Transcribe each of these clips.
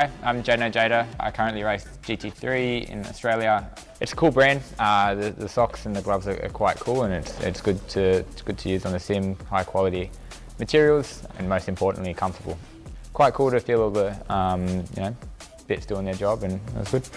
Hi, I'm Jada. I currently race GT3 in Australia. It's a cool brand. The socks and the gloves are quite cool, and it's good to use on the sim. High quality materials, and most importantly, comfortable. Quite cool to feel all the bits doing their job, and it was good.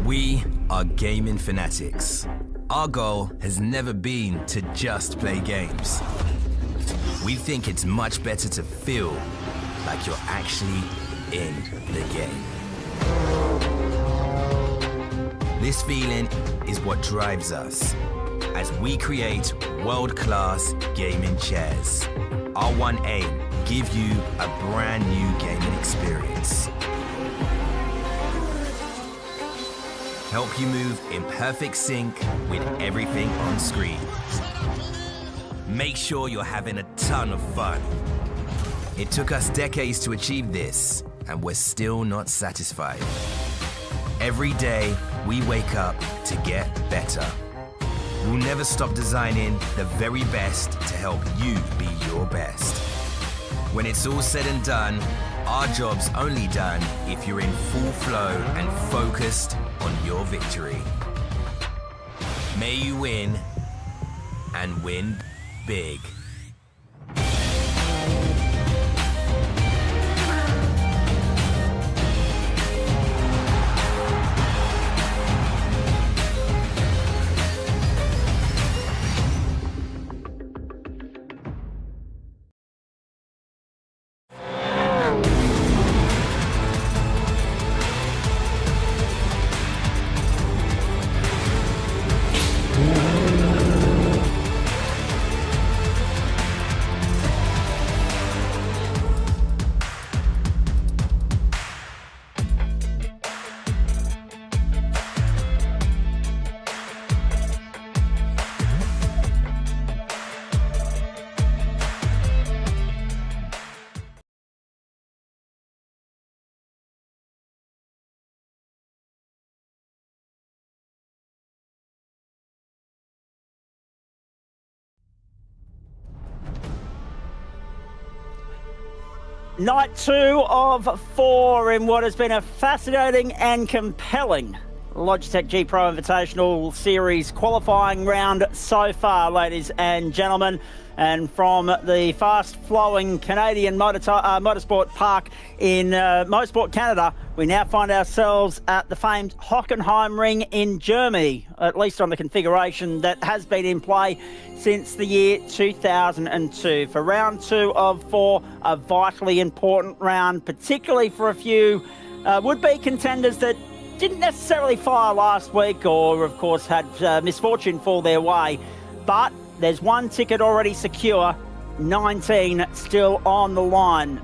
We are gaming fanatics. Our goal has never been to just play games. We think it's much better to feel like you're actually in the game. This feeling is what drives us as we create world-class gaming chairs. Our one aim, give you a brand new gaming experience. Help you move in perfect sync with everything on screen. Make sure you're having a ton of fun. It took us decades to achieve this, and we're still not satisfied. Every day, we wake up to get better. We'll never stop designing the very best to help you be your best. When it's all said and done, our job's only done if you're in full flow and focused on your victory. May you win, and win big. Night 2 of 4 in what has been a fascinating and compelling Logitech G Pro Invitational Series qualifying round so far, ladies and gentlemen. And from the fast-flowing Canadian motorsport park in Motorsport Canada, we now find ourselves at the famed Hockenheimring in Germany, at least on the configuration that has been in play since the year 2002. For round 2 of 4, a vitally important round, particularly for a few would-be contenders that didn't necessarily fire last week or, of course, had misfortune fall their way. But there's one ticket already secure, 19 still on the line.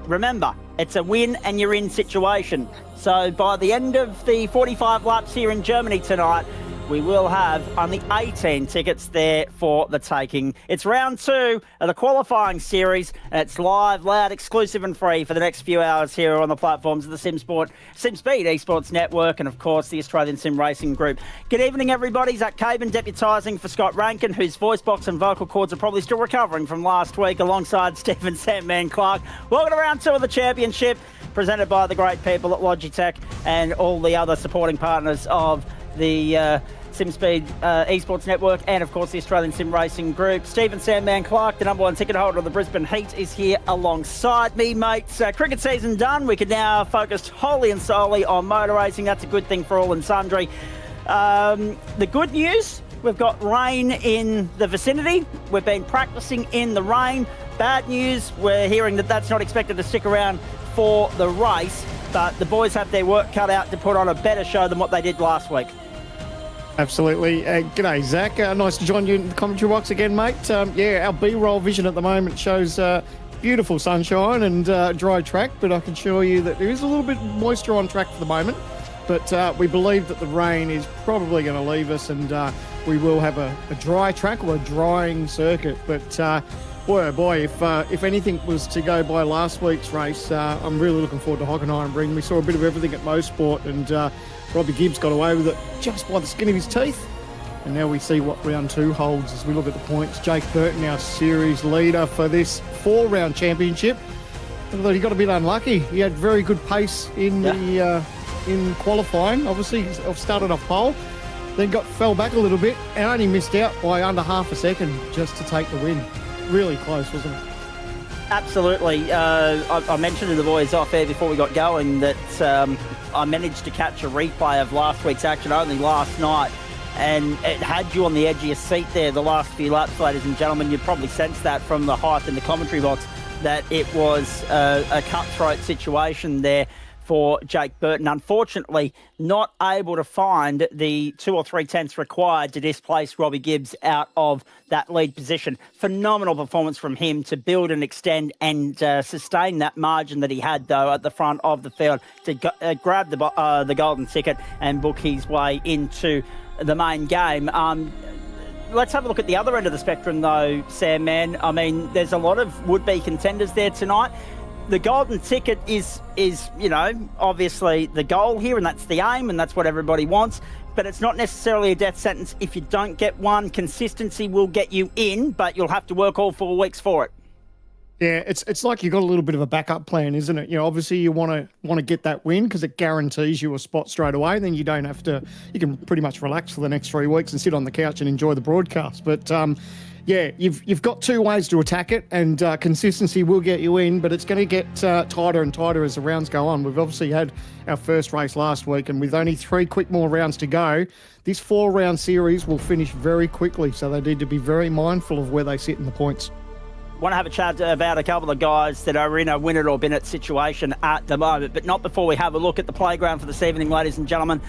Remember, it's a win and you're in situation. So by the end of the 45 laps here in Germany tonight, we will have only 18 tickets there for the taking. It's round 2 of the qualifying series, and it's live, loud, exclusive and free for the next few hours here on the platforms of the SimSpeed Esports Network and, of course, the Australian Sim Racing Group. Good evening, everybody. Zach Caban deputising for Scott Rankin, whose voice box and vocal cords are probably still recovering from last week, alongside Stephen Sandman Clark. Welcome to round 2 of the championship, presented by the great people at Logitech and all the other supporting partners of the SimSpeed Esports Network and, of course, the Australian Sim Racing Group. Stephen Sandman Clark, the number 1 ticket holder of the Brisbane Heat, is here alongside me, mates. Cricket season done. We can now focus wholly and solely on motor racing. That's a good thing for all and sundry. The good news, we've got rain in the vicinity. We've been practicing in the rain. Bad news, we're hearing that that's not expected to stick around for the race, but the boys have their work cut out to put on a better show than what they did last week. Absolutely. G'day, Zach. Nice to join you in the commentary box again, mate. Yeah, our B-roll vision at the moment shows beautiful sunshine and dry track, but I can assure you that there is a little bit of moisture on track for the moment. But we believe that the rain is probably going to leave us, and we will have a dry track or a drying circuit. But Boy, oh boy, if anything was to go by last week's race, I'm really looking forward to Hockenheimring. We saw a bit of everything at Motorsport, and Robbie Gibbs got away with it just by the skin of his teeth. And now we see what round 2 holds as we look at the points. Jake Burton, our series leader for this 4-round championship. Although he got a bit unlucky. He had very good pace in in qualifying. Obviously, he started off pole, then fell back a little bit and only missed out by under half a second just to take the win. Really close, wasn't it? Absolutely. I mentioned to the boys off air before we got going that I managed to catch a replay of last week's action only last night, and it had you on the edge of your seat there the last few laps, ladies and gentlemen. You'd probably sense that from the hype in the commentary box, that it was a cutthroat situation there for Jake Burton. Unfortunately, not able to find the 2 or 3 tenths required to displace Robbie Gibbs out of that lead position. Phenomenal performance from him to build and extend and sustain that margin that he had, though, at the front of the field to grab the golden ticket and book his way into the main game. Let's have a look at the other end of the spectrum, though, Sam, man. I mean, there's a lot of would-be contenders there tonight. The golden ticket is, you know, obviously the goal here, and that's the aim, and that's what everybody wants. But it's not necessarily a death sentence. If you don't get one, consistency will get you in, but you'll have to work all 4 weeks for it. Yeah, it's like you've got a little bit of a backup plan, isn't it? You know, obviously you want to get that win because it guarantees you a spot straight away. And then you don't have to. You can pretty much relax for the next 3 weeks and sit on the couch and enjoy the broadcast. But yeah, you've got 2 ways to attack it, and consistency will get you in, but it's going to get tighter and tighter as the rounds go on. We've obviously had our first race last week, and with only 3 quick more rounds to go, this 4-round series will finish very quickly. So they need to be very mindful of where they sit in the points. Want to have a chat about a couple of guys that are in a win it or bin it situation at the moment, but not before we have a look at the playground for this evening, ladies and gentlemen.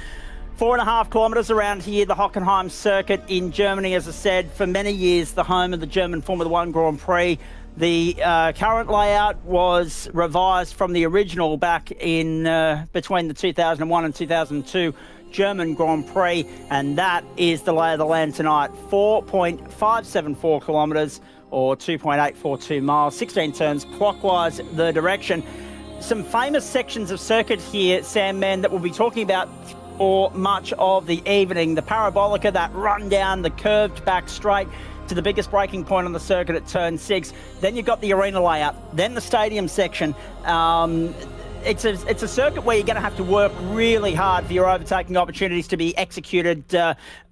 4.5 kilometres around here, the Hockenheim circuit in Germany, as I said, for many years the home of the German Formula One Grand Prix. The current layout was revised from the original back in between the 2001 and 2002 German Grand Prix, and that is the lay of the land tonight. 4.574 kilometres, or 2.842 miles, 16 turns clockwise the direction. Some famous sections of circuit here, Sam, man, that we'll be talking about for much of the evening. The Parabolica, that run down the curved back straight to the biggest braking point on the circuit at turn 6. Then you've got the arena layout, then the stadium section. It's a circuit where you're going to have to work really hard for your overtaking opportunities to be executed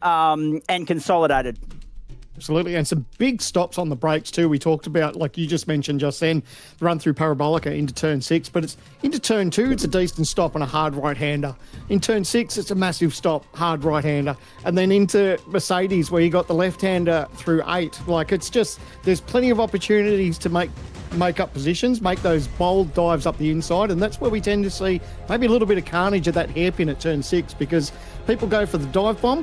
and consolidated. Absolutely, and some big stops on the brakes too. We talked about, like you just mentioned just then, the run through Parabolica into turn 6, but it's into turn 2, it's a decent stop and a hard right-hander. In turn 6, it's a massive stop, hard right-hander. And then into Mercedes, where you got the left-hander through 8. Like, it's just, there's plenty of opportunities to make up positions, make those bold dives up the inside, and that's where we tend to see maybe a little bit of carnage at that hairpin at turn 6, because people go for the dive bomb.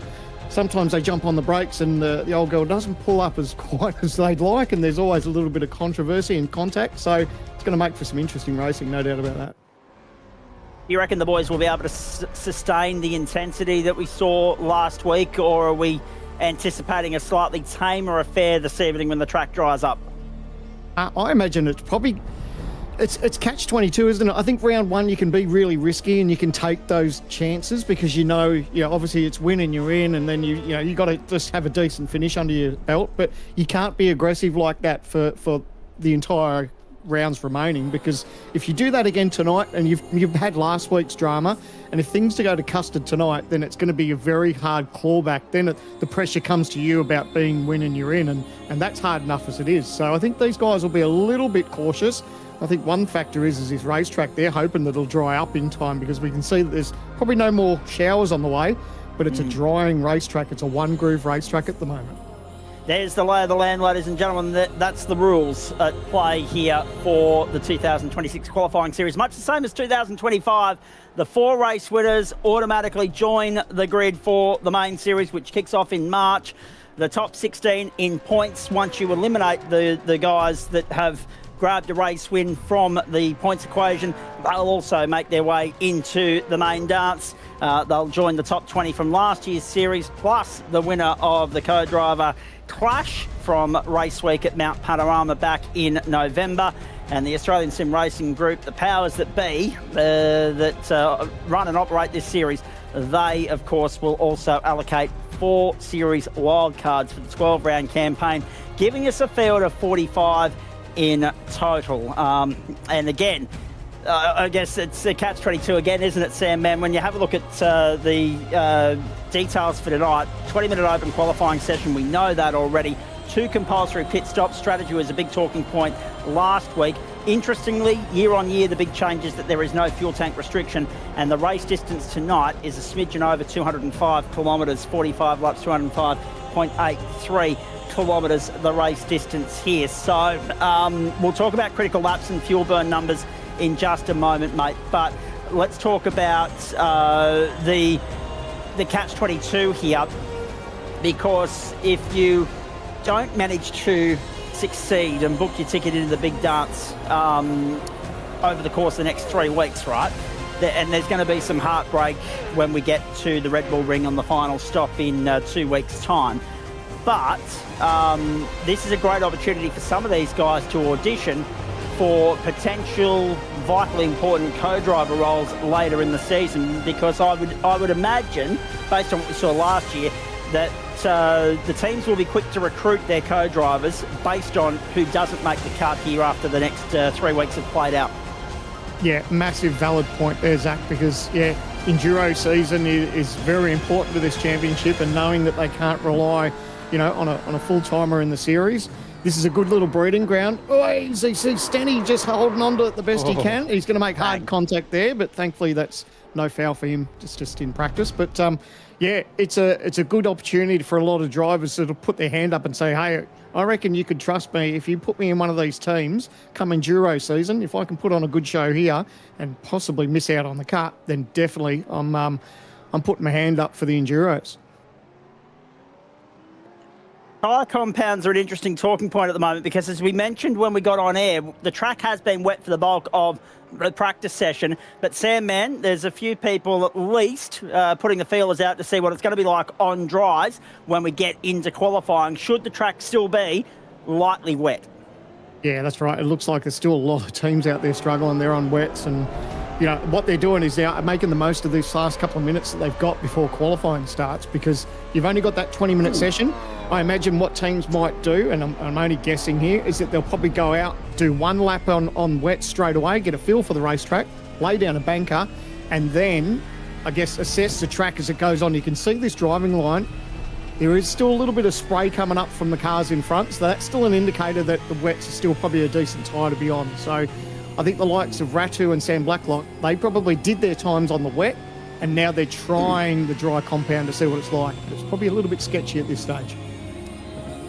Sometimes they jump on the brakes and the old girl doesn't pull up as quite as they'd like, and there's always a little bit of controversy and contact. So it's going to make for some interesting racing, no doubt about that. You reckon the boys will be able to sustain the intensity that we saw last week, or are we anticipating a slightly tamer affair this evening when the track dries up? I imagine it's probably... It's catch-22, isn't it? I think round 1 you can be really risky and you can take those chances because you know, obviously it's win and you're in, and then you got to just have a decent finish under your belt, but you can't be aggressive like that for the entire rounds remaining, because if you do that again tonight, and you've had last week's drama, and if things to go to custard tonight, then it's going to be a very hard clawback. Then the pressure comes to you about being win and you're in, and that's hard enough as it is. So I think these guys will be a little bit cautious. I think one factor is this racetrack. They're hoping that it'll dry up in time, because we can see that there's probably no more showers on the way, but it's a drying racetrack. It's a one-groove racetrack at the moment. There's the lay of the land, ladies and gentlemen. That's the rules at play here for the 2026 qualifying series. Much the same as 2025. The 4 race winners automatically join the grid for the main series, which kicks off in March. The top 16 in points, once you eliminate the guys that have grabbed a race win from the points equation, they'll also make their way into the main dance. They'll join the top 20 from last year's series, plus the winner of the co-driver Clash from race week at Mount Panorama back in November. And the Australian Sim Racing Group, the powers that be that run and operate this series, they, of course, will also allocate 4 series wildcards for the 12-round campaign, giving us a field of 45 in total. And again, I guess it's a catch-22 again, isn't it, Sam, man? When you have a look at the details for tonight, 20-minute open qualifying session, we know that already. 2 compulsory pit stops. Strategy was a big talking point last week. Interestingly, year on year, the big change is that there is no fuel tank restriction, and the race distance tonight is a smidgen over 205 kilometres, 45 laps, 205.83 kilometres, the race distance here. So we'll talk about critical laps and fuel burn numbers in just a moment, mate, but let's talk about the catch-22 here, because if you don't manage to succeed and book your ticket into the big dance over the course of the next 3 weeks, right? And there's going to be some heartbreak when we get to the Red Bull Ring on the final stop in 2 weeks' time. But this is a great opportunity for some of these guys to audition for potential vitally important co-driver roles later in the season, because I would imagine, based on what we saw last year, that the teams will be quick to recruit their co-drivers based on who doesn't make the cut here after the next 3 weeks have played out. Yeah, massive valid point there, Zach, because, yeah, enduro season is very important to this championship, and knowing that they can't rely, on a full-timer in the series. This is a good little breeding ground. Oh, you see Stenny just holding on to it the best he can. He's going to make hard contact there, but thankfully that's no foul for him, just in practice. But, yeah, it's a good opportunity for a lot of drivers to put their hand up and say, hey, I reckon you could trust me if you put me in one of these teams come enduro season. If I can put on a good show here and possibly miss out on the cut, then definitely I'm putting my hand up for the enduros. Tyre compounds are an interesting talking point at the moment, because as we mentioned when we got on air, the track has been wet for the bulk of the practice session. But Sam, man, there's a few people at least putting the feelers out to see what it's going to be like on dries when we get into qualifying, should the track still be lightly wet. Yeah, that's right. It looks like there's still a lot of teams out there struggling. They're on wets, and what they're doing is they're making the most of these last couple of minutes that they've got before qualifying starts, because you've only got that 20-minute session. I imagine what teams might do, and I'm only guessing here, is that they'll probably go out, do 1 lap on wet straight away, get a feel for the racetrack, lay down a banker, and then, I guess, assess the track as it goes on. You can see this driving line. There is still a little bit of spray coming up from the cars in front, so that's still an indicator that the wets are still probably a decent tyre to be on. So I think the likes of Ratu and Sam Blacklock, they probably did their times on the wet, and now they're trying the dry compound to see what it's like. It's probably a little bit sketchy at this stage.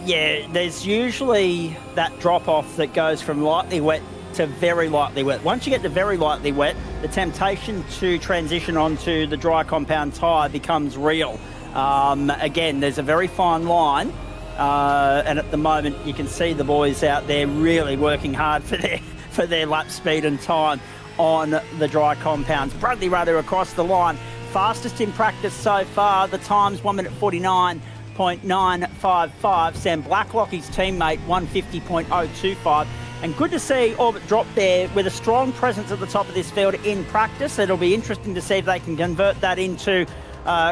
Yeah, there's usually that drop-off that goes from lightly wet to very lightly wet. Once you get to very lightly wet, the temptation to transition onto the dry compound tyre becomes real. Again, there's a very fine line, and at the moment you can see the boys out there really working hard for their lap speed and time on the dry compounds. Bradley Rudder across the line, fastest in practice so far. The time's 1:49.955. Sam Blacklock, his teammate, 1:50.025. And good to see Orbit drop there with a strong presence at the top of this field in practice. It'll be interesting to see if they can convert that into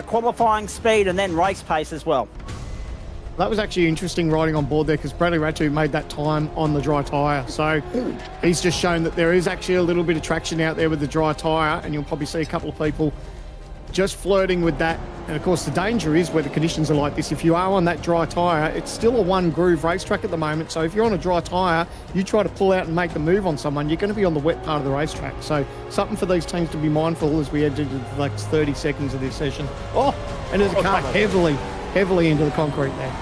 qualifying speed and then race pace as well. That was actually interesting riding on board there, because Bradley Ratu made that time on the dry tyre. So he's just shown that there is actually a little bit of traction out there with the dry tyre, and you'll probably see a couple of people just flirting with that. And of course the danger is where the conditions are like this, if you are on that dry tyre, it's still a one groove racetrack at the moment. So if you're on a dry tyre, you try to pull out and make the move on someone, you're going to be on the wet part of the racetrack. So something for these teams to be mindful as we head into the next 30 seconds of this session. Oh, and there's a car heavily into the concrete there.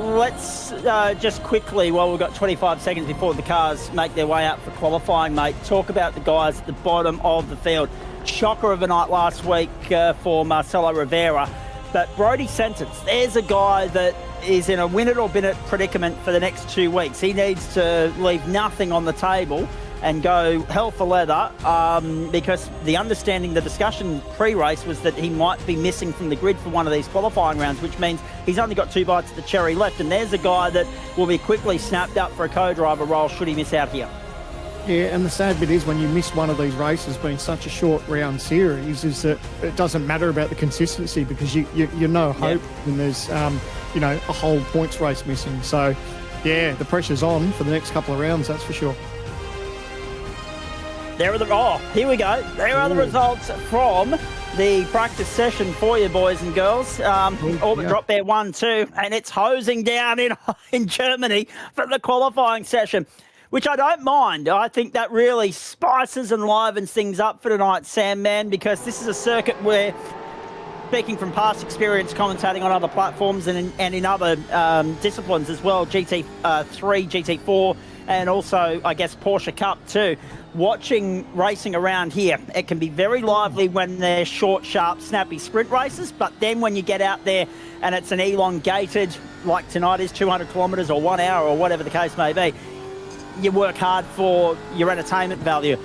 Let's just quickly, while we've got 25 seconds before the cars make their way out for qualifying, mate, talk about the guys at the bottom of the field. Shocker of a night last week for Marcelo Rivera, but Brodie Sentence, there's a guy that is in a win it or bin it predicament for the next 2 weeks. He needs to leave nothing on the table and go hell for leather, because the understanding, the discussion pre-race was that he might be missing from the grid for one of these qualifying rounds, which means he's only got 2 bites of the cherry left, and there's a guy that will be quickly snapped up for a co-driver role should he miss out here. Yeah, and the sad bit is when you miss one of these races being such a short round series is that it doesn't matter about the consistency because you know hope when there's, you know, a whole points race missing. So, yeah, the pressure's on for the next couple of rounds, that's for sure. Here we go. There are the results from the practice session for you, boys and girls. Orbit dropped there 1-2, and it's hosing down in Germany for the qualifying session, which I don't mind. I think that really spices and livens things up for tonight, Sam, man, because this is a circuit where, speaking from past experience commentating on other platforms and in other disciplines as well, GT3, GT4, and also, I guess, Porsche Cup too, watching racing around here, it can be very lively when they're short, sharp, snappy sprint races, but then when you get out there and it's an elongated, like tonight is 200 kilometres or 1 hour or whatever the case may be, you work hard for your entertainment value.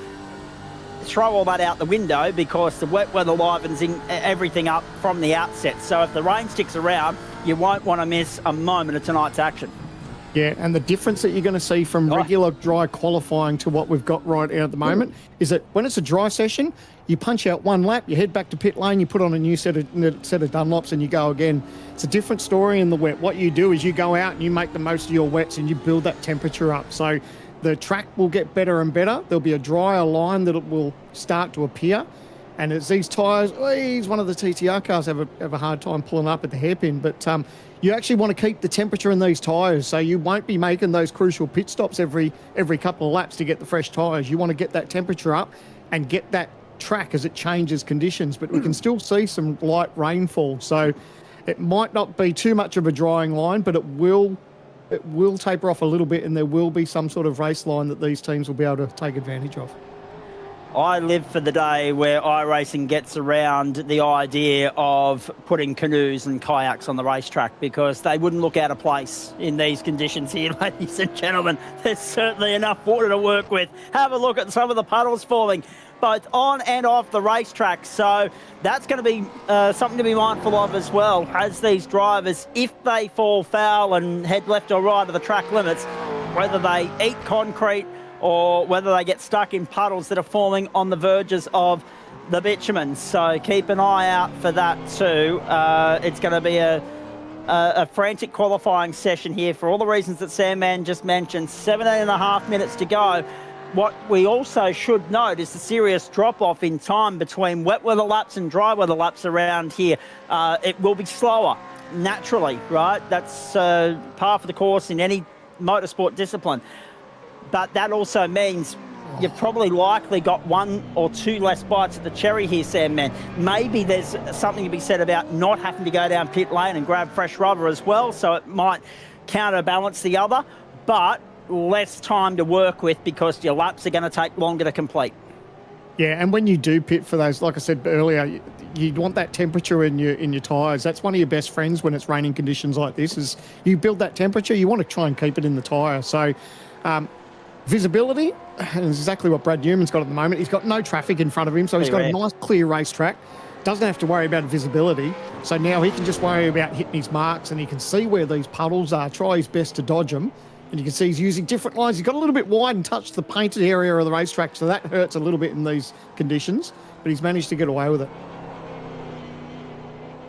Throw all that out the window because the wet weather livens everything up from the outset. So if the rain sticks around, you won't want to miss a moment of tonight's action. Yeah, and the difference that you're going to see from regular dry qualifying to what we've got right out at the moment is that when it's a dry session, you punch out one lap, you head back to pit lane, you put on a new set of Dunlops and you go again. It's a different story in the wet. What you do is you go out and you make the most of your wets and you build that temperature up. So the track will get better and better. There'll be a drier line that it will start to appear. And as these tyres, one of the TTR cars have a hard time pulling up at the hairpin, but you actually want to keep the temperature in these tyres, so you won't be making those crucial pit stops every couple of laps to get the fresh tyres. You want to get that temperature up and get that track as it changes conditions, but we can still see some light rainfall, so it might not be too much of a drying line, but it will taper off a little bit, and there will be some sort of race line that these teams will be able to take advantage of. I live for the day where iRacing gets around the idea of putting canoes and kayaks on the racetrack, because they wouldn't look out of place in these conditions here, ladies and gentlemen. There's certainly enough water to work with. Have a look at some of the puddles falling, both on and off the racetrack. So that's going to be something to be mindful of as well, as these drivers, if they fall foul and head left or right of the track limits, whether they eat concrete or whether they get stuck in puddles that are forming on the verges of the bitumen. So keep an eye out for that too. It's going to be a frantic qualifying session here for all the reasons that Sam Man just mentioned. 17.5 minutes to go. What we also should note is the serious drop-off in time between wet weather laps and dry weather laps around here. It will be slower, naturally, right? That's par for the course in any motorsport discipline. But that also means you've probably likely got 1 or 2 less bites of the cherry here, Sam Man. Maybe there's something to be said about not having to go down pit lane and grab fresh rubber as well, so it might counterbalance the other, but less time to work with because your laps are going to take longer to complete. Yeah, and when you do pit for those, like I said earlier, you want that temperature in your tyres. That's one of your best friends when it's raining conditions like this, is you build that temperature, you want to try and keep it in the tyre. So visibility is exactly what Brad Newman's got at the moment. He's got no traffic in front of him, so he's got a nice clear racetrack. Doesn't have to worry about visibility. So now he can just worry about hitting his marks, and he can see where these puddles are, try his best to dodge them. And you can see he's using different lines. He's got a little bit wide and touched the painted area of the racetrack, so that hurts a little bit in these conditions, but he's managed to get away with it.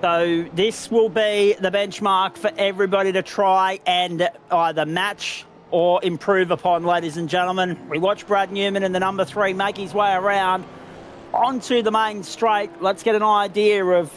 So this will be the benchmark for everybody to try and either match or improve upon, ladies and gentlemen. We watch Brad Newman in the number 3 make his way around onto the main straight. Let's get an idea of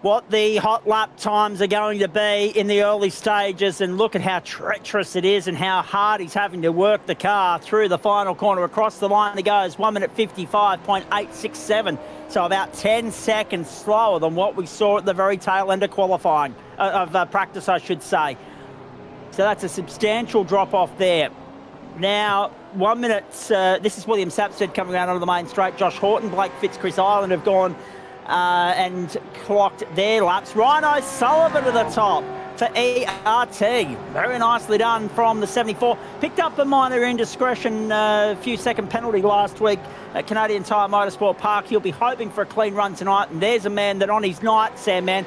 what the hot lap times are going to be in the early stages, and look at how treacherous it is and how hard he's having to work the car through the final corner. Across the line he goes, 1 minute 55.867, so about 10 seconds slower than what we saw at the very tail end of qualifying, of practice I should say. So that's a substantial drop off there. Now, 1 minute, this is William Sapstead coming around onto the main straight. Josh Horton, Blake Fitz, Chris Island have gone and clocked their laps. Rhino Sullivan to the top. to ERT. Very nicely done from the 74. Picked up a minor indiscretion, a few second penalty last week at Canadian Tire Motorsport Park. He'll be hoping for a clean run tonight, and there's a man that on his night, Sandman,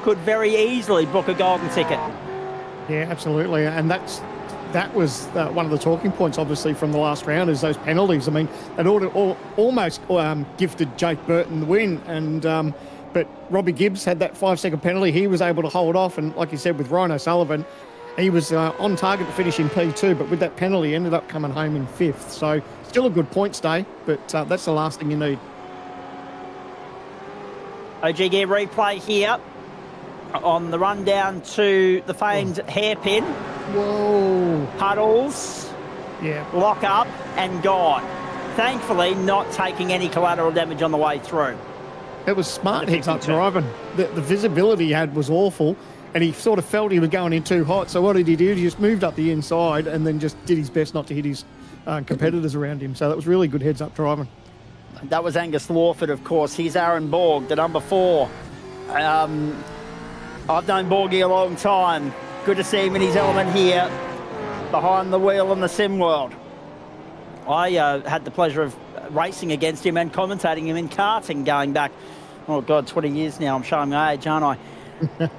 could very easily book a golden ticket. Yeah, absolutely. And that was one of the talking points, obviously, from the last round, is those penalties. I mean, it almost gifted Jake Burton the win, and but Robbie Gibbs had that 5-second penalty. He was able to hold off, and like you said, with Ryan O'Sullivan, he was on target to finish in P2, but with that penalty, ended up coming home in 5th. So still a good points day, but that's the last thing you need. OG Gear replay here on the run down to the famed hairpin. Whoa. Puddles, Yeah. lock up, and gone. Thankfully, not taking any collateral damage on the way through. It was smart heads-up driving. The visibility he had was awful, and he sort of felt he was going in too hot. So what did he do? He just moved up the inside and then just did his best not to hit his competitors around him. So that was really good heads-up driving. That was Angus Lawford, of course. Here's Aaron Borg, the number 4. I've known Borgie a long time. Good to see him in his element here, behind the wheel in the sim world. I had the pleasure of racing against him and commentating him in karting going back, 20 years now. I'm showing my age, aren't I?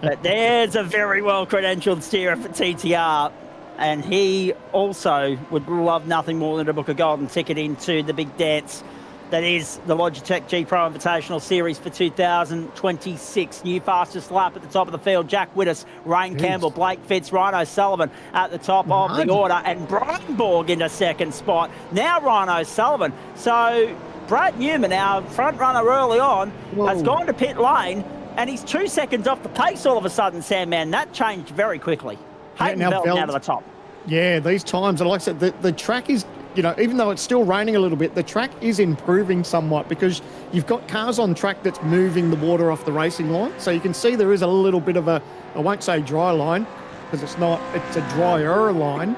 But there's a very well-credentialed steerer for TTR, and he also would love nothing more than to book a golden ticket into the big dance that is the Logitech G Pro Invitational Series for 2026. New fastest lap at the top of the field. Jack Widders, Rain Campbell, Blake Fitz, Ryan O'Sullivan at the top of the order, and Brian Borg into second spot. Now Ryan O'Sullivan. So Brad Newman, our front runner early on, has gone to pit lane, and he's 2 seconds off the pace all of a sudden, Sandman. That changed very quickly. Hayden Belton out of the top. Yeah, these times, and like I said, the track is, even though it's still raining a little bit, the track is improving somewhat because you've got cars on track that's moving the water off the racing line. So you can see there is a little bit of I won't say dry line, because it's not, it's a drier line,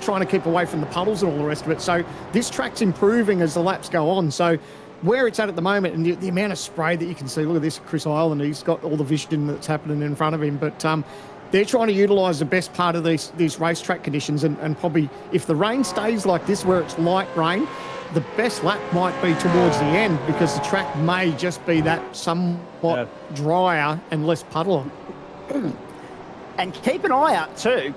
trying to keep away from the puddles and all the rest of it. So this track's improving as the laps go on. So where it's at the moment, and the amount of spray that you can see, look at this, Chris Ireland, he's got all the vision that's happening in front of him. But they're trying to utilise the best part of these racetrack conditions, and probably if the rain stays like this, where it's light rain, the best lap might be towards the end, because the track may just be that somewhat drier and less puddle. And keep an eye out too,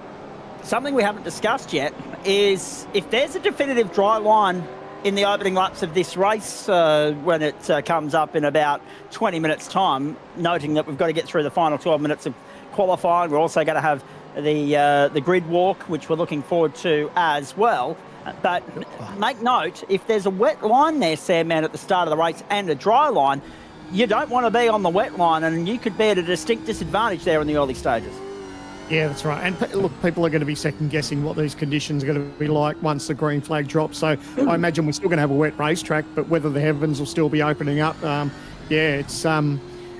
something we haven't discussed yet, is if there's a definitive dry line in the opening laps of this race, when it comes up in about 20 minutes' time, noting that we've got to get through the final 12 minutes of qualifying. We're also going to have the grid walk, which we're looking forward to as well. But make note, if there's a wet line there, Sandman, at the start of the race, and a dry line, you don't want to be on the wet line, and you could be at a distinct disadvantage there in the early stages. Yeah, that's right. And look, people are going to be second-guessing what these conditions are going to be like once the green flag drops. So I imagine we're still going to have a wet racetrack, but whether the heavens will still be opening up,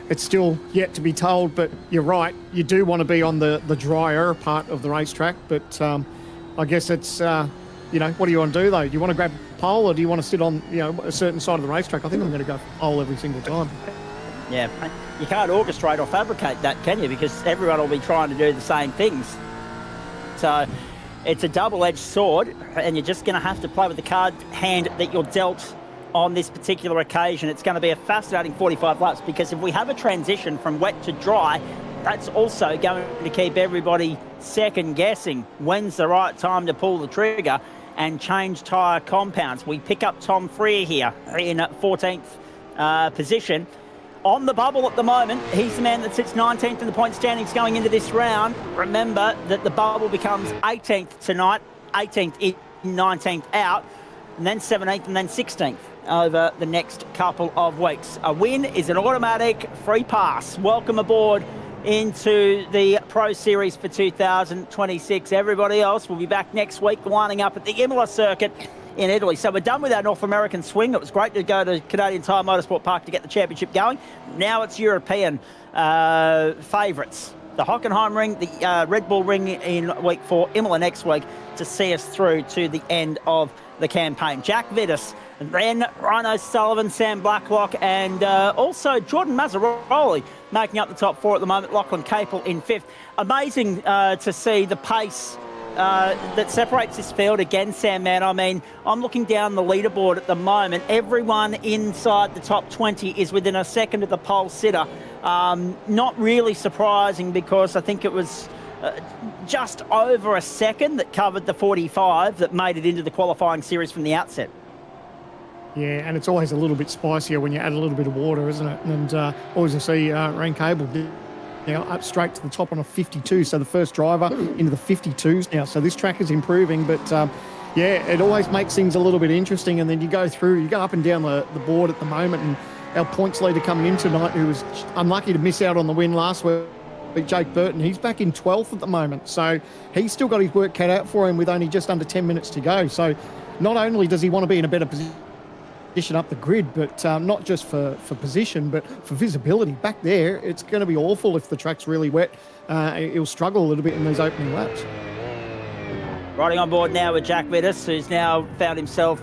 it's still yet to be told. But you're right, you do want to be on the drier part of the racetrack. But I guess it's, what do you want to do, though? Do you want to grab pole, or do you want to sit on a certain side of the racetrack? I think I'm going to go pole every single time. Yeah, you can't orchestrate or fabricate that, can you? Because everyone will be trying to do the same things. So it's a double-edged sword, and you're just going to have to play with the card hand that you're dealt on this particular occasion. It's going to be a fascinating 45 laps, because if we have a transition from wet to dry, that's also going to keep everybody second-guessing when's the right time to pull the trigger and change tyre compounds. We pick up Tom Freer here in 14th position. On the bubble at the moment, he's the man that sits 19th in the point standings going into this round. Remember that the bubble becomes 18th tonight, 18th in, 19th out, and then 17th and then 16th over the next couple of weeks. A win is an automatic free pass. Welcome aboard into the Pro Series for 2026. Everybody else will be back next week, lining up at the Imola circuit in Italy. So we're done with our North American swing. It was great to go to Canadian Tire Motorsport Park to get the championship going. Now it's European favourites. The Hockenheimring, the Red Bull Ring in week 4, Imola next week, to see us through to the end of the campaign. Jack Vidas And then Rhino Sullivan, Sam Blacklock, and also Jordan Mazzaroli making up the top 4 at the moment. Lachlan Capel in 5th. Amazing to see the pace that separates this field again, Sam, man. I mean, I'm looking down the leaderboard at the moment. Everyone inside the top 20 is within a second of the pole sitter. Not really surprising, because I think it was just over a second that covered the 45 that made it into the qualifying series from the outset. Yeah, and it's always a little bit spicier when you add a little bit of water, isn't it? And always I see Rain Cable now up straight to the top on a 52. So the first driver into the 52s now. So this track is improving, but yeah, it always makes things a little bit interesting. And then you go up and down the board at the moment, and our points leader coming in tonight, who was unlucky to miss out on the win last week, Jake Burton, he's back in 12th at the moment. So he's still got his work cut out for him with only just under 10 minutes to go. So not only does he want to be in a better position up the grid, but not just for position, but for visibility. Back there, it's going to be awful if the track's really wet. He'll struggle a little bit in these opening laps. Riding on board now with Jack Vidas, who's now found himself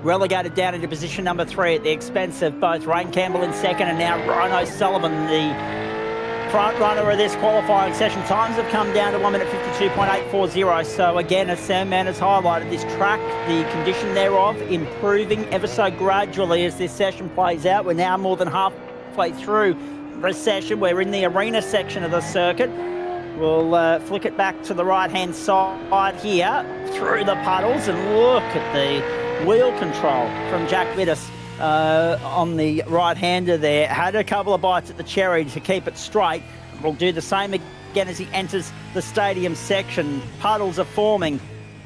relegated down into position number 3 at the expense of both Rain Campbell in 2nd and now Rhino Sullivan, the front runner of this qualifying session. Times have come down to 1 minute 52.840. So again, as Sam Mann has highlighted, this track, the condition thereof, improving ever so gradually as this session plays out. We're now more than halfway through the session. We're in the arena section of the circuit. We'll flick it back to the right-hand side here through the puddles, and look at the wheel control from Jack Vidas. On the right-hander there, had a couple of bites at the cherry to keep it straight. We'll do the same again as he enters the stadium section. Puddles are forming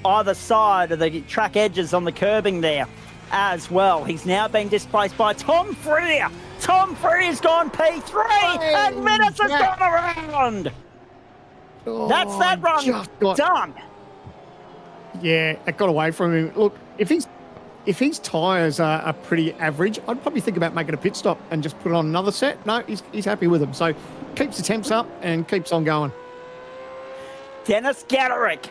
either side of the track edges on the curbing there as well. He's now being displaced by Tom Freer. Tom Freer's gone P3 and Vidas has gone around. That's that run done. Yeah, it got away from him. Look, if his tyres are pretty average, I'd probably think about making a pit stop and just put on another set. No, he's happy with them. So keeps the temps up and keeps on going. Dennis Gaderick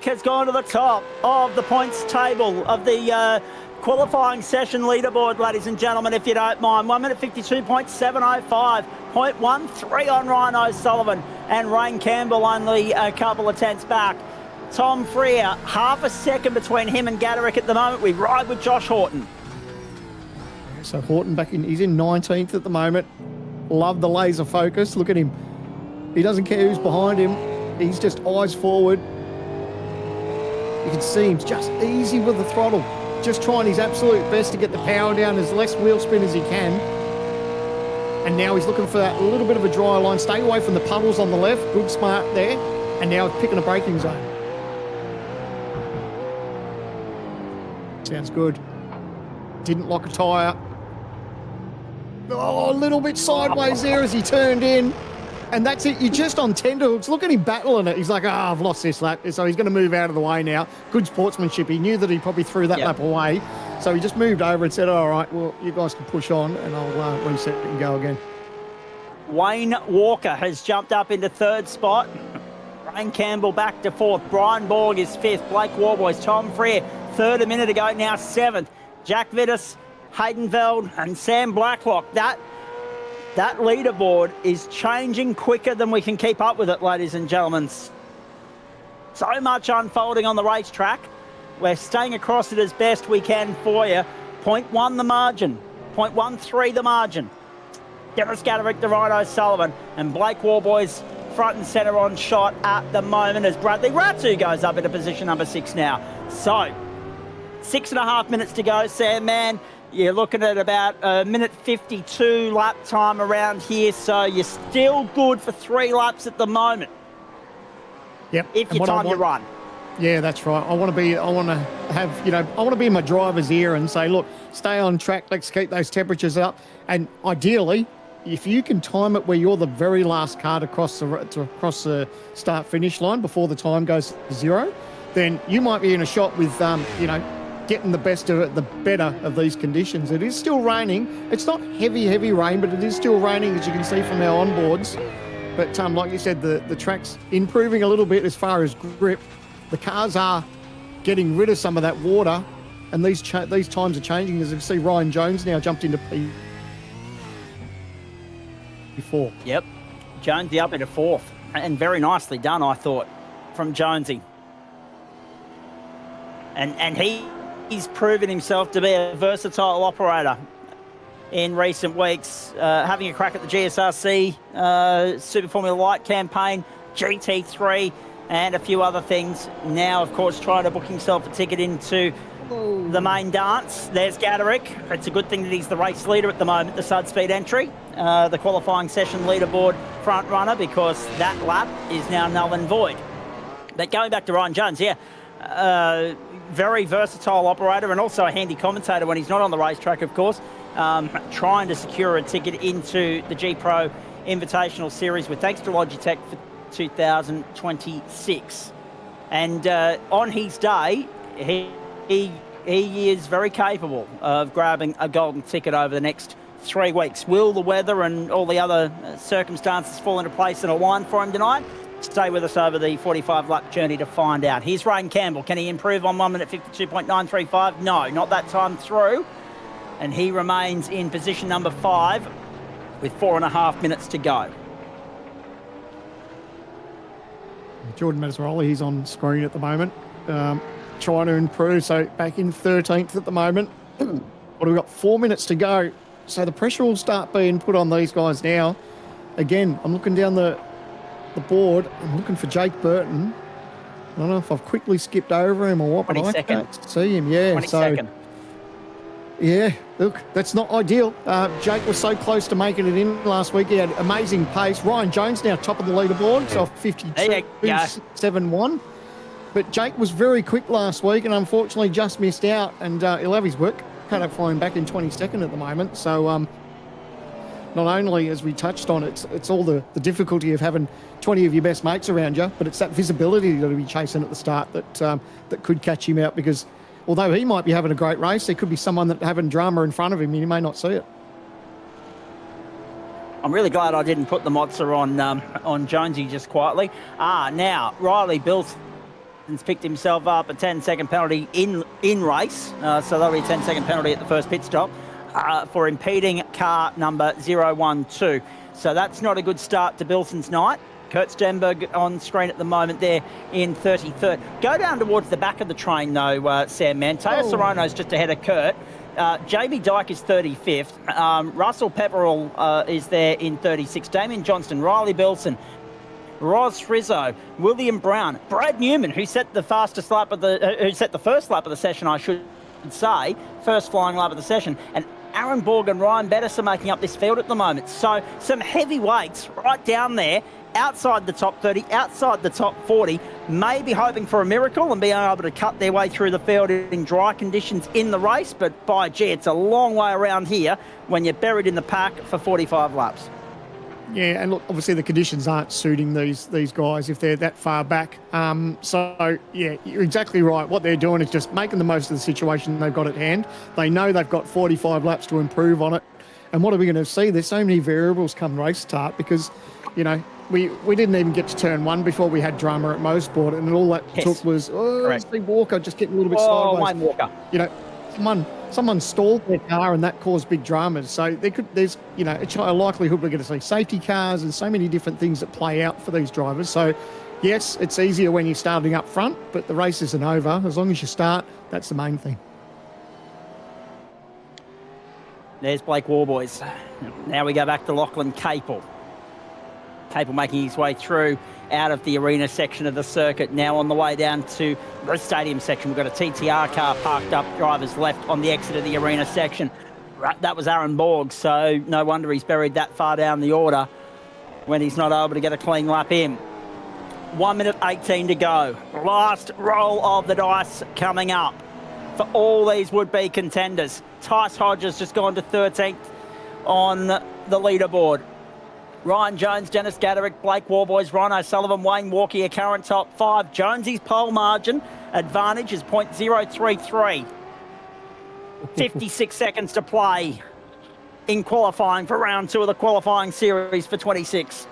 has gone to the top of the points table of the qualifying session leaderboard, ladies and gentlemen, if you don't mind. 1 minute 52.705, 0.13 on Rhino Sullivan, and Rain Campbell only a couple of tenths back. Tom Freer, half a second between him and Gaderick at the moment. We ride with Josh Horton. So Horton he's in 19th at the moment. Love the laser focus. Look at him. He doesn't care who's behind him. He's just eyes forward. You can see he's just easy with the throttle. Just trying his absolute best to get the power down, as less wheel spin as he can. And now he's looking for that little bit of a dry line. Stay away from the puddles on the left. Good smart there. And now he's picking a braking zone. Sounds good. Didn't lock a tyre. Oh, a little bit sideways there as he turned in. And that's it. You're just on tenterhooks. Look at him battling it. He's like, I've lost this lap. So he's going to move out of the way now. Good sportsmanship. He knew that he probably threw that lap away. So he just moved over and said, all right, well, you guys can push on and I'll reset and go again. Wayne Walker has jumped up into 3rd spot. Rain Campbell back to 4th. Brian Borg is 5th. Blake Warboys, Tom Freer, 3rd a minute ago, now 7th. Jack Vidas, Haydenveld and Sam Blacklock. That leaderboard is changing quicker than we can keep up with it, ladies and gentlemen. So much unfolding on the racetrack. We're staying across it as best we can for you. 0.1 the margin, 0.13 the margin. Dennis Gaderick, the Rhino Sullivan, and Blake Warboys front and centre on shot at the moment as Bradley Ratu goes up into position number 6 now. So 6.5 minutes to go, Sam Mann. You're looking at about a minute 52 lap time around here, so you're still good for 3 laps at the moment. Yep. If you time your run. Yeah, that's right. I want to be in my driver's ear and say, look, stay on track. Let's keep those temperatures up. And ideally, if you can time it where you're the very last car to cross the start-finish line before the time goes to 0, then you might be in a shot with, getting the best of it, the better of these conditions. It is still raining. It's not heavy rain, but it is still raining, as you can see from our onboards. But like you said, the track's improving a little bit as far as grip. The cars are getting rid of some of that water, And these times are changing. As you see, Ryan Jones now jumped into P4. Yep. Jonesy up into fourth. And very nicely done, I thought, from Jonesy. And he's proven himself to be a versatile operator in recent weeks, having a crack at the GSRC Super Formula Light campaign, GT3, and a few other things. Now, of course, trying to book himself a ticket into the main dance. There's Gaderick. It's a good thing that he's the race leader at the moment, the Sud Speed entry, the qualifying session leaderboard front runner, because that lap is now null and void. But going back to Ryan Jones, very versatile operator and also a handy commentator when he's not on the racetrack, of course, trying to secure a ticket into the G Pro Invitational Series with thanks to Logitech for 2026. And on his day, he is very capable of grabbing a golden ticket over the next 3 weeks. Will the weather and all the other circumstances fall into place and align for him tonight? Stay with us over the 45-lap journey to find out. Here's Ryan Campbell. Can he improve on 1 minute 52.935? No, not that time through. And he remains in position number 5 with 4.5 minutes to go. Jordan Mazzaroli, he's on screen at the moment, trying to improve. So back in 13th at the moment. What have we got? 4 minutes to go. So the pressure will start being put on these guys now. Again, I'm looking down the board. I'm looking for Jake Burton. I don't know if I've quickly skipped over him or what, but I can't see him. Yeah, 22nd. Yeah, look, that's not ideal. Jake was so close to making it in last week. He had amazing pace. Ryan Jones now top of the leaderboard, so 52.71. But Jake was very quick last week and unfortunately just missed out, and he'll have his work cut up for him back in 22nd at the moment. So not only, as we touched on, it's all the difficulty of having 20 of your best mates around you, but it's that visibility you've got to be chasing at the start that could catch him out, because although he might be having a great race, there could be someone that having drama in front of him and he may not see it. I'm really glad I didn't put the Mozza on Jonesy just quietly. Now, Riley Bilson's picked himself up a 10-second penalty in race, so that'll be a 10-second penalty at the first pit stop for impeding car number 012. So that's not a good start to Bilson's night. Kurt Stenberg on screen at the moment there in 33rd. Go down towards the back of the train though, Sam, man. Teo Sorono's just ahead of Kurt. Jamie Dyke is 35th. Russell Pepperell is there in 36th. Damien Johnston, Riley Bilson, Roz Frizzo, William Brown, Brad Newman, who set the first lap of the session, I should say, first flying lap of the session, and Aaron Borg and Ryan Bettis are making up this field at the moment. So some heavyweights right down there, outside the top 30, outside the top 40, maybe hoping for a miracle and being able to cut their way through the field in dry conditions in the race. But by gee, it's a long way around here when you're buried in the pack for 45 laps. Yeah, and look, obviously the conditions aren't suiting these guys if they're that far back. So, yeah, you're exactly right. What they're doing is just making the most of the situation they've got at hand. They know they've got 45 laps to improve on it. And what are we going to see? There's so many variables come race start because, you know, we didn't even get to turn 1 before we had drama at Mosport, and all that took was, Steve Walker just getting a little bit sideways. Wayne Walker. You know, someone stalled their car and that caused big dramas. So there's a likelihood we're going to see safety cars and so many different things that play out for these drivers. So yes, it's easier when you're starting up front, but the race isn't over. As long as you start, that's the main thing. There's Blake Warboys. Now we go back to Lachlan Capel. Capel making his way through out of the arena section of the circuit. Now on the way down to the stadium section. We've got a TTR car parked up, drivers left on the exit of the arena section. That was Aaron Borg, so no wonder he's buried that far down the order when he's not able to get a clean lap in. 1 minute 18 to go. Last roll of the dice coming up for all these would-be contenders. Tice Hodges just gone to 13th on the leaderboard. Ryan Jones, Dennis Gaderick, Blake Warboys, Ron O'Sullivan, Wayne Walker, your current top 5. Jonesy's pole margin advantage is .033. 56 seconds to play in qualifying for round 2 of the qualifying series for 26.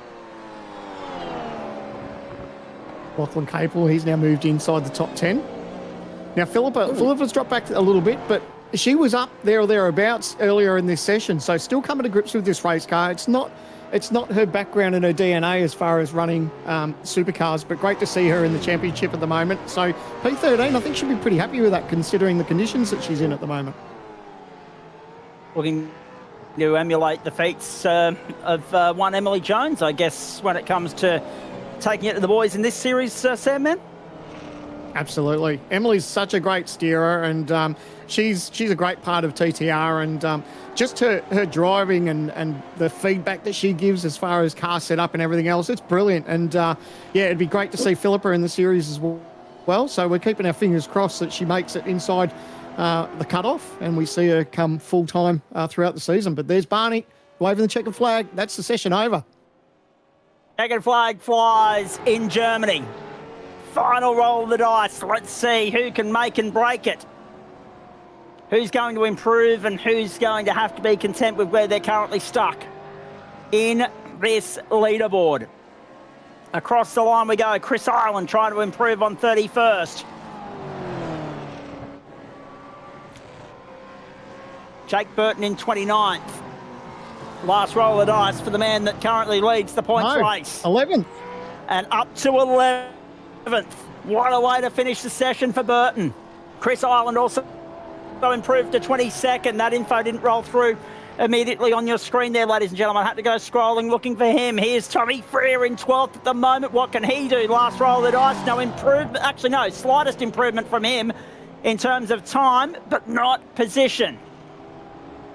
Lachlan Capel, he's now moved inside the top 10. Now, Philippa's dropped back a little bit, but she was up there or thereabouts earlier in this session, so still coming to grips with this race car. It's not her background and her DNA as far as running supercars, but great to see her in the championship at the moment. So P13, I think she'll be pretty happy with that considering the conditions that she's in at the moment. Looking to emulate the feats of one Emily Jones, I guess, when it comes to taking it to the boys in this series, Sam, man? Absolutely. Emily's such a great steerer, and she's a great part of TTR, and just her driving and the feedback that she gives as far as car setup and everything else, it's brilliant. And yeah, it'd be great to see Philippa in the series as well. So we're keeping our fingers crossed that she makes it inside the cutoff and we see her come full-time throughout the season. But there's Barney waving the checkered flag. That's the session over. Checkered flag flies in Germany. Final roll of the dice. Let's see who can make and break it. Who's going to improve and who's going to have to be content with where they're currently stuck in this leaderboard. Across the line we go. Chris Ireland trying to improve on 31st. Jake Burton in 29th. Last roll of the dice for the man that currently leads the points race. 11th. And up to 11th. What a way to finish the session for Burton. Chris Ireland also improved to 22nd. That info didn't roll through immediately on your screen there, ladies and gentlemen. I had to go scrolling looking for him. Here's Tommy Freer in 12th at the moment. What can he do? Last roll of the dice. No improvement. Actually, no. Slightest improvement from him in terms of time, but not position.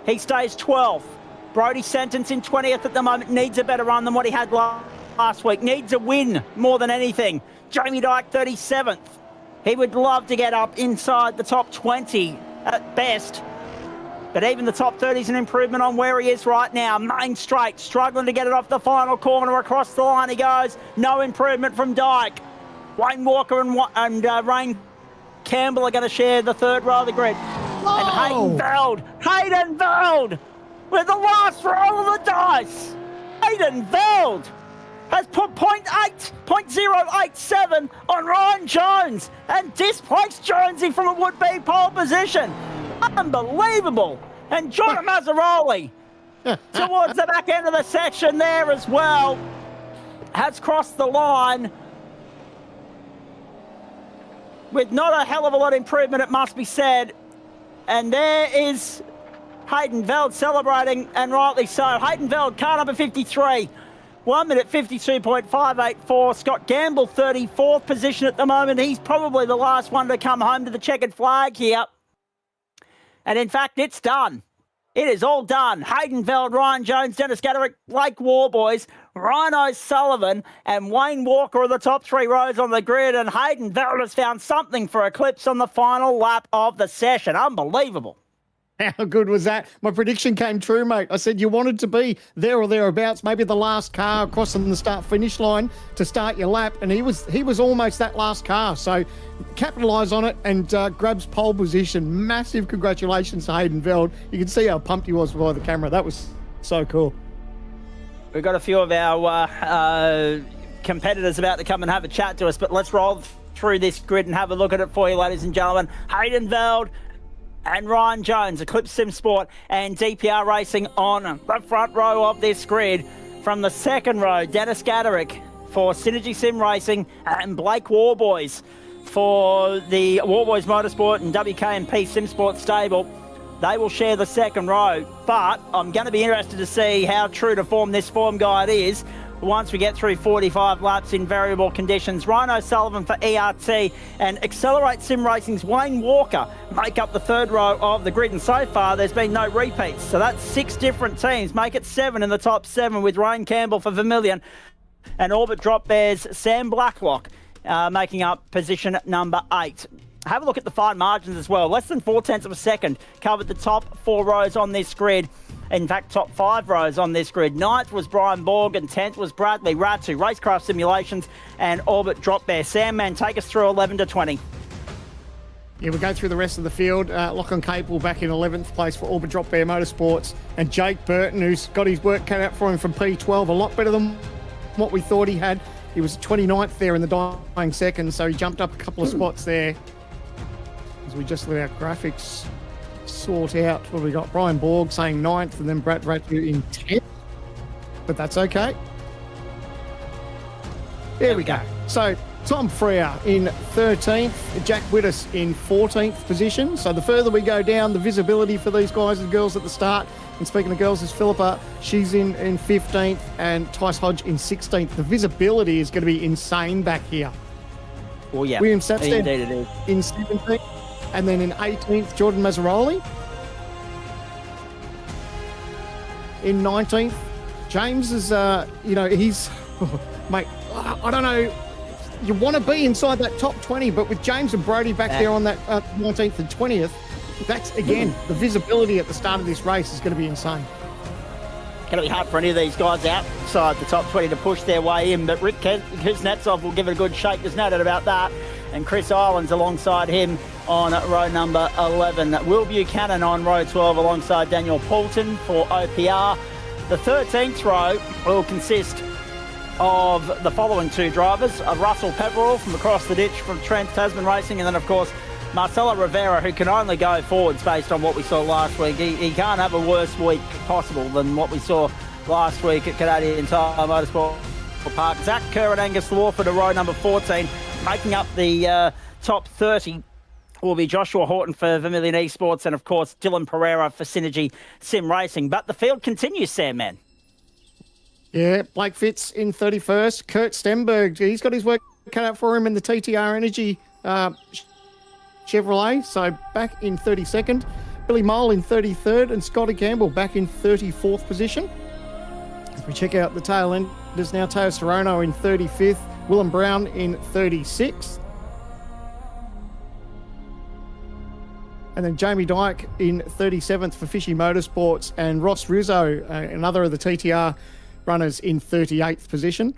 He stays 12th. Brodie Sentence in 20th at the moment. Needs a better run than what he had last week. Needs a win more than anything. Jamie Dyke 37th. He would love to get up inside the top 20 at best. But even the top 30 is an improvement on where he is right now. Main straight, struggling to get it off the final corner. Across the line he goes. No improvement from Dyke. Wayne Walker and Rain Campbell are going to share the third row of the grid. Oh. And Hayden Veld with the last roll of the dice. Hayden Veld has put 0.087 on Ryan Jones and displaced Jonesy from a would-be pole position. Unbelievable. And Jordan Mazzaroli towards the back end of the section there as well has crossed the line with not a hell of a lot of improvement, it must be said. And there is Hayden Veld celebrating, and rightly so. Hayden Veld, car number 53. 1 minute 52.584. Scott Gamble, 34th position at the moment. He's probably the last one to come home to the checkered flag here. And in fact, it's done. It is all done. Hayden Veld, Ryan Jones, Dennis Gaderick, Blake Warboys, Ryan O'Sullivan, and Wayne Walker are the top three rows on the grid. And Hayden Veld has found something for Eclipse on the final lap of the session. Unbelievable. How good was that? My prediction came true, mate. I said you wanted to be there or thereabouts, maybe the last car crossing the start-finish line to start your lap, and he was almost that last car. So capitalise on it and grabs pole position. Massive congratulations to Hayden Veld. You can see how pumped he was by the camera. That was so cool. We've got a few of our competitors about to come and have a chat to us, but let's roll through this grid and have a look at it for you, ladies and gentlemen. Hayden Veld and Ryan Jones, Eclipse Sim Sport and DPR Racing on the front row of this grid. From the second row, Dennis Gaderick for Synergy Sim Racing and Blake Warboys for the Warboys Motorsport and WKMP Sim Sport stable. They will share the second row, but I'm going to be interested to see how true to form this form guide is once we get through 45 laps in variable conditions. Ryan O'Sullivan for ERT and Accelerate Sim Racing's Wayne Walker make up the third row of the grid. And so far, there's been no repeats. So that's 6 different teams. Make it 7 in the top 7 with Ryan Campbell for Vermilion and Orbit Drop Bears Sam Blacklock making up position number 8. Have a look at the fine margins as well. Less than 0.4 of a second covered the top 4 rows on this grid. In fact, top 5 rows on this grid. 9th was Brian Borg and 10th was Bradley Ratu, Racecraft Simulations and Orbit Drop Bear. Sam, man, take us through 11 to 20. Yeah, we'll go through the rest of the field. Lachlan Capel back in 11th place for Orbit Drop Bear Motorsports. And Jake Burton, who's got his work cut out for him from P12, a lot better than what we thought he had. He was 29th there in the dying seconds, so he jumped up a couple of spots there. as we just let our graphics sort out what we got. Brian Borg saying 9th, and then Brad Ratu in 10th, but that's okay. There we go. So Tom Freer in 13th, Jack Whittis in 14th position. So the further we go down, the visibility for these guys and girls at the start. And speaking of girls, is Philippa. She's in 15th, and Tice Hodge in 16th. The visibility is going to be insane back here. Oh, yeah. William Sapstead Indeed it is. in 17th, and then in 18th, Jordan Mazzaroli. In 19th, James is, he's, mate, I don't know. You want to be inside that top 20, but with James and Brody back there on that 19th and 20th, that's, again, the visibility at the start of this race is going to be insane. Going to be hard for any of these guys outside the top 20 to push their way in, but Rick Kuznetsov will give it a good shake. There's no doubt about that. And Chris Islands alongside him on row number 11. Will Buchanan on row 12 alongside Daniel Poulton for OPR. The 13th row will consist of the following two drivers, Russell Pepperell from across the ditch from Trent Tasman Racing, and then, of course, Marcelo Rivera, who can only go forwards based on what we saw last week. He can't have a worse week possible than what we saw last week at Canadian Tire Motorsport Park. Zach Kerr and Angus Lawford are row number 14. Making up the top 30 will be Joshua Horton for Vermilion Esports and, of course, Dylan Pereira for Synergy Sim Racing. But the field continues, Sam, man. Yeah, Blake Fitz in 31st. Kurt Stenberg, he's got his work cut out for him in the TTR Energy Chevrolet, so back in 32nd. Billy Mole in 33rd, and Scotty Campbell back in 34th position. As we check out the tail end, there's now Teo Serrano in 35th, Willem Brown in 36th. And then Jamie Dyke in 37th for Fishy Motorsports, and Ross Rizzo, another of the TTR runners, in 38th position.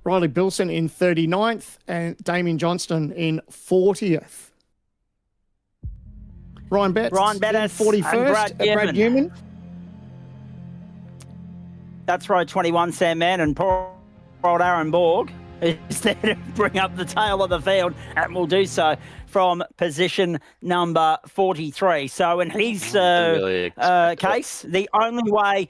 Riley Bilson in 39th, and Damien Johnston in 40th. Ryan Betts in 41st, and Brad Newman. That's row 21, Sam Mann, and poor old Aaron Borg is there to bring up the tail of the field, and will do so from position number 43. So in his case, the only way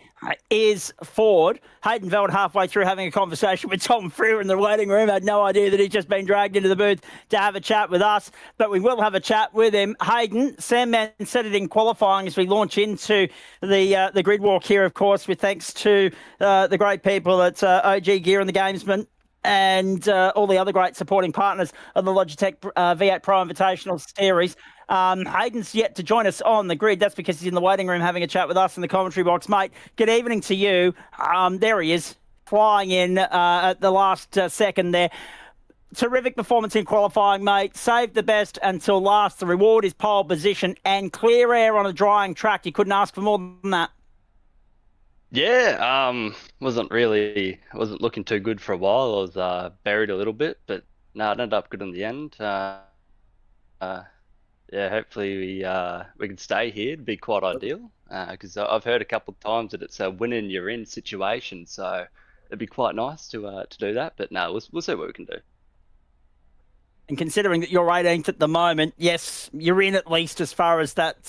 is forward. Hayden Veld halfway through having a conversation with Tom Freer in the waiting room. Had no idea that he'd just been dragged into the booth to have a chat with us, but we will have a chat with him. Hayden, Sam Mann said it in qualifying as we launch into the grid walk here, of course, with thanks to the great people at OG Gear and the Gamesman, and all the other great supporting partners of the Logitech V8 Pro Invitational Series. Hayden's yet to join us on the grid. That's because he's in the waiting room having a chat with us in the commentary box. Mate, good evening to you. There he is, flying in at the last second there. Terrific performance in qualifying, mate. Saved the best until last. The reward is pole position and clear air on a drying track. You couldn't ask for more than that. Yeah, wasn't looking too good for a while. I was buried a little bit, but no, it ended up good in the end. Yeah, hopefully we can stay here. It'd be quite ideal, because I've heard a couple of times that it's a win-in you're in situation, so it'd be quite nice to do that. But no, we'll see what we can do. And considering that you're 18th at the moment, yes, you're in at least as far as that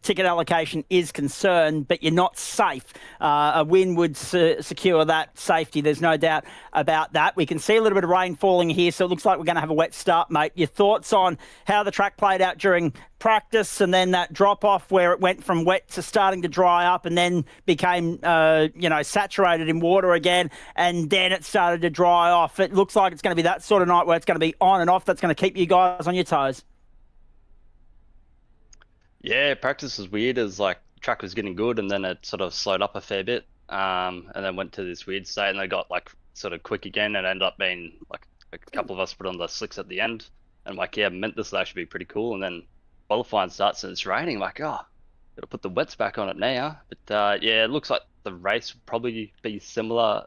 ticket allocation is concerned, but you're not safe. A win would secure that safety. There's no doubt about that. We can see a little bit of rain falling here, so it looks like we're going to have a wet start, mate. Your thoughts on how the track played out during practice, and then that drop-off where it went from wet to starting to dry up and then became, saturated in water again, and then it started to dry off. It looks like it's going to be that sort of night where it's going to be on and off. That's going to keep you guys on your toes. Yeah, practice was weird as the track was getting good, and then it sort of slowed up a fair bit, and then went to this weird state, and they got sort of quick again, and ended up being a couple of us put on the slicks at the end, and meant this will actually be pretty cool, and then qualifying starts and it's raining. Gotta put the wets back on it now. But yeah, it looks like the race will probably be similar.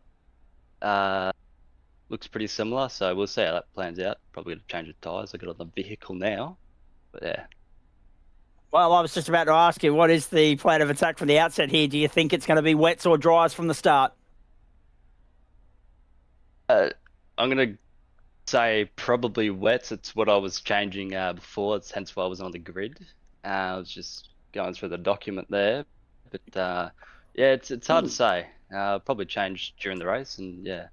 Looks pretty similar, so we'll see how that plans out. Probably gonna change the tyres I got on the vehicle now, but yeah. Well, I was just about to ask you, what is the plan of attack from the outset here? Do you think it's going to be wets or dries from the start? I'm gonna say probably wets. It's what I was changing before. It's hence why I was on the grid. I was just going through the document there, but yeah, it's hard to say. Probably change during the race, and yeah.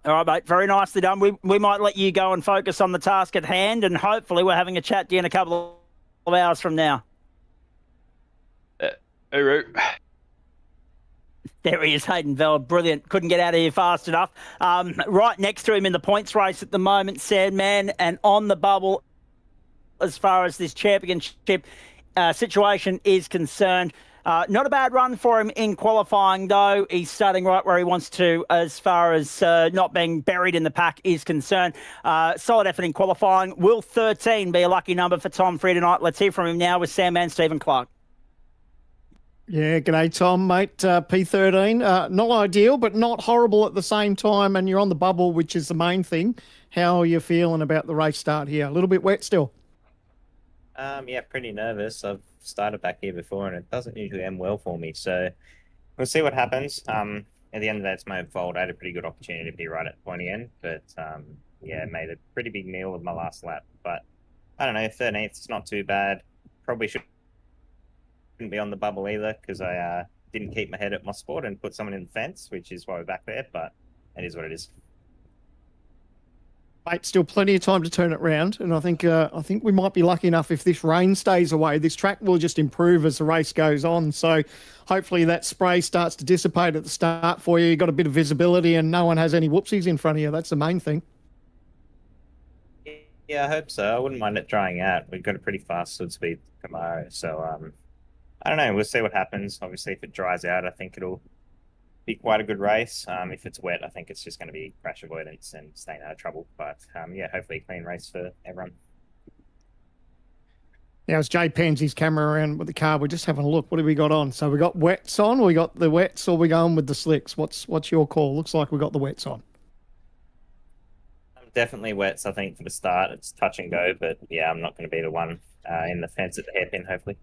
All right, mate. Very nicely done. We might let you go and focus on the task at hand, and hopefully we're having a chat to you in a couple of hours from now. Uru. There he is, Hayden Veld. Brilliant. Couldn't get out of here fast enough. Right next to him in the points race at the moment, Sandman, and on the bubble as far as this championship situation is concerned. Not a bad run for him in qualifying, though. He's starting right where he wants to as far as not being buried in the pack is concerned. Solid effort in qualifying. Will 13 be a lucky number for Tom Free tonight? Let's hear from him now with Sandman Stephen Clark. Yeah, g'day, Tom, mate. P13, not ideal, but not horrible at the same time, and you're on the bubble, which is the main thing. How are you feeling about the race start here? A little bit wet still? Yeah, pretty nervous. I've started back here before, and it doesn't usually end well for me, so we'll see what happens. At the end of that, it's my own fault. I had a pretty good opportunity to be right at the pointy end, but yeah, made a pretty big meal of my last lap. But I don't know, 13th, it's not too bad. Probably shouldn't be on the bubble either, because I didn't keep my head at my sport and put someone in the fence, which is why we're back there, but it is what it is. Mate, still plenty of time to turn it round, and I think we might be lucky enough if this rain stays away. This track will just improve as the race goes on, so hopefully that spray starts to dissipate at the start for you. You've got a bit of visibility and no one has any whoopsies in front of you. That's the main thing. Yeah, I hope so. I wouldn't mind it drying out. We've got a pretty fast hood speed tomorrow, so I don't know. We'll see what happens. Obviously, if it dries out, I think it'll be quite a good race. If it's wet, I think it's just going to be crash avoidance and staying out of trouble. But yeah, hopefully a clean race for everyone. Now, as Jay pans his camera around with the car, we're just having a look. What have we got on? So we got wets on, we got the wets, or we going with the slicks? What's your call? Looks like we got the wets on. Definitely wets, I think, for the start. It's touch and go, but yeah, I'm not going to be the one in the fence at the hairpin, hopefully.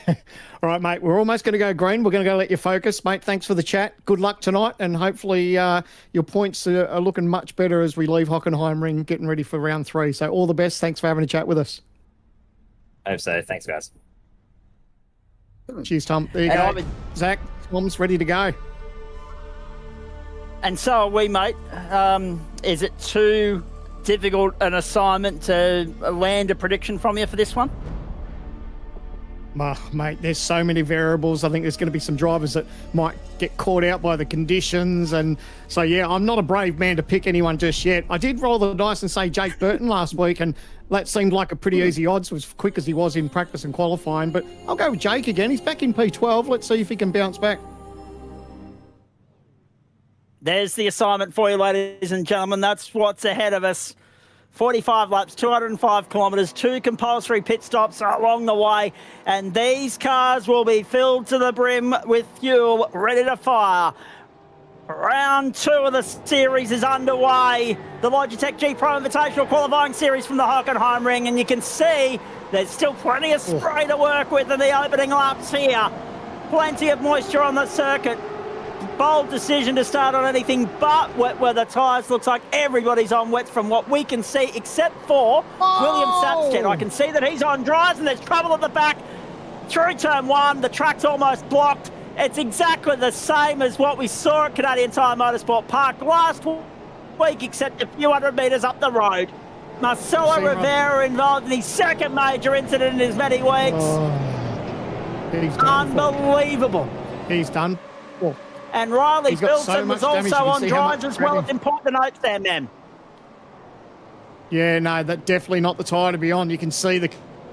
All right, mate, we're almost going to go green. We're going to go let you focus. Mate, thanks for the chat. Good luck tonight, and hopefully your points are looking much better as we leave Hockenheimring, getting ready for round 3. So all the best. Thanks for having a chat with us. I hope so. Thanks, guys. Cheers, Tom. There you go. Zach, Tom's ready to go. And so are we, mate. Is it too difficult an assignment to land a prediction from you for this one? Mate, there's so many variables. I think there's going to be some drivers that might get caught out by the conditions. And so, yeah, I'm not a brave man to pick anyone just yet. I did roll the dice and say Jake Burton last week, and that seemed like a pretty easy odds, as quick as he was in practice and qualifying. But I'll go with Jake again. He's back in P12. Let's see if he can bounce back. There's the assignment for you, ladies and gentlemen. That's what's ahead of us. 45 laps, 205 kilometres, 2 compulsory pit stops along the way, and these cars will be filled to the brim with fuel, ready to fire. Round 2 of the series is underway. The Logitech G Pro Invitational qualifying series from the Hockenheimring, and you can see there's still plenty of spray to work with in the opening laps here. Plenty of moisture on the circuit. Bold decision to start on anything but wet weather tyres. Looks like everybody's on wets from what we can see, except for William Sapstead. I can see that he's on dries, and there's trouble at the back. Through turn 1, the track's almost blocked. It's exactly the same as what we saw at Canadian Tire Motorsport Park last week, except a few hundred metres up the road. Marcelo Rivera involved in his second major incident in as many weeks. Unbelievable. He's done. Oh. And Riley Wilson so was also on drives as well. It's important to note there, man. Yeah, no, that's definitely not the tyre to be on. You can see the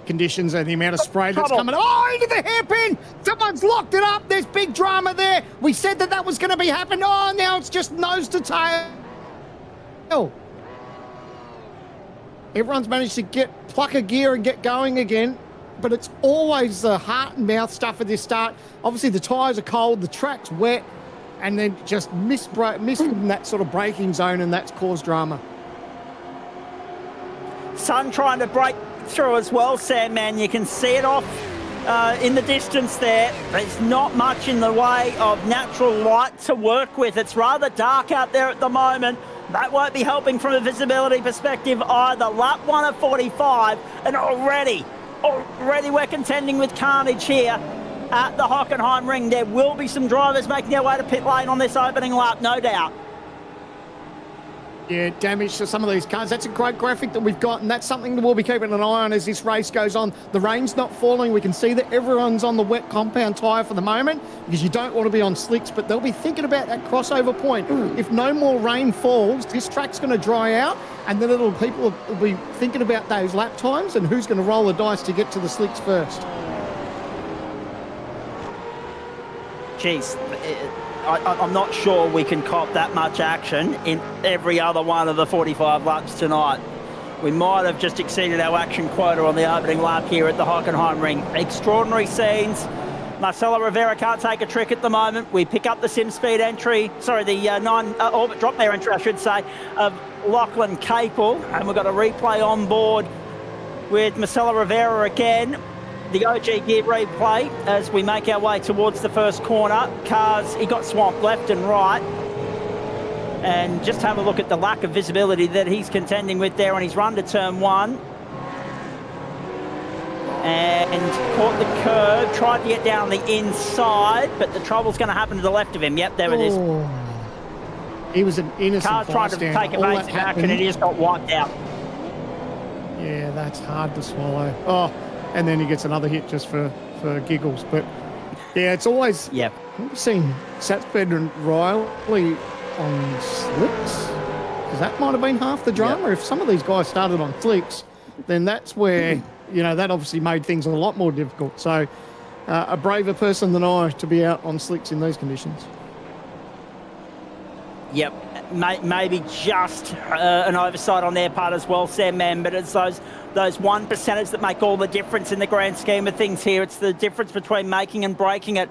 conditions and the amount of spray that's coming. Oh, into the hairpin! Someone's locked it up. There's big drama there. We said that was going to be happening. Oh, now it's just nose to tail. Everyone's managed to pluck a gear and get going again. But it's always the heart and mouth stuff at this start. Obviously, the tyres are cold, the track's wet, and then just missed in that sort of braking zone, and that's caused drama. Sun trying to break through as well, Sandman. You can see it off in the distance there. There's not much in the way of natural light to work with. It's rather dark out there at the moment. That won't be helping from a visibility perspective either. Lap 1 of 45, and already we're contending with carnage here at the Hockenheimring. There will be some drivers making their way to pit lane on this opening lap, no doubt. Yeah, damage to some of these cars. That's a great graphic that we've got, and that's something that we'll be keeping an eye on as this race goes on. The rain's not falling. We can see that everyone's on the wet compound tyre for the moment because you don't want to be on slicks, but they'll be thinking about that crossover point. If no more rain falls, this track's going to dry out, and then people will be thinking about those lap times and who's going to roll the dice to get to the slicks first. Jeez, I'm not sure we can cop that much action in every other one of the 45 laps tonight. We might have just exceeded our action quota on the opening lap here at the Hockenheimring. Extraordinary scenes. Marcelo Rivera can't take a trick at the moment. We pick up the sim speed entry, the 9 orbit drop there entry, I should say, of Lachlan Capel. And we've got a replay on board with Marcelo Rivera again. The OG gear replay as we make our way towards the first corner. Cars, he got swamped left and right. And just have a look at the lack of visibility that he's contending with there on his run to turn 1. And caught the curve, tried to get down the inside, but the trouble's going to happen to the left of him. Yep, there it is. He was an innocent Car's trying to take evasive action and he just got wiped out. Yeah, that's hard to swallow. Oh. And then he gets another hit just for giggles. But, yeah, it's always... Yep. We've seen Satsbed and Riley on slicks. Because that might have been half the drama. Yep. If some of these guys started on slicks, then that's where, that obviously made things a lot more difficult. So, a braver person than I to be out on slicks in these conditions. Yep. Maybe just an oversight on their part as well, Sam, man. But it's those 1%ers that make all the difference in the grand scheme of things here. It's the difference between making and breaking it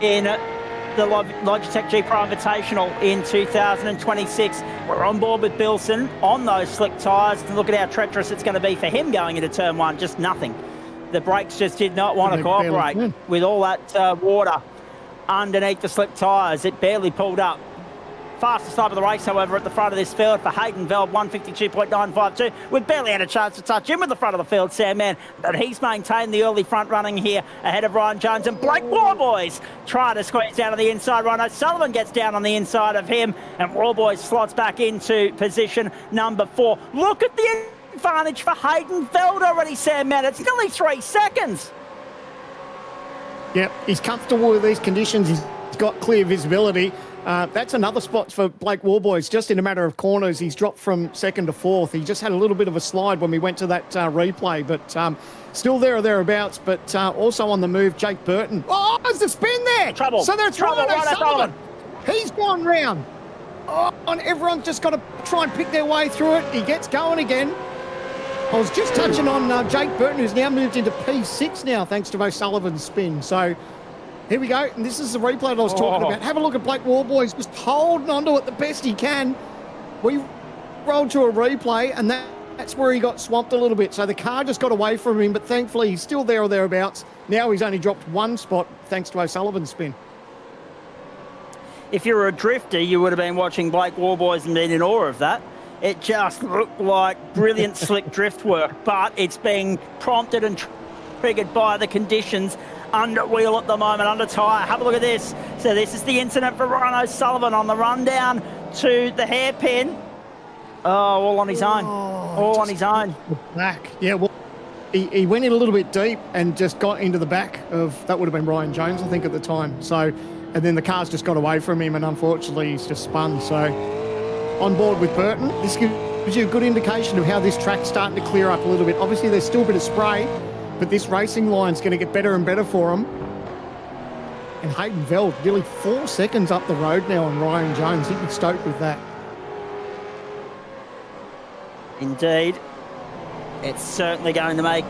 in the Logitech G Pro Invitational in 2026. We're on board with Bilson on those slick tyres. And look at how treacherous it's going to be for him going into turn 1. Just nothing. The brakes just did not want to cooperate with all that water underneath the slick tyres. It barely pulled up. Fastest lap of the race, however, at the front of this field for Hayden Veld, 152.952. We've barely had a chance to touch him at the front of the field, Sam, man. But he's maintained the early front running here ahead of Ryan Jones and Blake Warboys trying to squeeze down on the inside. Ryan O'Sullivan gets down on the inside of him and Warboys slots back into position number 4. Look at the advantage for Hayden Veld already, Sam, man. It's nearly 3 seconds. Yep, he's comfortable with these conditions. He's got clear visibility. That's another spot for Blake Warboys. Just in a matter of corners, he's dropped from 2nd to 4th. He just had a little bit of a slide when we went to that replay, but still there or thereabouts. But also on the move, Jake Burton. Oh, there's a spin there. Trouble. So there's Trouble. Ryan O'Sullivan. He's gone round. Oh, and everyone's just got to try and pick their way through it. He gets going again. I was just touching on Jake Burton, who's now moved into P6 now, thanks to O'Sullivan's spin. So here we go, and this is the replay that I was talking about. Have a look at Blake Warboys just holding onto it the best he can. We rolled to a replay, and that's where he got swamped a little bit. So the car just got away from him, but thankfully he's still there or thereabouts. Now he's only dropped 1 spot thanks to O'Sullivan's spin. If you're a drifter, you would have been watching Blake Warboys and been in awe of that. It just looked like brilliant slick drift work, but it's being prompted and triggered by the conditions under wheel at the moment, under tyre. Have a look at this. So this is the incident for Ryan O'Sullivan on the run down to the hairpin. Oh, all on his own. All on his own. Back. Yeah, well, he went in a little bit deep and just got into the back of, that would have been Ryan Jones, I think, at the time. So, and then the car's just got away from him, and unfortunately he's just spun. So on board with Burton. This gives you a good indication of how this track's starting to clear up a little bit. Obviously there's still a bit of spray, but this racing line's going to get better and better for him. And Hayden Veld, nearly 4 seconds up the road now on Ryan Jones. He'd be stoked with that. Indeed. It's certainly going to make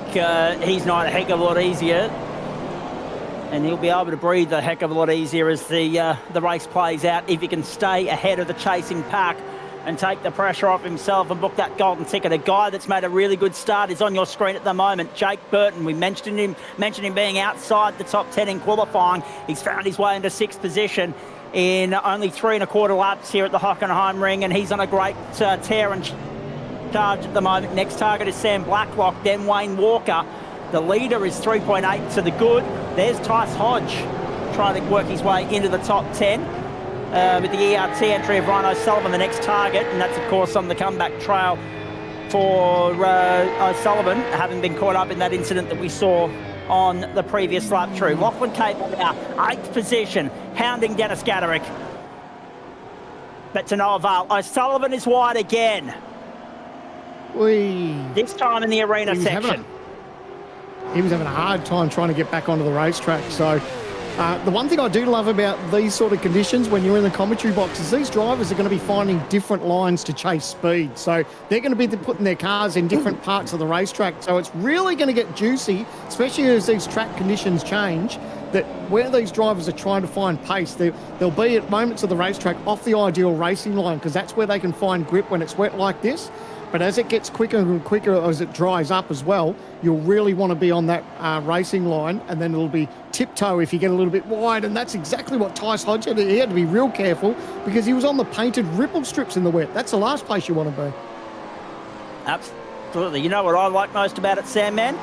his night a heck of a lot easier. And he'll be able to breathe a heck of a lot easier as the race plays out if he can stay ahead of the chasing pack and take the pressure off himself and book that golden ticket. A guy that's made a really good start is on your screen at the moment, Jake Burton. We mentioned him being outside the top 10 in qualifying. He's found his way into 6th position in only 3 1/4 laps here at the Hockenheimring, and he's on a great tear and charge at the moment. Next target is Sam Blacklock, then Wayne Walker. The leader is 3.8 to the good. There's Tice Hodge trying to work his way into the top 10. With the ERT entry of Ryan O'Sullivan, the next target, and that's of course on the comeback trail for O'Sullivan, having been caught up in that incident that we saw on the previous lap through. Lachlan Cable now, 8th position, hounding Dennis Gaderick. But to no avail. O'Sullivan is wide again. This time in the arena section. He was having a hard time trying to get back onto the racetrack, so... the one thing I do love about these sort of conditions when you're in the commentary box is these drivers are going to be finding different lines to chase speed. So they're going to be putting their cars in different parts of the racetrack. So it's really going to get juicy, especially as these track conditions change, that where these drivers are trying to find pace, they'll be at moments of the racetrack off the ideal racing line, because that's where they can find grip when it's wet like this. But as it gets quicker and quicker, as it dries up as well, you'll really want to be on that racing line, and then it'll be tiptoe if you get a little bit wide. And that's exactly what Tice Hodge had. He had to be real careful because he was on the painted ripple strips in the wet. That's the last place you want to be. Absolutely. You know what I like most about it, Sam, man?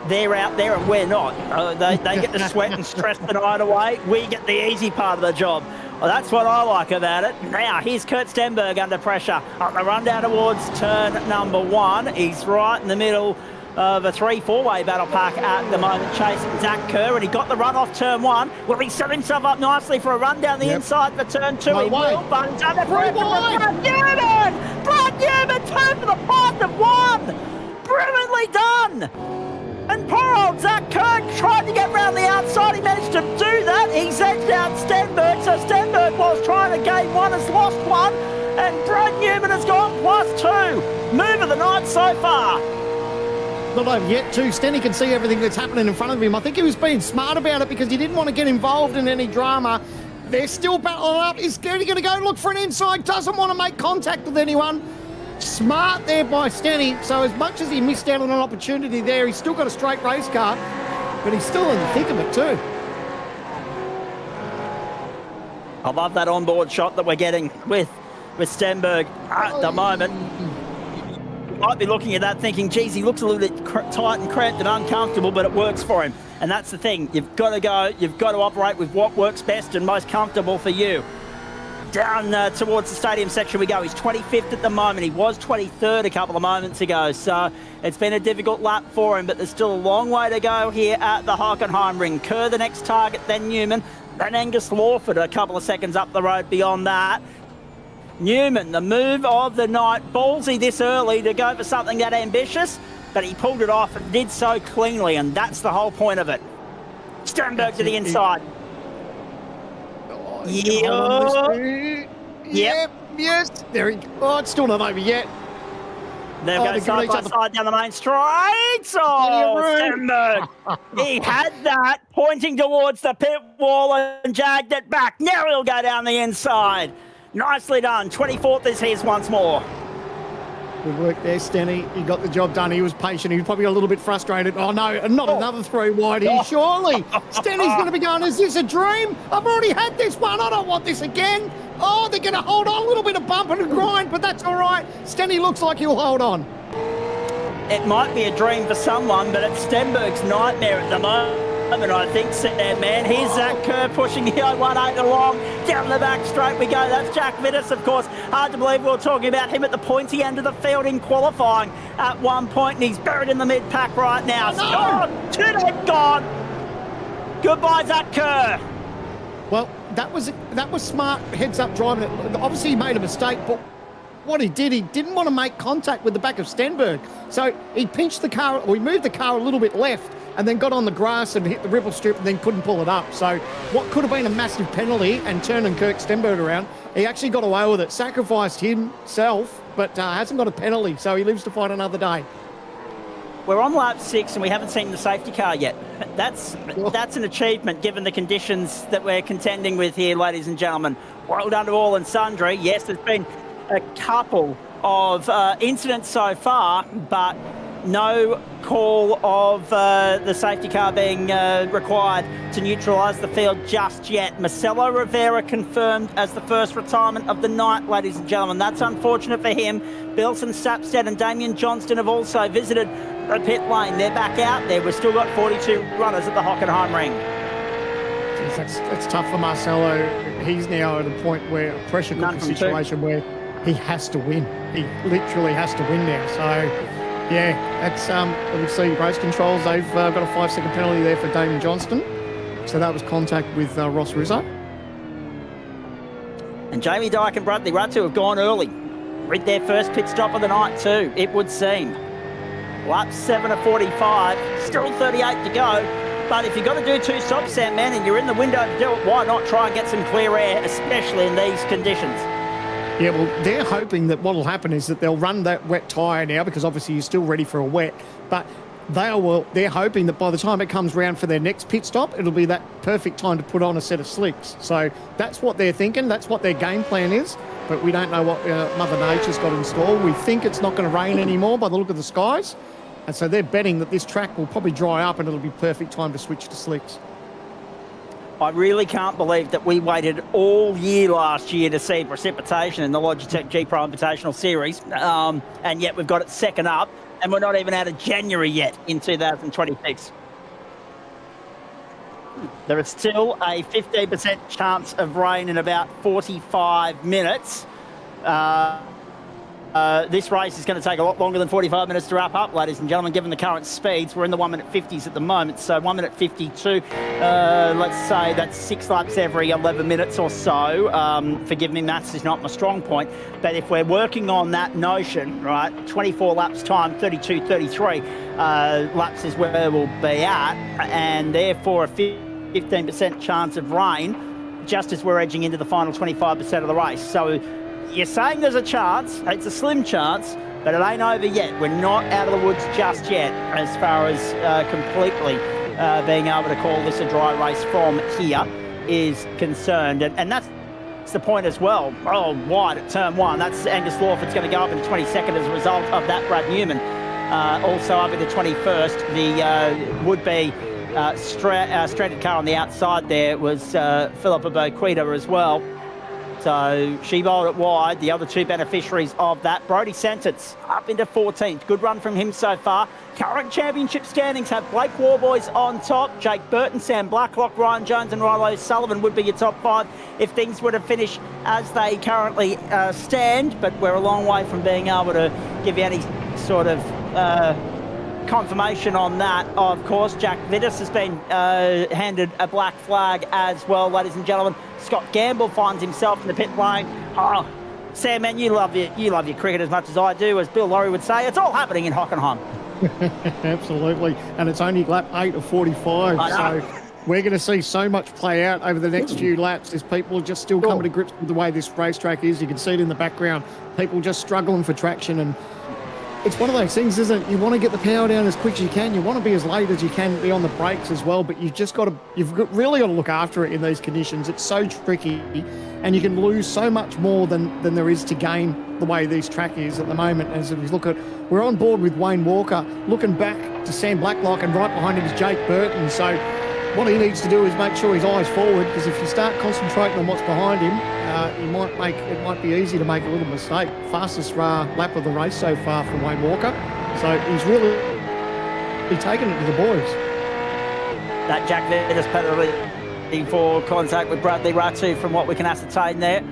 They're out there and we're not. They get the sweat and stress the night away. We get the easy part of the job. Well, that's what I like about it. Now, here's Kurt Stenberg under pressure on the run down towards turn number 1. He's right in the middle of a 3-4-way battle pack at the moment, chasing Zach Kerr, and he got the run off turn 1. Will he set himself up nicely for a run down the inside for turn 2? He will, but he's under pressure from Brad Newman! Brad Newman, turn for the path of 1! Brilliantly done! And poor old Zach Kirk tried to get round the outside. He managed to do that. He's edged out Stenberg. So Stenberg was trying to gain 1, has lost 1. And Brad Newman has gone +2. Move of the night so far. Not over yet, too. Stenny can see everything that's happening in front of him. I think he was being smart about it because he didn't want to get involved in any drama. They're still battling up. Is Stenny going to go look for an inside? Doesn't want to make contact with anyone. Smart there by Stenny. So as much as he missed out on an opportunity there, he's still got a straight race car, but he's still in the thick of it too. I love that onboard shot that we're getting with Stenberg at the moment. You might be looking at that thinking, geez, he looks a little bit tight and cramped and uncomfortable, but it works for him. And that's the thing. You've got to operate with what works best and most comfortable for you. Down towards the stadium section we go. He's 25th at the moment. He was 23rd a couple of moments ago. So it's been a difficult lap for him, but there's still a long way to go here at the Hockenheimring. Kerr the next target, then Newman, then Angus Lawford a couple of seconds up the road beyond that. Newman, the move of the night. Ballsy this early to go for something that ambitious, but he pulled it off and did so cleanly, and that's the whole point of it. Stenberg to the inside. Yep. Yes. There he goes. Oh, it's still not over yet. There goes side by side down the main straight. Oh, Stenberg. He had that pointing towards the pit wall and jagged it back. Now he'll go down the inside. Nicely done. 24th is his once more. Good work there, Stenny. He got the job done. He was patient. He was probably a little bit frustrated. Oh, no, not another 3 wide here, surely. Stenny's going to be going, is this a dream? I've already had this one. I don't want this again. Oh, they're going to hold on. A little bit of bump and grind, but that's all right. Stenny looks like he'll hold on. It might be a dream for someone, but it's Stenberg's nightmare at the moment. I think, Sam, man. Here's Zach Kerr pushing the 018 along. Down the back straight we go. That's Jack Vittis, of course. Hard to believe we were talking about him at the pointy end of the field in qualifying at one point, and he's buried in the mid-pack right now. Oh, too late, gone. Goodbye, Zach Kerr. Well, that was smart heads-up driving. Obviously, he made a mistake, but what he didn't want to make contact with the back of Stenberg. So he pinched the car, or he moved the car a little bit left, and then got on the grass and hit the ripple strip and then couldn't pull it up. So what could have been a massive penalty and turning Kirk Stenberg around, he actually got away with it, sacrificed himself, but hasn't got a penalty, so he lives to fight another day. We're on lap 6 and we haven't seen the safety car yet. That's an achievement given the conditions that we're contending with here, ladies and gentlemen. Well done to all and sundry. Yes, there's been a couple of incidents so far, but no call of the safety car being required to neutralise the field just yet. Marcelo Rivera confirmed as the first retirement of the night, ladies and gentlemen. That's unfortunate for him. Bilson Sapstead and Damien Johnston have also visited the pit lane. They're back out there. We've still got 42 runners at the Hockenheimring. That's tough for Marcelo. He's now at a point where a pressure cooker situation where he has to win. He literally has to win now. So, yeah, that's obviously race controls. They've got a 5-second penalty there for Damien Johnston. So that was contact with Ross Rizzo. And Jamie Dyke and Bradley Ratu have gone early. Read their first pit stop of the night too, it would seem. Lap 7 of 45, still 38 to go. But if you've got to do 2 stops, Sam, man, and you're in the window to do it, why not try and get some clear air, especially in these conditions? Yeah, well, they're hoping that what will happen is that they'll run that wet tyre now because obviously you're still ready for a wet. But they're hoping that by the time it comes round for their next pit stop, it'll be that perfect time to put on a set of slicks. So that's what they're thinking. That's what their game plan is. But we don't know what Mother Nature's got in store. We think it's not going to rain anymore by the look of the skies. And so they're betting that this track will probably dry up and it'll be perfect time to switch to slicks. I really can't believe that we waited all year last year to see precipitation in the Logitech G Pro Invitational Series, and yet we've got it second up, and we're not even out of January yet in 2026. There is still a 15% chance of rain in about 45 minutes. This race is going to take a lot longer than 45 minutes to wrap up, ladies and gentlemen, given the current speeds. We're in the 1 minute 50s at the moment, so 1 minute 52. Let's say that's 6 laps every 11 minutes or so. Forgive me, maths is not my strong point, but if we're working on that notion, right, 24 laps time, 32, 33 laps is where we'll be at, and therefore a 15% chance of rain just as we're edging into the final 25% of the race. So you're saying there's a chance, it's a slim chance, but it ain't over yet. We're not out of the woods just yet as far as completely being able to call this a dry race from here is concerned. And that's the point as well. Oh, wide at turn 1. That's Angus Lawford's going to go up in 22nd as a result of that, Brad Newman. Also up in the 21st, the would-be stranded car on the outside there was Philippa Boquita as well. So she bowled it wide. The other 2 beneficiaries of that, Brodie Sentence up into 14th. Good run from him so far. Current championship standings have Blake Warboys on top. Jake Burton, Sam Blacklock, Ryan Jones and Rilo Sullivan would be your top 5 if things were to finish as they currently stand. But we're a long way from being able to give you any sort of confirmation on that. Of course, Jack Vidas has been handed a black flag as well, ladies and gentlemen. Scott Gamble finds himself in the pit lane. Oh, Sam, man, you love your cricket as much as I do. As Bill Laurie would say, it's all happening in Hockenheim. Absolutely, and it's only lap 8 of 45, so we're going to see so much play out over the next few laps as people are just still coming to grips with the way this racetrack is. You can see it in the background, people just struggling for traction, and it's one of those things, isn't it? You want to get the power down as quick as you can. You want to be as late as you can be on the brakes as well, but you've really got to look after it in these conditions. It's so tricky, and you can lose so much more than there is to gain the way this track is at the moment. As we look at, we're on board with Wayne Walker, looking back to Sam Blacklock, and right behind him is Jake Burton. So what he needs to do is make sure his eyes forward, because if you start concentrating on what's behind him, it might be easy to make a little mistake. Fastest lap of the race so far from Wayne Walker. So he's really taken it to the boys. That Jack Vidas penalty for contact with Bradley Ratu from what we can ascertain there.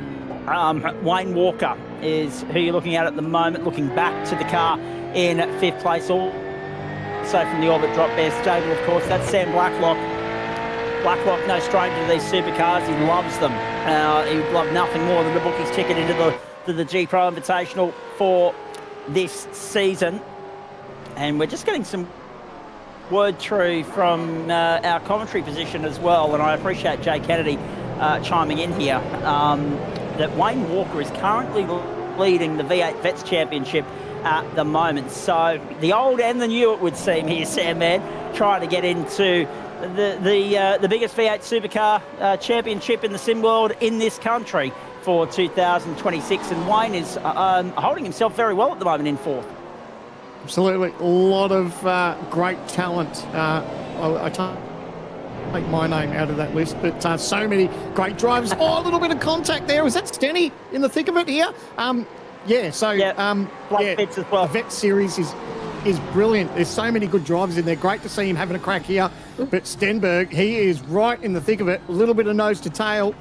Wayne Walker is who you're looking at the moment, looking back to the car in 5th place. Also from the Orbit Drop Bear stable, of course, that's Sam Blacklock. Blacklock, no stranger to these supercars. He loves them. He would love nothing more than to book his ticket into the G Pro Invitational for this season. And we're just getting some word through from our commentary position as well, and I appreciate Jay Kennedy chiming in here, that Wayne Walker is currently leading the V8 Vets Championship at the moment. So the old and the new, it would seem here, Sam, man, trying to get into the biggest V8 supercar championship in the sim world in this country for 2026. And Wayne is holding himself very well at the moment in fourth. Absolutely. A lot of great talent. I can't take my name out of that list, but so many great drivers. Oh, a little bit of contact there. Was that Stenny in the thick of it here? Fitz as well. The Vet Series is brilliant. There's so many good drivers in there. Great to see him having a crack here. But Stenberg, he is right in the thick of it. A little bit of nose to tail.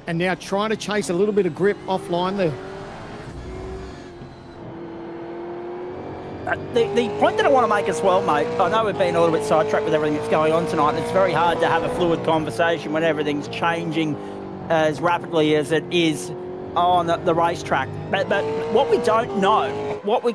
And now trying to chase a little bit of grip offline there. The point that I want to make as well, mate, I know we've been a little bit sidetracked with everything that's going on tonight. It's very hard to have a fluid conversation when everything's changing as rapidly as it is on the racetrack. But what we don't know, what we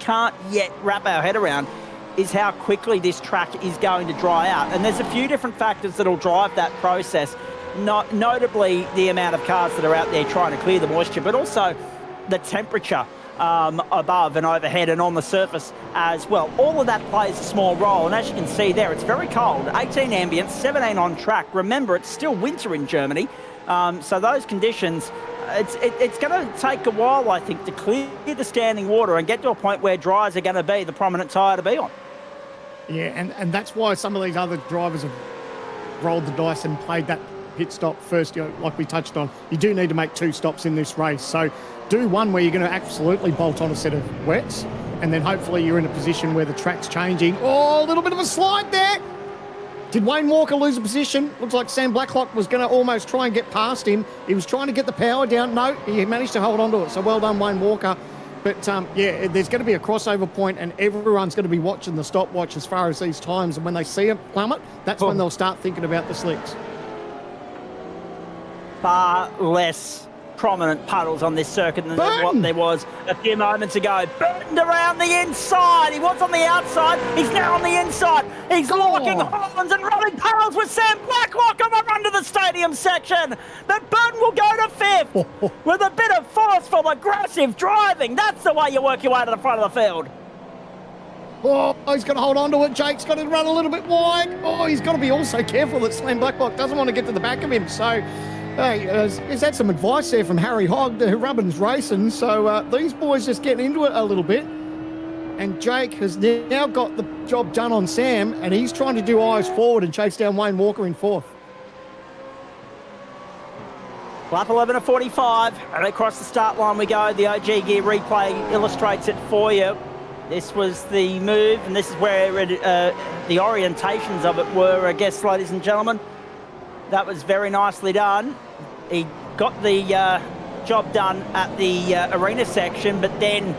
can't yet wrap our head around, is how quickly this track is going to dry out. And there's a few different factors that will drive that process, notably the amount of cars that are out there trying to clear the moisture, but also the temperature above and overhead and on the surface as well. All of that plays a small role, and as you can see there, it's very cold. 18 ambient, 17 on track. Remember, it's still winter in Germany, so those conditions, it's going to take a while, I think, to clear the standing water and get to a point where dryers are going to be the prominent tyre to be on. Yeah, and that's why some of these other drivers have rolled the dice and played that pit stop first, like we touched on. You do need to make 2 stops in this race, so do one where you're going to absolutely bolt on a set of wets, and then hopefully you're in a position where the track's changing. Oh, a little bit of a slide there. Did Wayne Walker lose a position? Looks like Sam Blacklock was going to almost try and get past him. He was trying to get the power down. No, he managed to hold on to it, so well done, Wayne Walker. But, there's going to be a crossover point, and everyone's going to be watching the stopwatch as far as these times, and when they see it plummet, that's when they'll start thinking about the slicks. Far less prominent puddles on this circuit than what there was a few moments ago. Burtoned around the inside. He was on the outside. He's now on the inside. He's locking horns and running puddles with Sam Blacklock on the run to the stadium section. But Burton will go to fifth with a bit of forceful, aggressive driving. That's the way you work your way to the front of the field. Oh, he's got to hold on to it. Jake's got to run a little bit wide. Oh, he's got to be also careful that Sam Blacklock doesn't want to get to the back of him. So, hey, he's had some advice there from Harry Hogg, who Rubbin's racing. So these boys just getting into it a little bit. And Jake has now got the job done on Sam, and he's trying to do eyes forward and chase down Wayne Walker in fourth. Lap 11 of 45, and across the start line we go. The OG Gear replay illustrates it for you. This was the move, and this is where the orientations of it were, I guess, ladies and gentlemen. That was very nicely done. He got the job done at the arena section, but then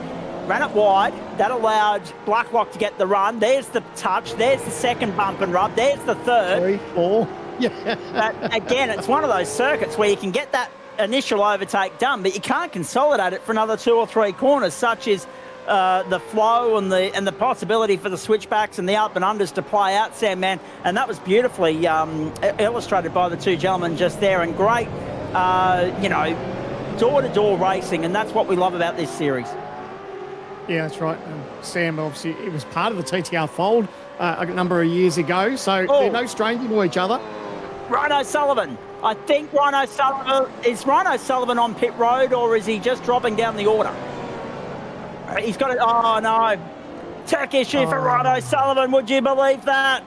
ran it wide. That allowed Blacklock to get the run. There's the touch. There's the second bump and rub. There's the third. 3, 4. Yeah. But again, it's one of those circuits where you can get that initial overtake done, but you can't consolidate it for another 2 or 3 corners, such as the flow and the possibility for the switchbacks and the up and unders to play out, Sam, man. And that was beautifully illustrated by the 2 gentlemen just there. And great, door-to-door racing, and that's what we love about this series. Yeah, that's right. Sam, obviously, it was part of the TTR fold a number of years ago, so they're no stranger to each other. Rhino Sullivan. I think Rhino Sullivan on pit road, or is he just dropping down the order? He's got it. Oh, no. Tech issue for Rhino Sullivan. Would you believe that?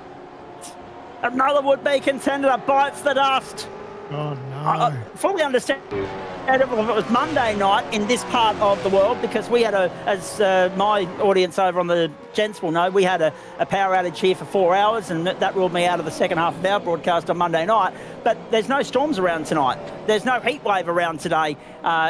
Another would-be contender bites the dust. Oh, no. I fully understand if it was Monday night in this part of the world, because we had as my audience over on the gents will know, we had a power outage here for 4 hours, and that ruled me out of the second half of our broadcast on Monday night. But there's no storms around tonight. There's no heat wave around today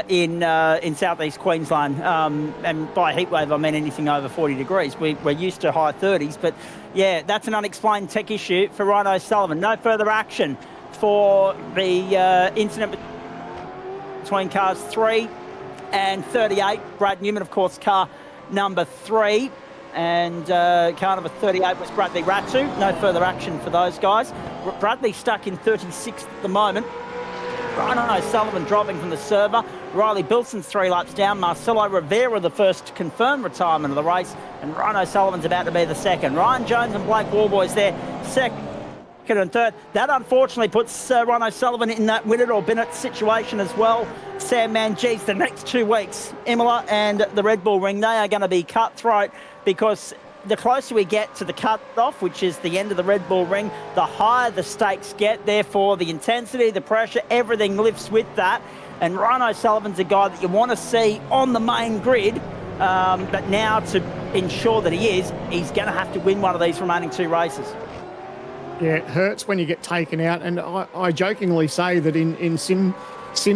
in southeast Queensland. And by heat wave, I mean anything over 40 degrees. We're used to high 30s, but yeah, that's an unexplained tech issue for Rhino Sullivan. No further action for the incident between cars 3 and 38. Brad Newman, of course, car number 3. And car number 38 was Bradley Ratu. No further action for those guys. Bradley stuck in 36th at the moment. Rhino Sullivan driving from the server. Riley Bilson's 3 laps down. Marcelo Rivera, the first to confirm retirement of the race. And Rhino Sullivan's about to be the second. Ryan Jones and Blake Warboys there, second second and third. That unfortunately puts Ron O'Sullivan in that win it or bin it situation as well. Sam Mangees, the next 2 weeks, Imola and the Red Bull Ring, they are going to be cutthroat, because the closer we get to the cut-off, which is the end of the Red Bull Ring, the higher the stakes get. Therefore, the intensity, the pressure, everything lifts with that. And Ryan O'Sullivan's a guy that you want to see on the main grid. But now, to ensure that he is, he's going to have to win one of these remaining 2 races. Yeah, it hurts when you get taken out. And I jokingly say that in sim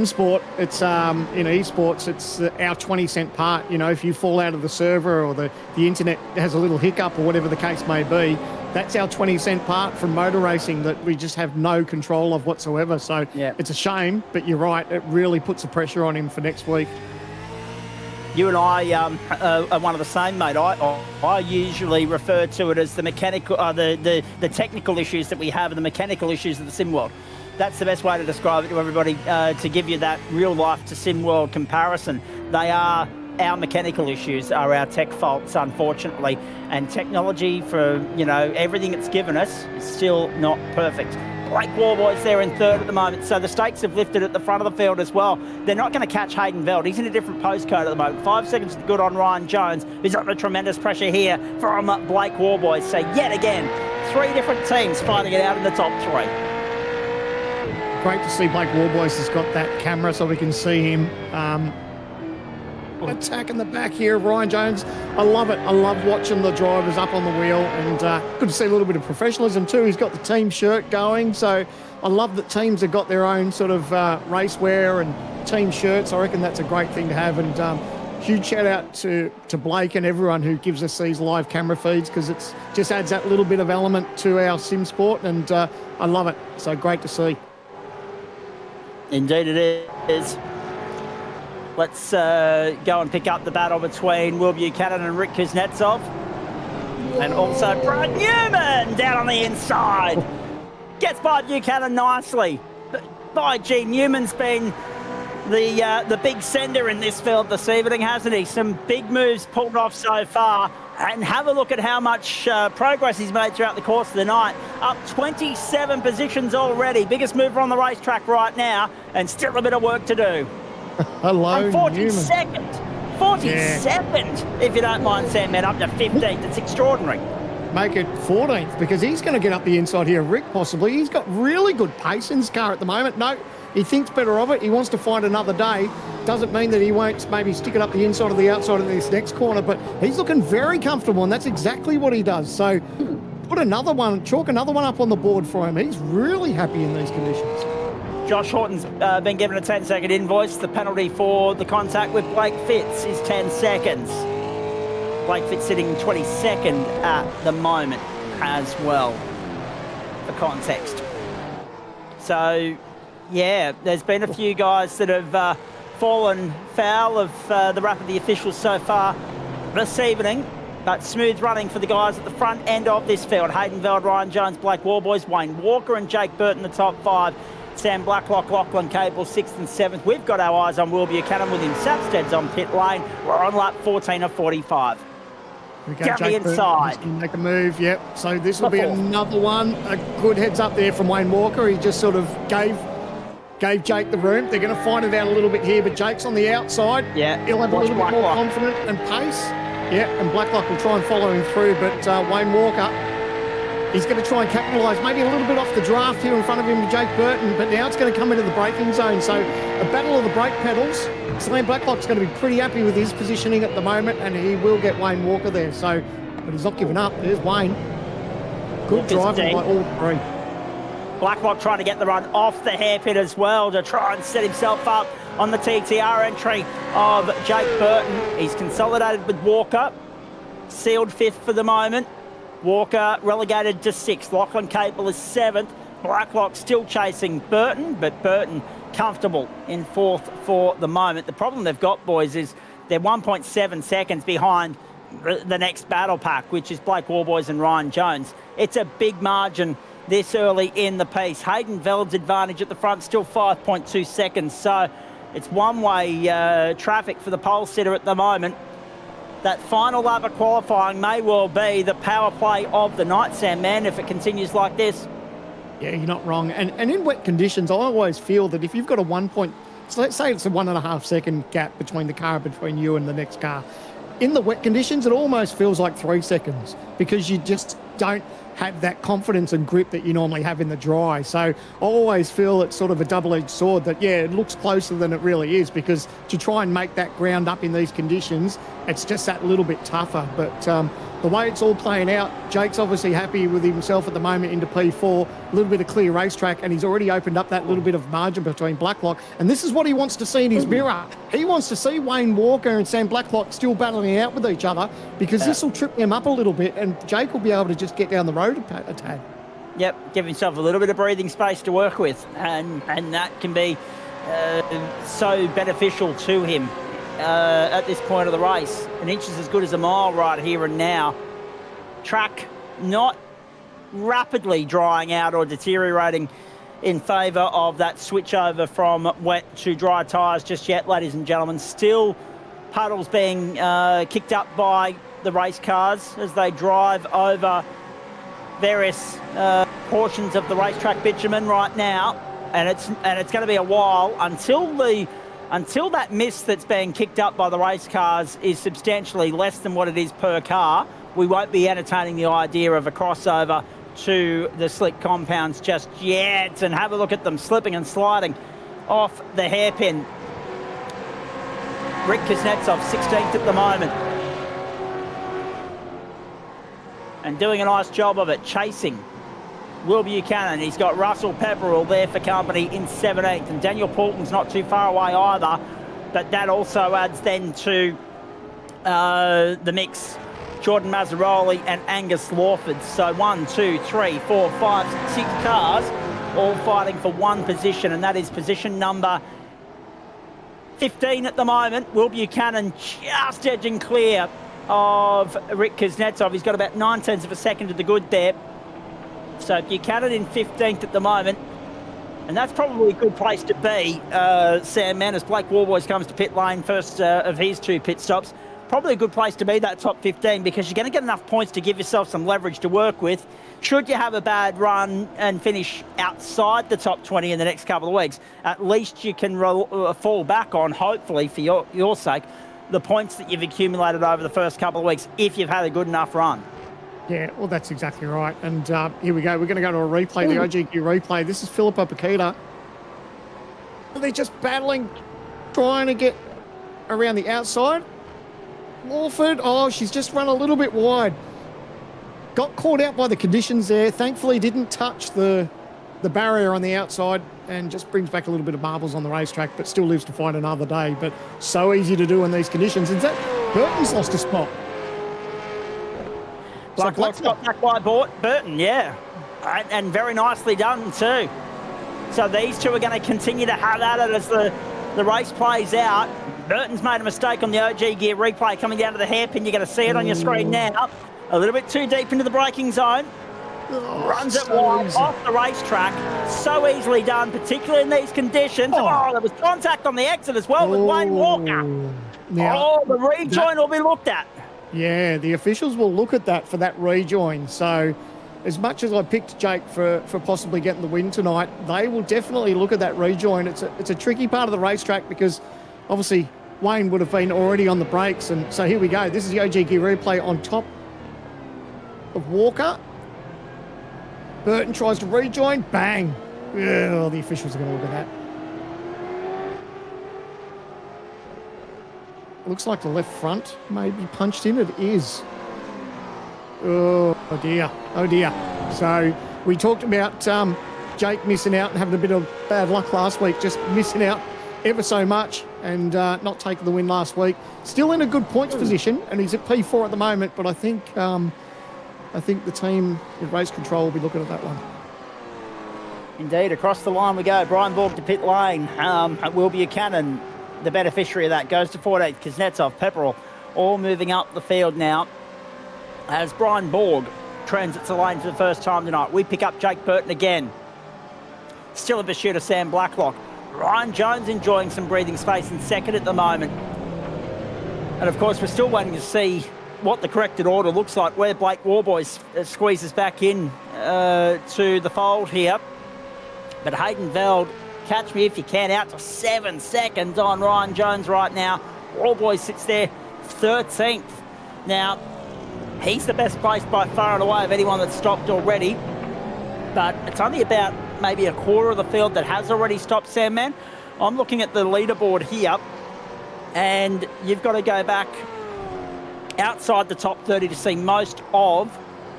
sport, it's in esports, it's our 20-cent part. You know, if you fall out of the server or the internet has a little hiccup or whatever the case may be, that's our 20-cent part from motor racing that we just have no control of whatsoever. So yeah, it's a shame, but you're right, it really puts the pressure on him for next week. You and I are one of the same, mate. I usually refer to it as the mechanical, the technical issues that we have and the mechanical issues of the sim world. That's the best way to describe it to everybody, to give you that real life to sim world comparison. They are our mechanical issues, are our tech faults, unfortunately. And technology, for, you know, everything it's given us, is still not perfect. Blake Warboy's there in third at the moment, so the stakes have lifted at the front of the field as well. They're not going to catch Hayden Veld. He's in a different postcode at the moment. 5 seconds good on Ryan Jones, who's under tremendous pressure here from Blake Warboy. So yet again, 3 different teams fighting it out in the top 3. Great to see Blake Warboys has got that camera so we can see him attack in the back here of Ryan Jones. I love it. I love watching the drivers up on the wheel, and good to see a little bit of professionalism too. He's got the team shirt going, so I love that teams have got their own sort of race wear and team shirts. I reckon that's a great thing to have, and huge shout out to Blake and everyone who gives us these live camera feeds, because it's just adds that little bit of element to our sim sport, and I love it. So great to see. Indeed it is. Let's go and pick up the battle between Will Buchanan and Rick Kuznetsov. And also Brad Newman down on the inside. Gets by Buchanan nicely. But by gee, Newman's been the big sender in this field this evening, hasn't he? Some big moves pulled off so far. And have a look at how much progress he's made throughout the course of the night. Up 27 positions already. Biggest mover on the racetrack right now, and still a bit of work to do. Hello, from 42nd, 42nd, if you don't mind, Sam, man, up to 15th. It's extraordinary. Make it 14th, because he's going to get up the inside here. Rick, possibly. He's got really good pace in his car at the moment. No, he thinks better of it. He wants to find another day. Doesn't mean that he won't maybe stick it up the inside or the outside of this next corner, but he's looking very comfortable, and that's exactly what he does. So put another one, chalk another one up on the board for him. He's really happy in these conditions. Josh Horton's been given a 10-second invoice. The penalty for the contact with Blake Fitz is 10 seconds. Blake Fitz sitting 22nd at the moment as well, for context. So, yeah, there's been a few guys that have fallen foul of the wrath of the officials so far this evening. But smooth running for the guys at the front end of this field. Hayden Veld, Ryan Jones, Blake Warboys, Wayne Walker and Jake Burton, the top 5. Sam Blacklock, Lachlan Cable, 6th and 7th. We've got our eyes on Will Buchanan. William Sapstead's on pit lane. We're on lap 14 of 45. We go, Down the inside. Make a move, yep. So this will be another one. A good heads up there from Wayne Walker. He just sort of gave Jake the room. They're going to find it out a little bit here, but Jake's on the outside. Yeah. He'll have a little bit more confidence and pace. Yeah, and Blacklock will try and follow him through, but Wayne Walker, he's going to try and capitalise maybe a little bit off the draft here in front of him to Jake Burton, but now it's going to come into the braking zone. So a battle of the brake pedals. Sam Blacklock's going to be pretty happy with his positioning at the moment, and he will get Wayne Walker there. So, but he's not giving up. There's Wayne. Good driving by all 3. Blacklock trying to get the run off the hairpin as well to try and set himself up on the TTR entry of Jake Burton. He's consolidated with Walker, sealed 5th for the moment. Walker relegated to 6th. Lachlan Cable is 7th. Blacklock still chasing Burton, but Burton comfortable in 4th for the moment. The problem they've got, boys, is they're 1.7 seconds behind the next battle pack, which is Blake Warboys and Ryan Jones. It's a big margin this early in the piece. Hayden Veld's advantage at the front, still 5.2 seconds. So it's one-way traffic for the pole sitter at the moment. That final lap of qualifying may well be the power play of the night, Sam, man, if it continues like this. Yeah, you're not wrong. And in wet conditions, I always feel that if you've got a 1 point, so let's say it's a 1.5 second gap between the car, between you and the next car. In the wet conditions, it almost feels like 3 seconds because you just don't have that confidence and grip that you normally have in the dry. So I always feel it's sort of a double-edged sword that, yeah, it looks closer than it really is, because to try and make that ground up in these conditions, it's just that little bit tougher. But the way it's all playing out, Jake's obviously happy with himself at the moment into P4, a little bit of clear racetrack, and he's already opened up that little bit of margin between Blacklock. And this is what he wants to see in his mirror. He wants to see Wayne Walker and Sam Blacklock still battling out with each other, because this will trip them up a little bit, and Jake will be able to just get down the road a tad. Yep, give himself a little bit of breathing space to work with, and that can be so beneficial to him at this point of the race. An inch is as good as a mile right here and now. Track not rapidly drying out or deteriorating in favour of that switch over from wet to dry tyres just yet, ladies and gentlemen. Still puddles being kicked up by the race cars as they drive over various portions of the racetrack bitumen right now, and it's going to be a while until that mist that's being kicked up by the race cars is substantially less than what it is per car. We won't be entertaining the idea of a crossover to the slick compounds just yet, and have a look at them slipping and sliding off the hairpin. Rick Kuznetsov 16th at the moment, and doing a nice job of it, chasing Will Buchanan. He's got Russell Pepperell there for company in 17th, and Daniel Poulton's not too far away either, but that also adds then to the mix Jordan Mazzaroli and Angus Lawford. So 1, 2, 3, 4, 5, 6 cars all fighting for one position, and that is position number 15 at the moment. Will Buchanan just edging clear of Rick Kuznetsov. He's got about 9/10 of a second to the good there. So Buchanan in 15th at the moment, and that's probably a good place to be, Sam Mann, as Blake Warboys comes to pit lane, first of his 2 pit stops. Probably a good place to be, that top 15, because you're going to get enough points to give yourself some leverage to work with should you have a bad run and finish outside the top 20 in the next couple of weeks. At least you can fall back on, hopefully for your sake, the points that you've accumulated over the first couple of weeks if you've had a good enough run. Yeah, well, that's exactly right. And here we go. We're going to go to a replay, the OGQ replay. This is Philippa Paquita. They're just battling, trying to get around the outside. Lawford, she's just run a little bit wide. Got caught out by the conditions there. Thankfully didn't touch the barrier on the outside, and just brings back a little bit of marbles on the racetrack, but still lives to fight another day. But so easy to do in these conditions. And Burton's lost a spot. Blacklock's got back by Burton, yeah. And very nicely done too. So these two are going to continue to have at it as the race plays out. Burton's made a mistake on the OG gear replay coming down to the hairpin. You're going to see it on your screen now. A little bit too deep into the braking zone. Runs it wide off the racetrack. So easily done, particularly in these conditions. There was contact on the exit as well with Wayne Walker. Now, the rejoin will be looked at. Yeah, the officials will look at that for that rejoin. So as much as I picked Jake for possibly getting the win tonight, they will definitely look at that rejoin. It's a tricky part of the racetrack because obviously Wayne would have been already on the brakes. And so here we go. This is the OG gear replay on top of Walker. Burton tries to rejoin. Bang. Oh, the officials are going to look at that. Looks like the left front may be punched in. It is. Oh dear. Oh dear. So we talked about Jake missing out and having a bit of bad luck last week, just missing out ever so much and not taking the win last week. Still in a good points position, and he's at P4 at the moment, but I think the team in race control will be looking at that one. Indeed, across the line we go. Brian Borg to pit lane. Will Buchanan, the beneficiary of that, goes to 14th. Kuznetsov, Pepperell, all moving up the field now as Brian Borg transits the lane for the first time tonight. We pick up Jake Burton again. Still in pursuit of Sam Blacklock. Ryan Jones enjoying some breathing space in second at the moment. And of course, we're still waiting to see what the corrected order looks like, where Blake Warboy squeezes back in to the fold here. But Hayden Veld, catch me if you can, out to 7 seconds on Ryan Jones right now. Warboy sits there 13th. Now, he's the best placed by far and away of anyone that's stopped already. But it's only about maybe a quarter of the field that has already stopped, Sandman. I'm looking at the leaderboard here, and you've got to go back outside the top 30 to see most of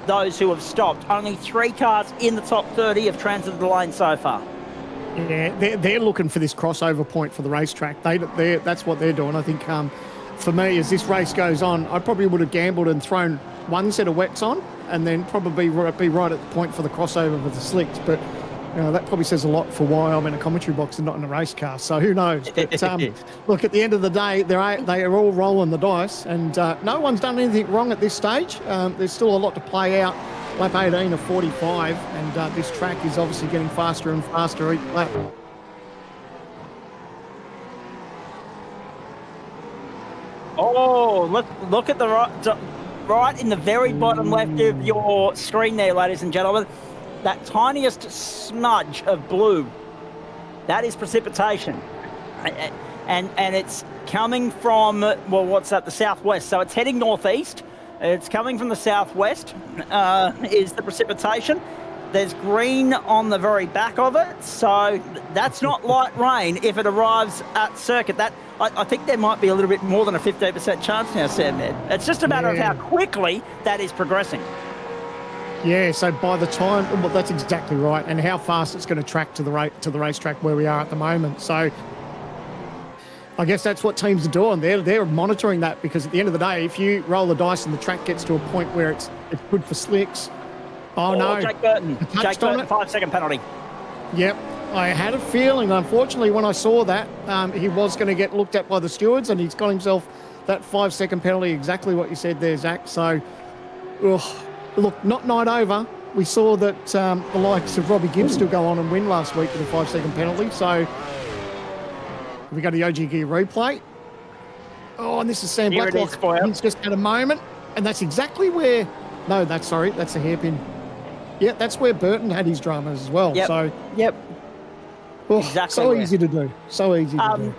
those who have stopped. Only 3 cars in the top 30 have transited the lane so far. Yeah, they're looking for this crossover point for the racetrack. That's what they're doing. I think for me, as this race goes on, I probably would have gambled and thrown one set of wets on and then probably be right at the point for the crossover with the slicks. But that probably says a lot for why I'm in a commentary box and not in a race car. So who knows? But look, at the end of the day, they are all rolling the dice, and no one's done anything wrong at this stage. There's still a lot to play out. Lap 18 of 45, and this track is obviously getting faster and faster each lap. Oh, look at the right in the very bottom left of your screen there, ladies and gentlemen. That tiniest smudge of blue, that is precipitation. And it's coming from, well, what's that, the southwest. So it's heading northeast. It's coming from the southwest, is the precipitation. There's green on the very back of it, so that's not light rain if it arrives at circuit. That I think there might be a little bit more than a 15% chance now, Sam. It's just a matter of how quickly that is progressing. Yeah, so by the time, well, that's exactly right, and how fast it's going to track to the racetrack where we are at the moment. So I guess that's what teams are doing. They're monitoring that, because at the end of the day, if you roll the dice and the track gets to a point where it's good for slicks, no, Jake Burton, 5-second penalty. Yep, I had a feeling. Unfortunately, when I saw that, he was going to get looked at by the stewards, and he's got himself that 5-second penalty. Exactly what you said there, Zach. So, look, not night over. We saw that the likes of Robbie Gibbs still go on and win last week with a 5-second penalty. So we go to the OG Gear replay. Oh, and this is Sam Blacklock. He's just had a moment, and that's exactly where. No, that's a hairpin. Yeah, that's where Burton had his dramas as well. Yep. So exactly. So easy to do. So easy to do.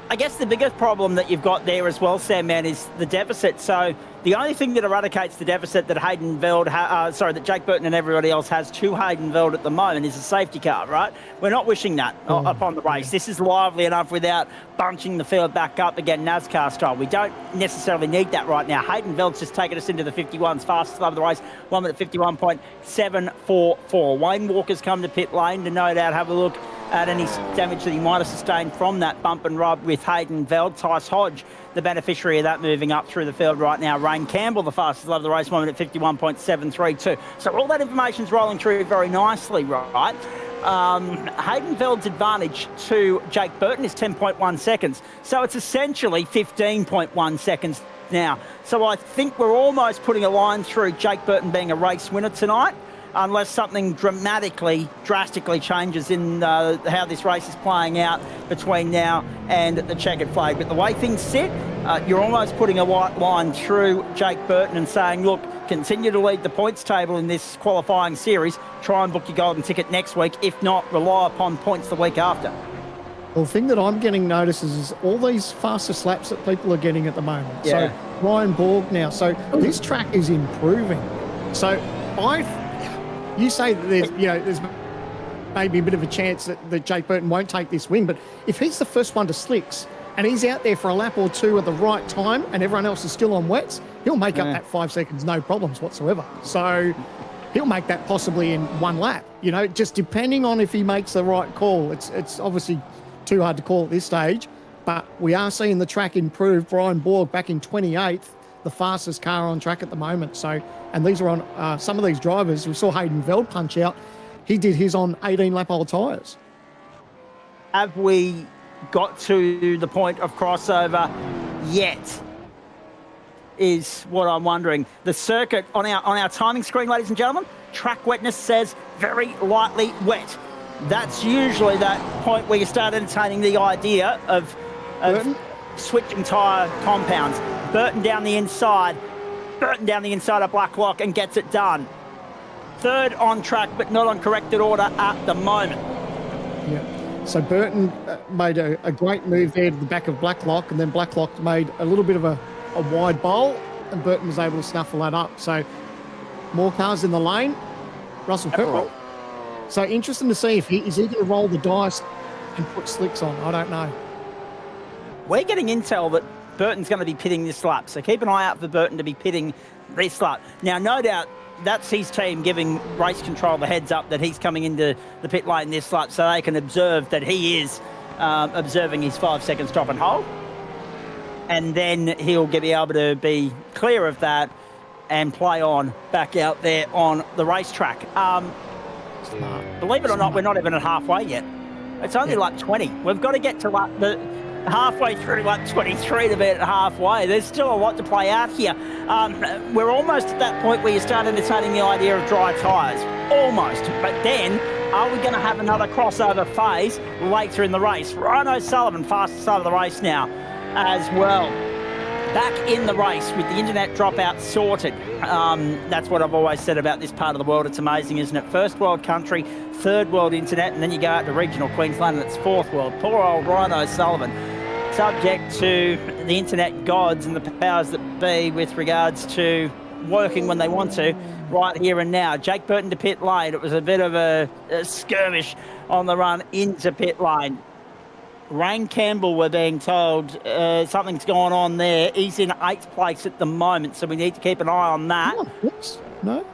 I guess the biggest problem that you've got there as well, Sam, man, is the deficit. So the only thing that eradicates the deficit that that Jake Burton and everybody else has to Hayden Veld at the moment is a safety car, right? We're not wishing that upon the race. This is lively enough without bunching the field back up again, NASCAR style. We don't necessarily need that right now. Hayden Veld's just taken us into the 51s, fastest lap of the race, 1 minute 51.744. Wayne Walker's come to pit lane to no doubt have a look at any damage that he might have sustained from that bump and rub with Hayden Veld. Tice Hodge, the beneficiary of that, moving up through the field right now. Rain Campbell, the fastest lap of the race, 1 minute 51.732. So all that information's rolling through very nicely, right? Hayden Veld's advantage to Jake Burton is 10.1 seconds. So it's essentially 15.1 seconds now. So I think we're almost putting a line through Jake Burton being a race winner tonight, unless something drastically changes in how this race is playing out between now and the checkered flag. But the way things sit, you're almost putting a white line through Jake Burton and saying, look, continue to lead the points table in this qualifying series. Try and book your golden ticket next week. If not, rely upon points the week after. Well, the thing that I'm getting notices is all these faster slaps that people are getting at the moment. Yeah. So Ryan Borg now. So this track is improving. So you say that there's maybe a bit of a chance that Jake Burton won't take this win, but if he's the first one to slicks and he's out there for a lap or two at the right time and everyone else is still on wets, he'll make up that 5 seconds, no problems whatsoever. So he'll make that possibly in one lap, just depending on if he makes the right call. It's obviously too hard to call at this stage, but we are seeing the track improve. Brian Borg back in 28th, the fastest car on track at the moment. So, and these are on some of these drivers. We saw Hayden Veld punch out. He did his on 18-lap-old tyres. Have we got to the point of crossover yet? Is what I'm wondering. The circuit on our timing screen, ladies and gentlemen, track wetness says very lightly wet. That's usually that point where you start entertaining the idea of switching tyre compounds. Burton down the inside. Burton down the inside of Blacklock and gets it done. Third on track, but not on corrected order at the moment. Yeah. So Burton made a great move there to the back of Blacklock, and then Blacklock made a little bit of a wide bowl, and Burton was able to snuffle that up. So more cars in the lane. Russell Pepperell. So interesting to see if is he going to roll the dice and put slicks on. I don't know. We're getting intel that Burton's going to be pitting this lap, so keep an eye out for Burton to be pitting this lap. Now, no doubt that's his team giving race control the heads up that he's coming into the pit lane this lap, so they can observe that he is observing his 5-second stop and hold. And then he'll be able to be clear of that and play on back out there on the racetrack. Believe it or not, we're not even at halfway yet. It's only lap 20. We've got to get to halfway through lap 23 to be at halfway. There's still a lot to play out here. We're almost at that point where you start entertaining the idea of dry tyres. Almost. But then, are we going to have another crossover phase later in the race? Ryan O'Sullivan, fastest start of the race now as well. Back in the race with the internet dropout sorted. That's what I've always said about this part of the world. It's amazing, isn't it? First world country, third world internet, and then you go out to regional Queensland and it's fourth world. Poor old Ryan O'Sullivan, subject to the internet gods and the powers that be with regards to working when they want to, right here and now. Jake Burton to pit lane. It was a bit of a skirmish on the run into pit lane. Rain Campbell, we're being told something's going on there. He's in 8th place at the moment, so we need to keep an eye on that. Oh, whoops. No?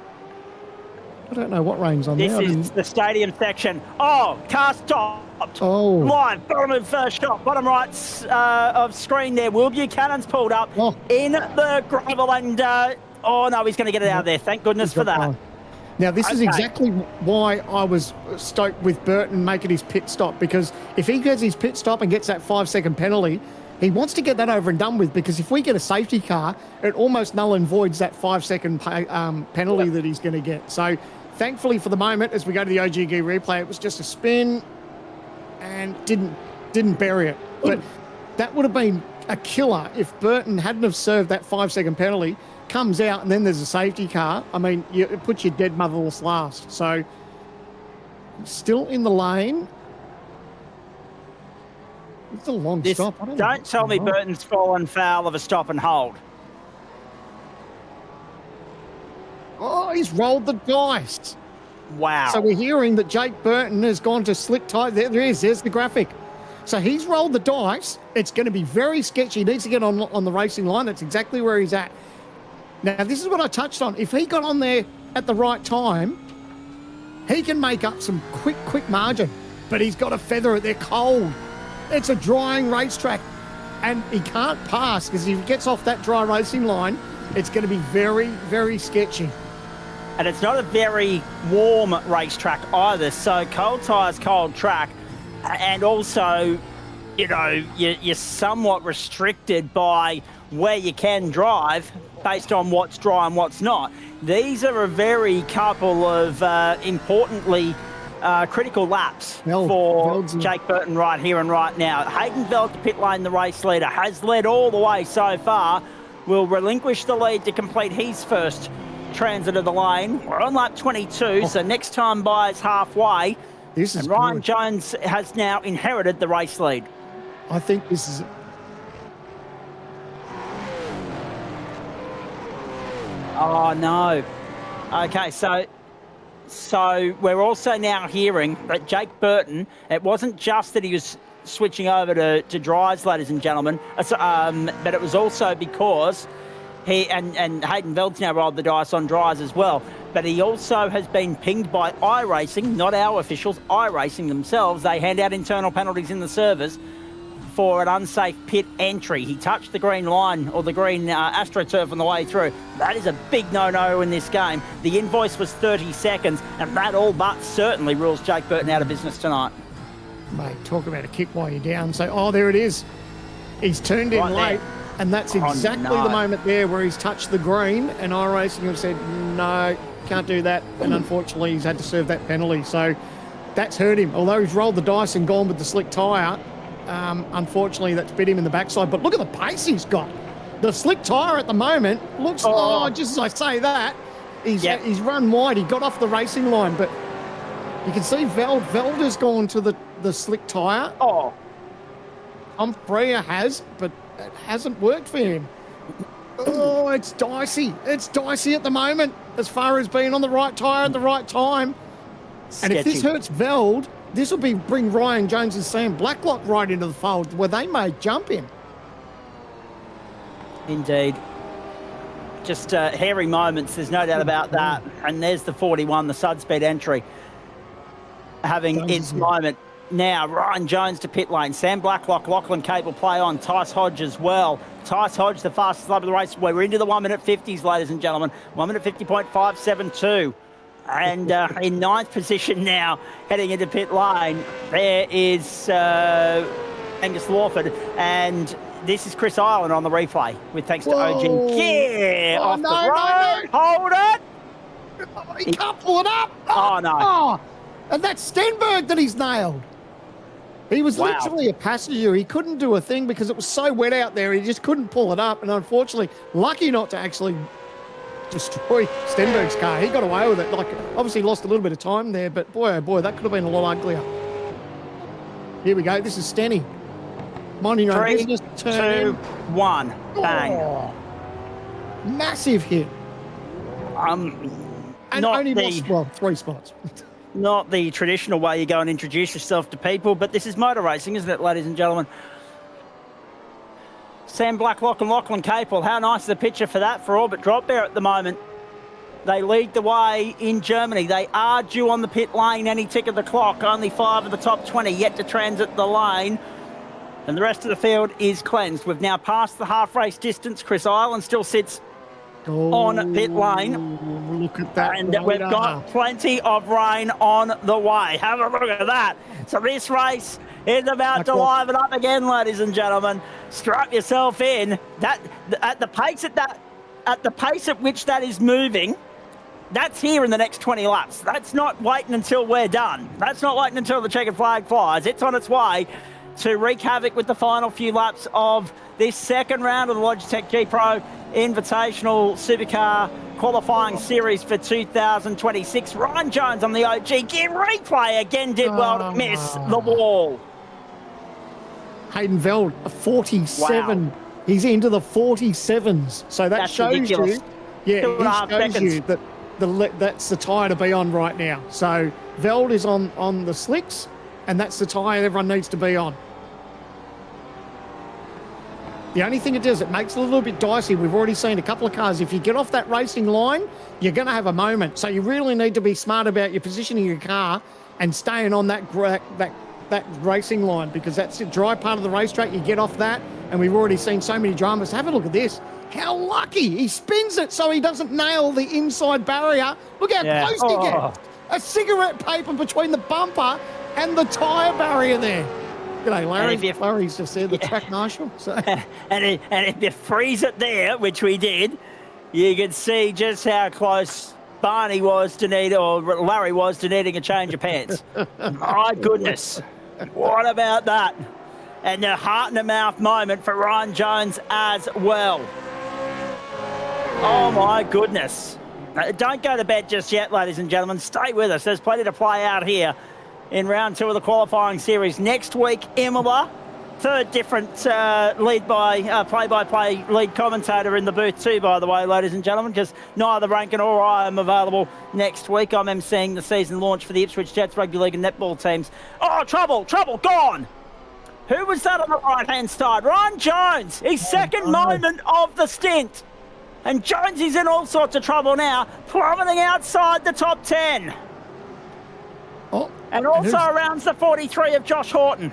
I don't know what rain's on this there. This is the stadium section. Oh, car stopped. Oh. Live, bottom of first shot, bottom right of screen there. Will Buchanan's pulled up in the gravel and, oh no, he's going to get it out of there. Thank goodness for that. Fine. Now, this is exactly why I was stoked with Burton making his pit stop, because if he gets his pit stop and gets that 5-second penalty, he wants to get that over and done with, because if we get a safety car, it almost null and voids that 5-second penalty that he's going to get. So, thankfully for the moment, as we go to the OGG replay, it was just a spin and didn't bury it. But that would have been a killer if Burton hadn't have served that 5-second penalty, comes out and then there's a safety car. I mean, it puts your dead motherless last. So, still in the lane. It's a long stop. Don't tell me Burton's fallen foul of a stop and hold. Oh, he's rolled the dice. Wow. So we're hearing that Jake Burton has gone to slick tyre. There he is. There's the graphic. So he's rolled the dice. It's going to be very sketchy. He needs to get on the racing line. That's exactly where he's at. Now, this is what I touched on. If he got on there at the right time, he can make up some quick margin. But he's got to feather it. They're cold. It's a drying racetrack. And he can't pass, because if he gets off that dry racing line, it's going to be very, very sketchy. And it's not a very warm racetrack either. So cold tyres, cold track. And also, you know, you're somewhat restricted by where you can drive based on what's dry and what's not. These are a very couple of importantly critical laps for Jake Burton right here and right now. Hayden Veld to pit lane, the race leader, has led all the way so far. Will relinquish the lead to complete his first transit of the lane. We're on lap 22, so next time by is halfway. And Ryan Jones has now inherited the race lead. I think this is... Oh, no. Okay, so we're also now hearing that Jake Burton, it wasn't just that he was switching over to dries, ladies and gentlemen, but it was also because he and Hayden Veld's now rolled the dice on dries as well, but he also has been pinged by iRacing, not our officials, iRacing themselves. They hand out internal penalties in the servers for an unsafe pit entry. He touched the green line, or the green AstroTurf on the way through. That is a big no-no in this game. The invoice was 30 seconds, and that all but certainly rules Jake Burton out of business tonight. Mate, talk about a kick while you're down. So, there it is. He's turned in late, and that's exactly the moment there where he's touched the green, and iRacing have said, no, can't do that, and unfortunately he's had to serve that penalty. So that's hurt him. Although he's rolled the dice and gone with the slick tyre, unfortunately that's bit him in the backside. But look at the pace he's got. The slick tyre at the moment looks, just as I say that, he's run wide. He got off the racing line, but you can see Velder's gone to the slick tyre. Oh. Freya has, but it hasn't worked for him. Oh, it's dicey. It's dicey at the moment as far as being on the right tyre at the right time. Sketchy. And if this hurts Veld, this will bring Ryan Jones and Sam Blacklock right into the fold where they may jump him. Indeed. Just hairy moments, there's no doubt about that. And there's the 41, the Sudspeed entry, having its moment. Now, Ryan Jones to pit lane. Sam Blacklock, Lachlan Cable play on. Tice Hodge as well. Tice Hodge, the fastest lap of the race. We're into the 1 minute 50s, ladies and gentlemen. 1 minute 50.572. And in ninth position now, heading into pit lane, there is Angus Lawford. And this is Chris Island on the replay with thanks to OG. Yeah, off the road. Hold it. He can't pull it up. Oh, no. Oh, and that's Stenberg that he's nailed. He was literally a passenger. He couldn't do a thing because it was so wet out there. He just couldn't pull it up. And unfortunately, lucky not to actually destroy Stenberg's car. He got away with it. Like, obviously lost a little bit of time there, but boy, oh boy, that could have been a lot uglier. Here we go. This is Stenny. Minding your own business. 2, 1. Bang. Oh, massive hit. And only lost, 3 spots. Not the traditional way you go and introduce yourself to people, but this is motor racing, isn't it, ladies and gentlemen? Sam Blacklock and Lachlan Capel, how nice is the picture for that for Orbit Drop Bear at the moment? They lead the way in Germany. They are due on the pit lane any tick of the clock. Only 5 of the top 20 yet to transit the lane. And the rest of the field is cleansed. We've now passed the half race distance. Chris Island still sits on pit lane. Look at that. And we've got plenty of rain on the way. Have a look at that. So this race is about to liven up again, ladies and gentlemen. Strap yourself in. That at the pace at which that is moving, that's here in the next 20 laps. That's not waiting until we're done. That's not waiting until the checkered flag flies. It's on its way to wreak havoc with the final few laps of this second round of the Logitech G Pro Invitational Supercar Qualifying Series for 2026. Ryan Jones on the OG gear replay again did well to miss the wall. Hayden Veld, a 47. Wow. He's into the 47s. So that's shows ridiculous. He shows you that that's the tyre to be on right now. So Veld is on the slicks, and that's the tyre everyone needs to be on. The only thing it does, it makes it a little bit dicey. We've already seen a couple of cars. If you get off that racing line, you're going to have a moment. So you really need to be smart about your positioning your car and staying on that racing line, because that's the dry part of the racetrack. You get off that, and we've already seen so many dramas. Have a look at this. How lucky. He spins it so he doesn't nail the inside barrier. Look how close he gets. A cigarette paper between the bumper and the tyre barrier there. G'day, Larry. Larry's just there, the track marshal. So. and if you freeze it there, which we did, you can see just how close Barney was to Larry was to needing a change of pants. My goodness. What about that? And a heart-in-the-mouth moment for Ryan Jones as well. Oh, my goodness. Don't go to bed just yet, ladies and gentlemen. Stay with us. There's plenty to play out here in round 2 of the qualifying series. Next week, Imola. Third different play-by-play lead commentator in the booth too, by the way, ladies and gentlemen, because neither Rankin or I am available next week. I'm emceeing the season launch for the Ipswich Jets Rugby League and Netball teams. Oh, trouble, gone! Who was that on the right-hand side? Ryan Jones, his second moment of the stint. And Jones is in all sorts of trouble now, plummeting outside the top 10. And also around the 43 of Josh Horton.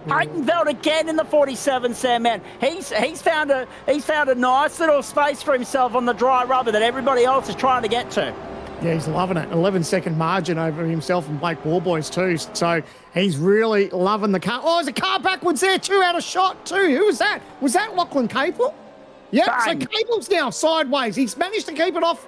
Hayden Veld again in the 47, Sam, man. He's found a nice little space for himself on the dry rubber that everybody else is trying to get to. Yeah, he's loving it. 11-second margin over himself and Blake Warboys too. So he's really loving the car. Oh, there's a car backwards there too, out of shot too. Who was that? Was that Lachlan Capel? Yep, so Capel's now sideways. He's managed to keep it off.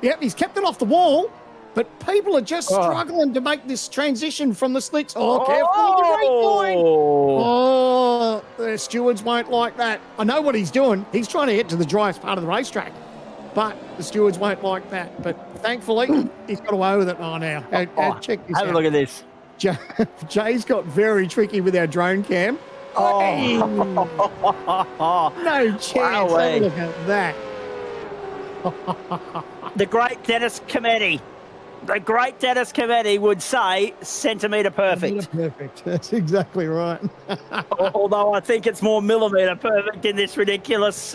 Yep, he's kept it off the wall. But people are just struggling to make this transition from the slicks. Oh, careful with the brake line. Oh, the stewards won't like that. I know what he's doing. He's trying to get to the driest part of the racetrack, but the stewards won't like that. But thankfully, he's got away with it now. Check this out. Have a look at this. Jay's got very tricky with our drone cam. No chance. Have a look at that. The great Dennis Cometti. The great Dennis Cometti would say centimetre perfect. Perfect. That's exactly right. Although I think it's more millimetre perfect in this ridiculous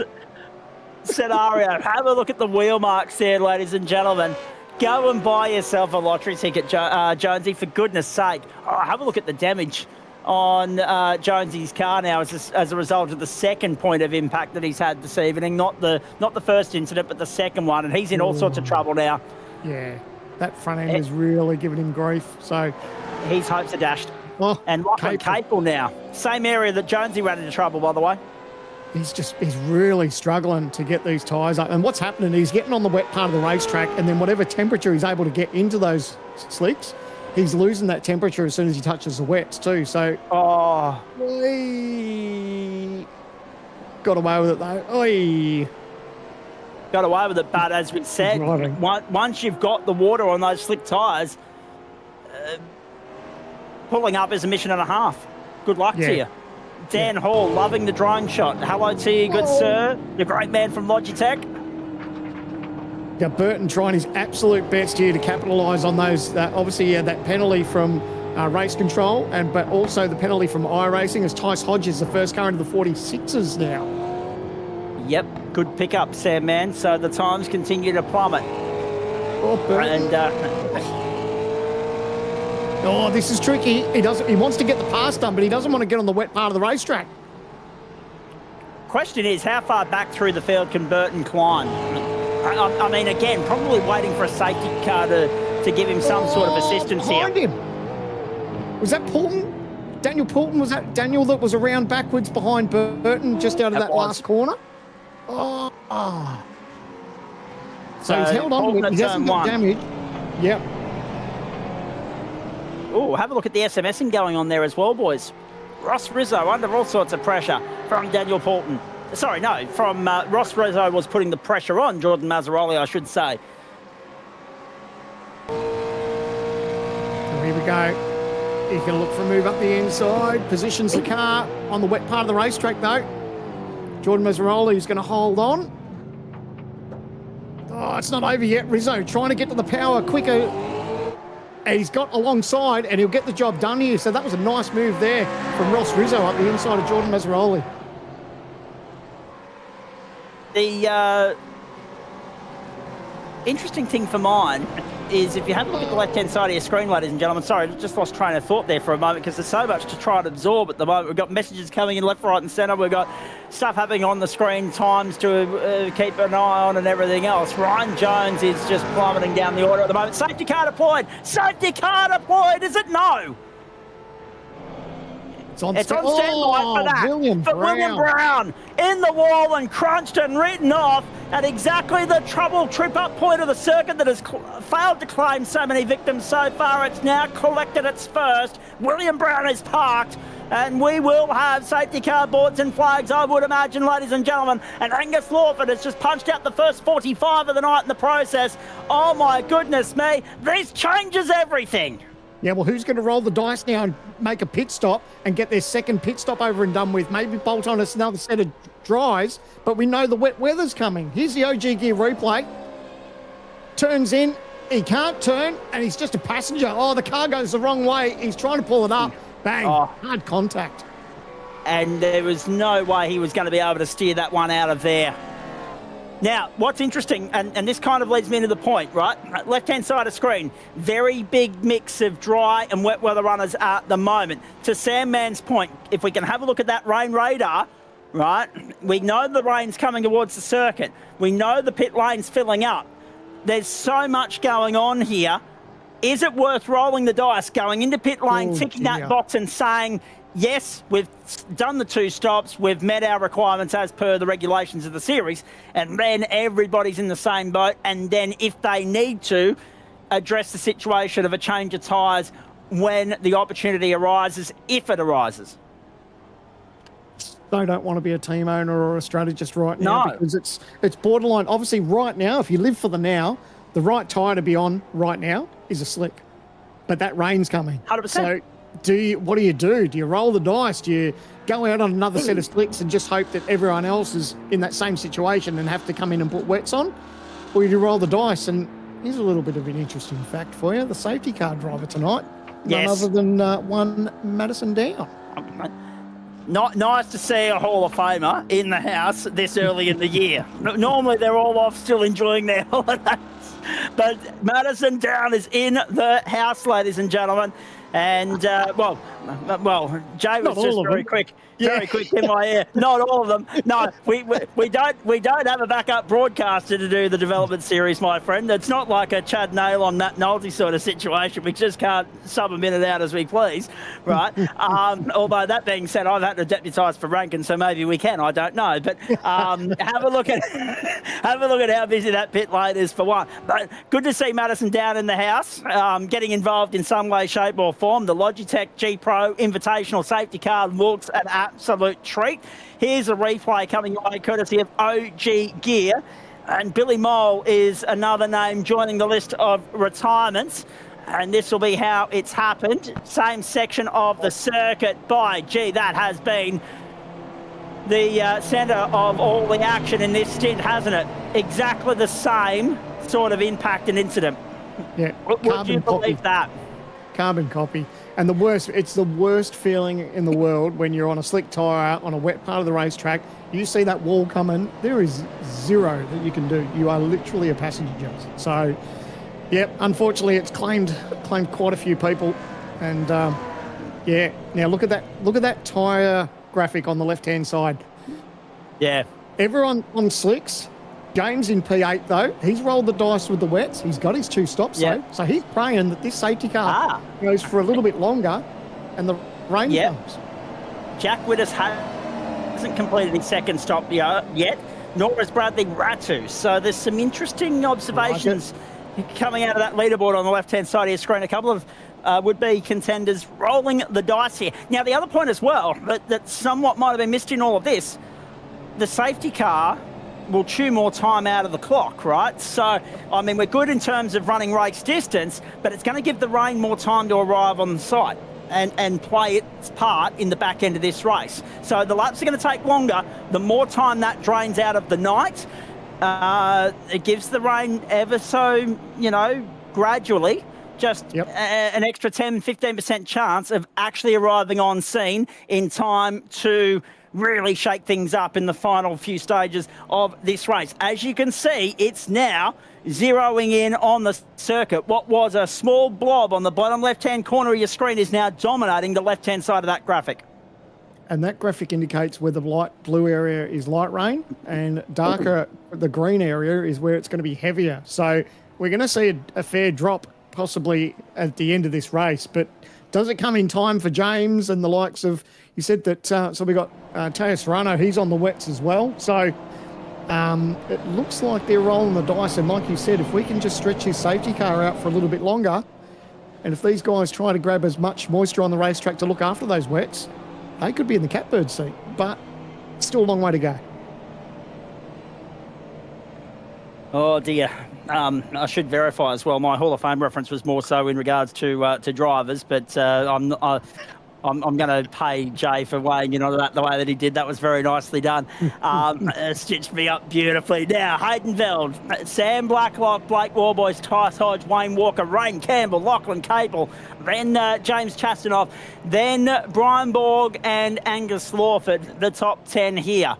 scenario. Have a look at the wheel marks there, ladies and gentlemen. Go and buy yourself a lottery ticket, Jonesy, for goodness sake. Oh, have a look at the damage on Jonesy's car now as a result of the second point of impact that he's had this evening. Not the first incident, but the second one. And he's in all sorts of trouble now. Yeah, that front end is really giving him grief. So his hopes are dashed. Oh, and Lachlan Capel now. Same area that Jonesy ran into trouble, by the way. He's really struggling to get these tyres up. And what's happening, he's getting on the wet part of the racetrack, and then whatever temperature he's able to get into those slicks, he's losing that temperature as soon as he touches the wets too. So, he got away with it though. Got away with it, but as we said, once you've got the water on those slick tyres, pulling up is a mission and a half. Good luck to you. Dan Hall, loving the drone shot. Hello to you, good sir. The great man from Logitech. Yeah, Burton trying his absolute best here to capitalise on those. Obviously, that penalty from race control, but also the penalty from iRacing as Tice Hodges, the first car into the 46s now. Yep, good pickup, Sam, man. So the times continue to plummet. This is tricky. He wants to get the pass done, but he doesn't want to get on the wet part of the racetrack. Question is, how far back through the field can Burton climb? I mean, again, probably waiting for a safety car to give him some sort of assistance here. Behind him. Was that Poulton? Daniel Poulton? Was that Daniel that was around backwards behind Burton just out of that last corner? So he's held on to it. He hasn't got damage. Yep. Oh, have a look at the SMSing going on there as well, boys. Ross Rizzo under all sorts of pressure from Daniel Poulton. Sorry, no, from Ross Rizzo was putting the pressure on Jordan Mazzaroli, I should say. Here we go. He can look for a move up the inside, positions the car on the wet part of the racetrack though. Jordan Mazzaroli is going to hold on. Oh, it's not over yet. Rizzo trying to get to the power quicker. And he's got alongside, and he'll get the job done here. So that was a nice move there from Ross Rizzo up the inside of Jordan Mazzaroli. The interesting thing for mine is if you have a look at the left-hand side of your screen, ladies and gentlemen, sorry, just lost train of thought there for a moment because there's so much to try and absorb at the moment. We've got messages coming in left, right and centre. We've got stuff happening on the screen, times to keep an eye on and everything else. Ryan Jones is just plummeting down the order at the moment. Safety car deployed. Safety car deployed. Is it no? It's on standby for that. William Brown in the wall and crunched and written off at exactly the trouble trip-up point of the circuit that has failed to claim so many victims so far. It's now collected its first. William Brown is parked, and we will have safety car boards and flags, I would imagine, ladies and gentlemen. And Angus Lawford has just punched out the first 45 of the night in the process. Oh, my goodness me. This changes everything. Yeah, well, who's going to roll the dice now and make a pit stop and get their second pit stop over and done with? Maybe bolt on us another set of dries, but we know the wet weather's coming. Here's the OG Gear replay. Turns in, he can't turn, and he's just a passenger. Oh, the car goes the wrong way. He's trying to pull it up. Bang, hard contact. And there was no way he was going to be able to steer that one out of there. Now, what's interesting, and this kind of leads me into the point, right? Left-hand side of screen, very big mix of dry and wet weather runners at the moment. To Sam Mann's point, if we can have a look at that rain radar, right, we know the rain's coming towards the circuit. We know the pit lane's filling up. There's so much going on here. Is it worth rolling the dice, going into pit lane, ticking that box and saying, yes, we've done the 2 stops, we've met our requirements as per the regulations of the series, and then everybody's in the same boat, and then if they need to, address the situation of a change of tyres when the opportunity arises, if it arises? they don't want to be a team owner or a strategist right now No. because it's borderline. Obviously, right now, if you live for the now, the right tyre to be on right now is a slick. But that rain's coming. 100%. So what do you do? Do you roll the dice? Do you go out on another set of slicks and just hope that everyone else is in that same situation and have to come in and put wets on? Or do you roll the dice? And here's a little bit of an interesting fact for you. The safety car driver tonight, none other than one Madison Down. Not nice to see a Hall of Famer in the house this early in the year. Normally they're all off still enjoying their holidays. But Madison Down is in the house, ladies and gentlemen. And, well, Jay was just very quick in my ear. Not all of them. No, we don't have a backup broadcaster to do the development series, my friend. It's not like a Chad Nail on Matt Nolte sort of situation. We just can't sub them in and out as we please, right? Although that being said, I've had to deputise for Rankin, so maybe we can. I don't know. But have a look at how busy that pit lane is for one. But good to see Madison Down in the house, getting involved in some way, shape or form. The Logitech G Pro Invitational safety car looks an absolute treat. Here's a replay coming away courtesy of OG Gear. And Billy Mole is another name joining the list of retirements. And this will be how it's happened. Same section of the circuit. By gee, that has been the centre of all the action in this stint, hasn't it? Exactly the same sort of impact and incident. Yeah. Would you believe that? Carbon copy. And it's the worst feeling in the world when you're on a slick tyre on a wet part of the racetrack. You see that wall coming, there is zero that you can do. You are literally a passenger. So, yep, unfortunately it's claimed quite a few people. And yeah, now look at that tyre graphic on the left-hand side. Yeah. Everyone on slicks. James in P8 though, he's rolled the dice with the wets. He's got his 2 stops though. So he's praying that this safety car goes for a little bit longer and the rain comes. Jack Widders hasn't completed his second stop yet, nor has Bradley Ratu. So there's some interesting observations coming out of that leaderboard on the left-hand side of your screen. A couple of would-be contenders rolling the dice here. Now, the other point as well that somewhat might have been missed in all of this, the safety car will chew more time out of the clock, right? So, I mean, we're good in terms of running race distance, but it's going to give the rain more time to arrive on the site and play its part in the back end of this race. So the laps are going to take longer. The more time that drains out of the night, it gives the rain ever so, gradually, just an extra 10, 15% chance of actually arriving on scene in time to really shake things up in the final few stages of this race. As you can see, it's now zeroing in on the circuit. What was a small blob on the bottom left-hand corner of your screen is now dominating the left-hand side of that graphic. And that graphic indicates where the light blue area is light rain and darker, the green area is where it's going to be heavier. So we're going to see a fair drop possibly at the end of this race, but does it come in time for James and the likes of, you said that, so we got Teo Serrano, he's on the wets as well. So it looks like they're rolling the dice. And like you said, if we can just stretch his safety car out for a little bit longer, and if these guys try to grab as much moisture on the racetrack to look after those wets, they could be in the catbird seat, but still a long way to go. Oh dear. I should verify as well. My Hall of Fame reference was more so in regards to drivers, but I'm going to pay Jay for weighing in on that the way that he did. That was very nicely done. Stitched me up beautifully. Now, Haydenveld, Sam Blacklock, Blake Warboys, Tyce Hodge, Wayne Walker, Rain Campbell, Lachlan Capel, then James Chastanoff, then Brian Borg and Angus Lawford, the top 10 here.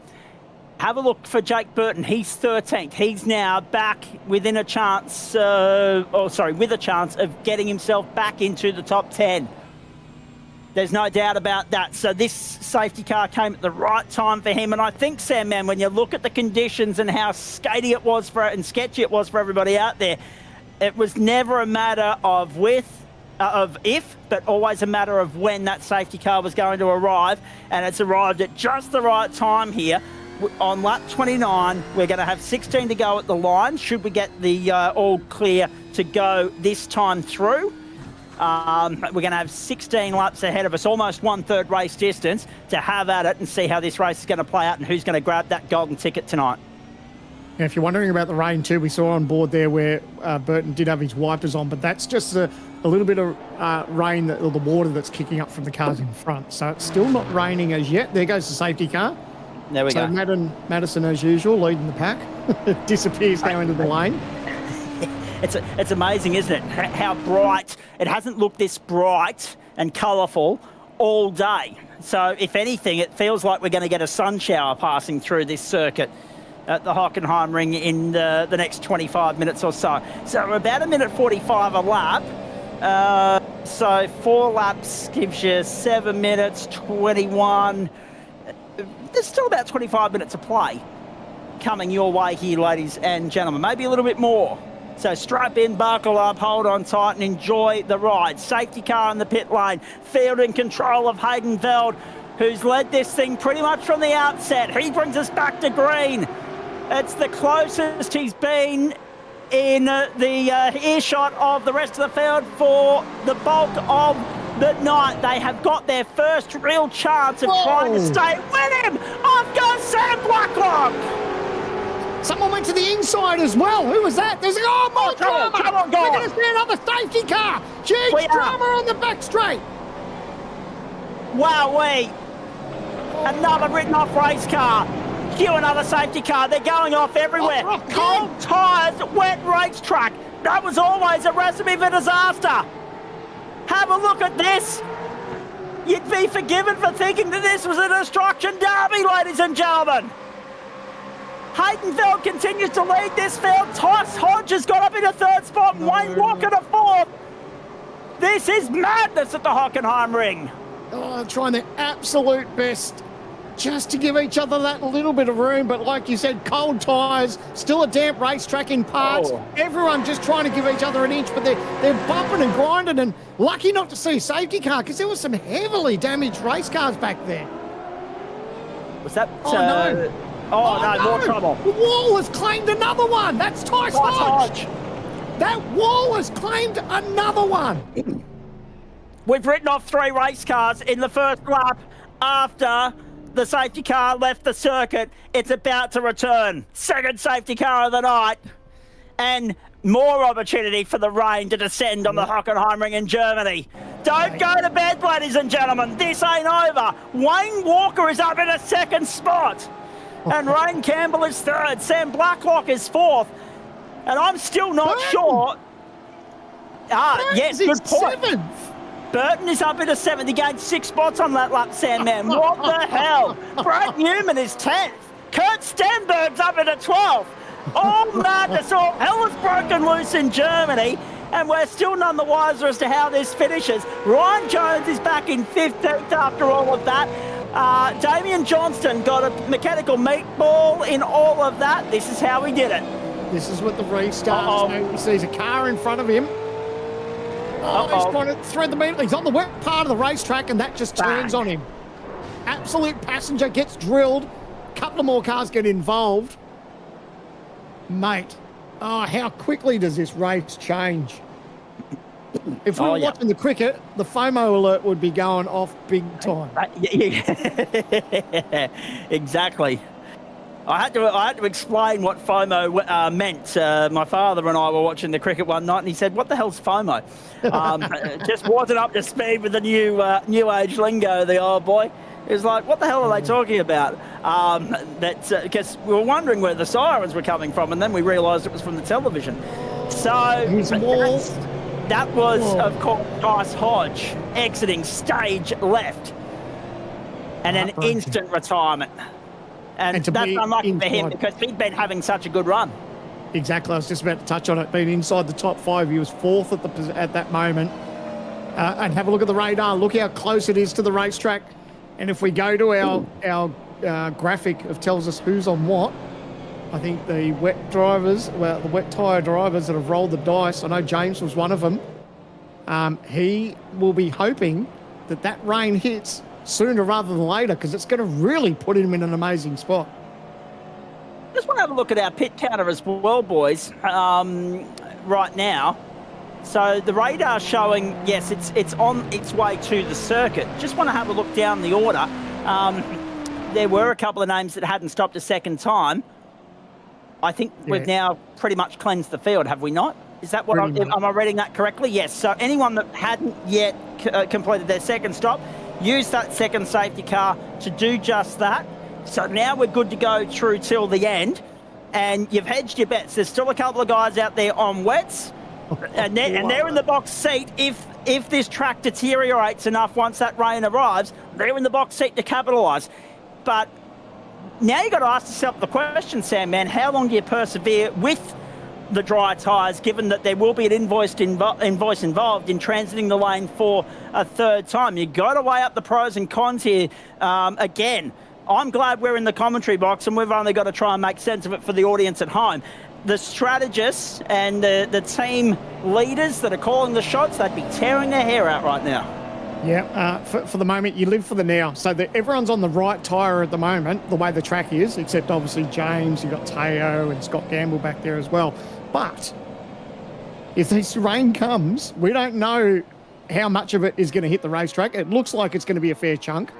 Have a look for Jake Burton. He's 13th. He's now back within a chance, with a chance of getting himself back into the top 10. There's no doubt about that. So this safety car came at the right time for him. And I think, Sam, man, when you look at the conditions and how sketchy it was and sketchy it was for everybody out there, it was never a matter of if, but always a matter of when that safety car was going to arrive. And it's arrived at just the right time here. On lap 29, we're going to have 16 to go at the line, should we get the all clear to go this time through. We're going to have 16 laps ahead of us, almost 1/3 race distance, to have at it and see how this race is going to play out and who's going to grab that golden ticket tonight. Yeah, if you're wondering about the rain too, we saw on board there where Burton did have his wipers on, but that's just a little bit of rain, or the water that's kicking up from the cars in front. So it's still not raining as yet. There goes the safety car. There we go. Madison, as usual, leading the pack. Disappears now into the lane. It's amazing, isn't it? How bright. It hasn't looked this bright and colourful all day. So if anything, it feels like we're going to get a sun shower passing through this circuit at the Hockenheimring in the next 25 minutes or so. So we're about 1:45 a lap. So 4 laps gives you 7 minutes, 21. There's still about 25 minutes to play coming your way here, ladies and gentlemen. Maybe a little bit more. So strap in, buckle up, hold on tight and enjoy the ride. Safety car in the pit lane. Field in control of Hayden Veld, who's led this thing pretty much from the outset. He brings us back to green. It's the closest he's been in the earshot of the rest of the field for the bulk of the night. They have got their first real chance of trying to stay with him. Off goes Sam Blacklock. Someone went to the inside as well. Who was that? There's more drama. Come on, We're going to see another safety car. Huge drama on the back straight. Wowee. Another written off race car. Cue another safety car. They're going off everywhere. Cold tyres, wet racetrack. That was always a recipe for disaster. Have a look at this. You'd be forgiven for thinking that this was a destruction derby, ladies and gentlemen. Hayden Veld continues to lead this field. Tyce Hodge has got up in a 3rd spot. Wayne Walker to 4th. This is madness at the Hockenheimring. Oh, trying their absolute best just to give each other that little bit of room. But like you said, cold tyres, still a damp racetrack in parts. Everyone just trying to give each other an inch, but they're bumping and grinding, and lucky not to see a safety car because there was some heavily damaged race cars back there. Was that... no. More trouble. The wall has claimed another one. That's Tyce Hodge. That wall has claimed another one. We've written off 3 race cars in the first lap after the safety car left the circuit. It's about to return. 2nd safety car of the night. And more opportunity for the rain to descend on the Hockenheimring in Germany. Don't go to bed, ladies and gentlemen. This ain't over. Wayne Walker is up in a 2nd spot. And Ryan Campbell is 3rd. Sam Blacklock is 4th. And I'm still not sure. Yes, good point. 7th. Burton is up into 7th. He gained 6 spots on that lap, Sandman. What the hell? Brad Newman is 10th. Kurt Stenberg's up into 12th. All madness, all hell is broken loose in Germany. And we're still none the wiser as to how this finishes. Ryan Jones is back in 15th after all of that. Damien Johnston got a mechanical meatball in all of that. This is how he did it. This is what the restart is. He sees a car in front of him. He's trying to thread the metal. He's on the wet part of the racetrack, and that just turns on him. Absolute passenger gets drilled. A couple of more cars get involved. Mate, how quickly does this race change? If we were watching the cricket, the FOMO alert would be going off big time. Exactly. I had to explain what FOMO meant. My father and I were watching the cricket one night, and he said, "What the hell's FOMO?" Just wasn't up to speed with the new age lingo. The old boy. It was like, "What the hell are they talking about?" Because we were wondering where the sirens were coming from, and then we realised it was from the television. So that was, of course, Tyce Hodge exiting stage left, and an instant retirement. And that's unlucky for him because he'd been having such a good run. Exactly. I was just about to touch on it. Being inside the top 5, he was 4th at that moment. And have a look at the radar. Look how close it is to the racetrack. And if we go to our graphic of tells us who's on what, I think the wet tyre drivers that have rolled the dice, I know James was one of them, he will be hoping that rain hits sooner rather than later because it's going to really put him in an amazing spot. Just want to have a look at our pit counter as well, boys, right now. So the radar showing, yes, it's on its way to the circuit. Just want to have a look down the order. There were a couple of names that hadn't stopped a second time. I think we've now pretty much cleansed the field, have we not? Is that what am I reading that correctly? Yes. So anyone that hadn't yet completed their second stop, use that second safety car to do just that. So now we're good to go through till the end, and you've hedged your bets. There's still a couple of guys out there on wets, and they're in the box seat. If this track deteriorates enough once that rain arrives, they're in the box seat to capitalise. But now you've got to ask yourself the question, Sam, man, how long do you persevere with the dry tyres, given that there will be an invoice involved in transiting the lane for a third time? You've got to weigh up the pros and cons here. Again, I'm glad we're in the commentary box and we've only got to try and make sense of it for the audience at home. The strategists and the team leaders that are calling the shots, they'd be tearing their hair out right now. Yeah, for the moment, you live for the now. So that everyone's on the right tyre at the moment, the way the track is, except obviously James, you've got Teo and Scott Gamble back there as well. But if this rain comes, we don't know how much of it is going to hit the racetrack. It looks like it's going to be a fair chunk.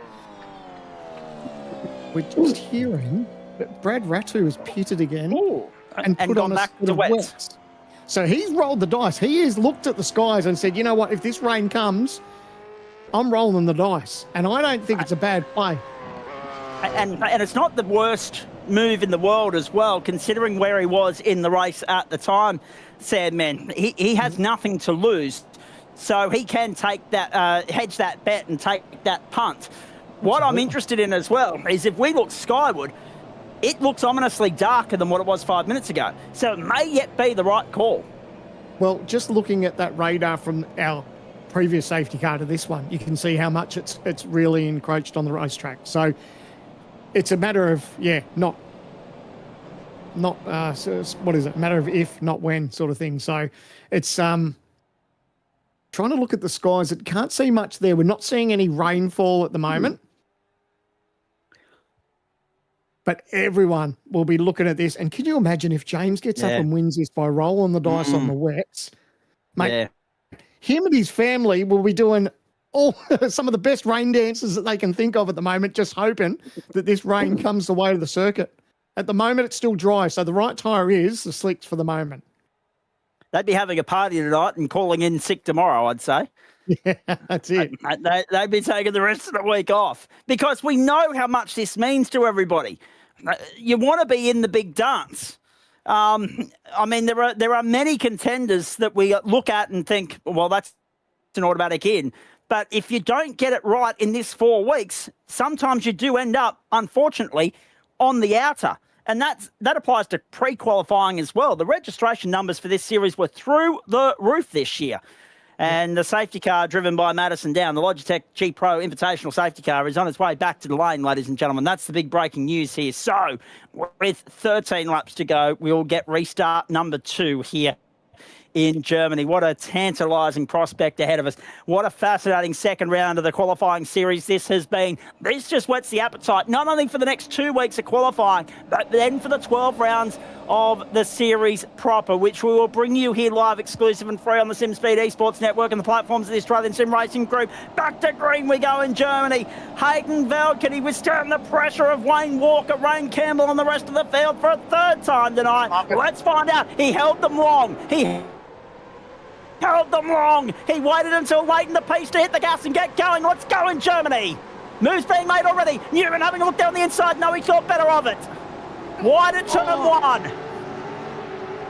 We're just hearing that Brad Ratu has pitted again and put gone on back a to wet. wets. So he's rolled the dice. He has looked at the skies and said, you know what, if this rain comes, I'm rolling the dice. And I don't think it's a bad play. And it's not the worst move in the world as well, considering where he was in the race at the time, Sam, man. He has nothing to lose. So he can take that, hedge that bet and take that punt. What I'm interested in as well is if we look skyward, it looks ominously darker than what it was 5 minutes ago. So it may yet be the right call. Well, just looking at that radar from our previous safety car to this one, you can see how much it's really encroached on the racetrack. So it's a matter of, not what is it? Matter of if, not when sort of thing. So it's trying to look at the skies. It can't see much there. We're not seeing any rainfall at the moment. But everyone will be looking at this. And can you imagine if James gets up and wins this by rolling the dice on the wets? Mate, him and his family will be doing some of the best rain dances that they can think of at the moment, just hoping that this rain comes the way of the circuit. At the moment, it's still dry, so the right tyre is the slicks for the moment. They'd be having a party tonight and calling in sick tomorrow, I'd say. Yeah, that's it. They'd be taking the rest of the week off because we know how much this means to everybody. You want to be in the big dance. I mean, there are many contenders that we look at and think, well, that's an automatic in. But if you don't get it right in this 4 weeks, sometimes you do end up, unfortunately, on the outer. And that applies to pre-qualifying as well. The registration numbers for this series were through the roof this year. And the safety car driven by Madison Down, the Logitech G Pro Invitational safety car, is on its way back to the lane, ladies and gentlemen. That's the big breaking news here. So with 13 laps to go, we'll get restart number 2 here in Germany. What a tantalising prospect ahead of us. What a fascinating second round of the qualifying series this has been. This just whets the appetite, not only for the next 2 weeks of qualifying, but then for the 12 rounds of the series proper, which we will bring you here live, exclusive and free on the SimSpeed Esports Network and the platforms of the Australian Sim Racing Group. Back to green we go in Germany. Hayden Veld, can he withstand the pressure of Wayne Walker, Rain Campbell and the rest of the field for a third time tonight? Let's find out. He held them long. He waited until late in the piece to hit the gas and get going. Let's go in Germany. Moves being made already. Newman having a look down the inside. No, he thought better of it. Wide at turn 1.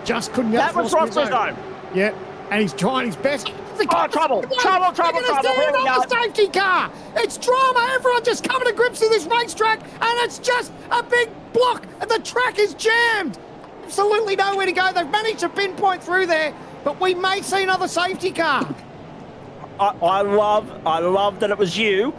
Just couldn't get that was Roscoe's zone. Yeah, and he's trying his best. Trouble. Here we go. The safety car. It's drama. Everyone just coming to grips with this racetrack, and it's just a big block, and the track is jammed. Absolutely nowhere to go. They've managed to pinpoint through there, but we may see another safety car. I love that it was you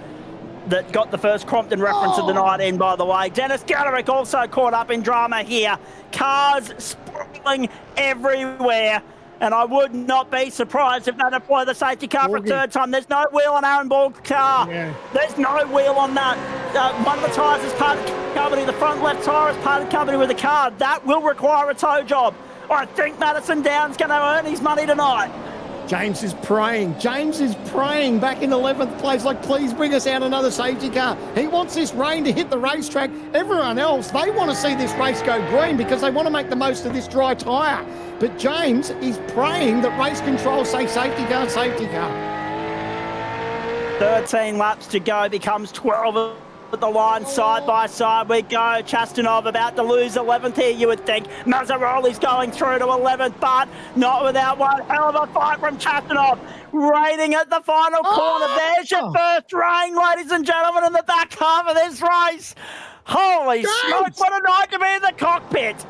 that got the first Crompton reference of the night in, by the way. Dennis Gallerick also caught up in drama here. Cars sprawling everywhere. And I would not be surprised if they deploy the safety car for a third time. There's no wheel on Aaron Ball's car. Yeah. There's no wheel on that. One of the tyres is parted company. The front left tyre is parted company with the car. That will require a tow job. I think Madison Down's going to earn his money tonight. James is praying. James is praying back in 11th place, like, please bring us out another safety car. He wants this rain to hit the racetrack. Everyone else, they want to see this race go green because they want to make the most of this dry tyre. But James is praying that race control say safety car, safety car. 13 laps to go, becomes 12 at the line, side by side we go. Chastanov about to lose 11th here, you would think. Mazzaroli's going through to 11th, but not without one hell of a fight from Chastanov. Raining at the final corner. There's your first rain, ladies and gentlemen, in the back half of this race. Holy smoke, what a night to be in the cockpit.